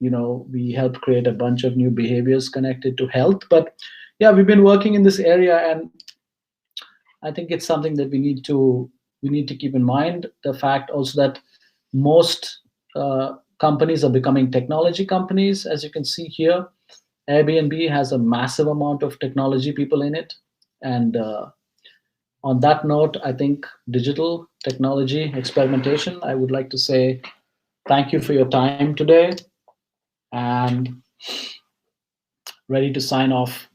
we helped create a bunch of new behaviors connected to health. But yeah, we've been working in this area, and I think it's something that we need to keep in mind. The fact also that most companies are becoming technology companies, as you can see here. Airbnb has a massive amount of technology people in it. And on that note, I think digital technology experimentation, I would like to say thank you for your time today, and ready to sign off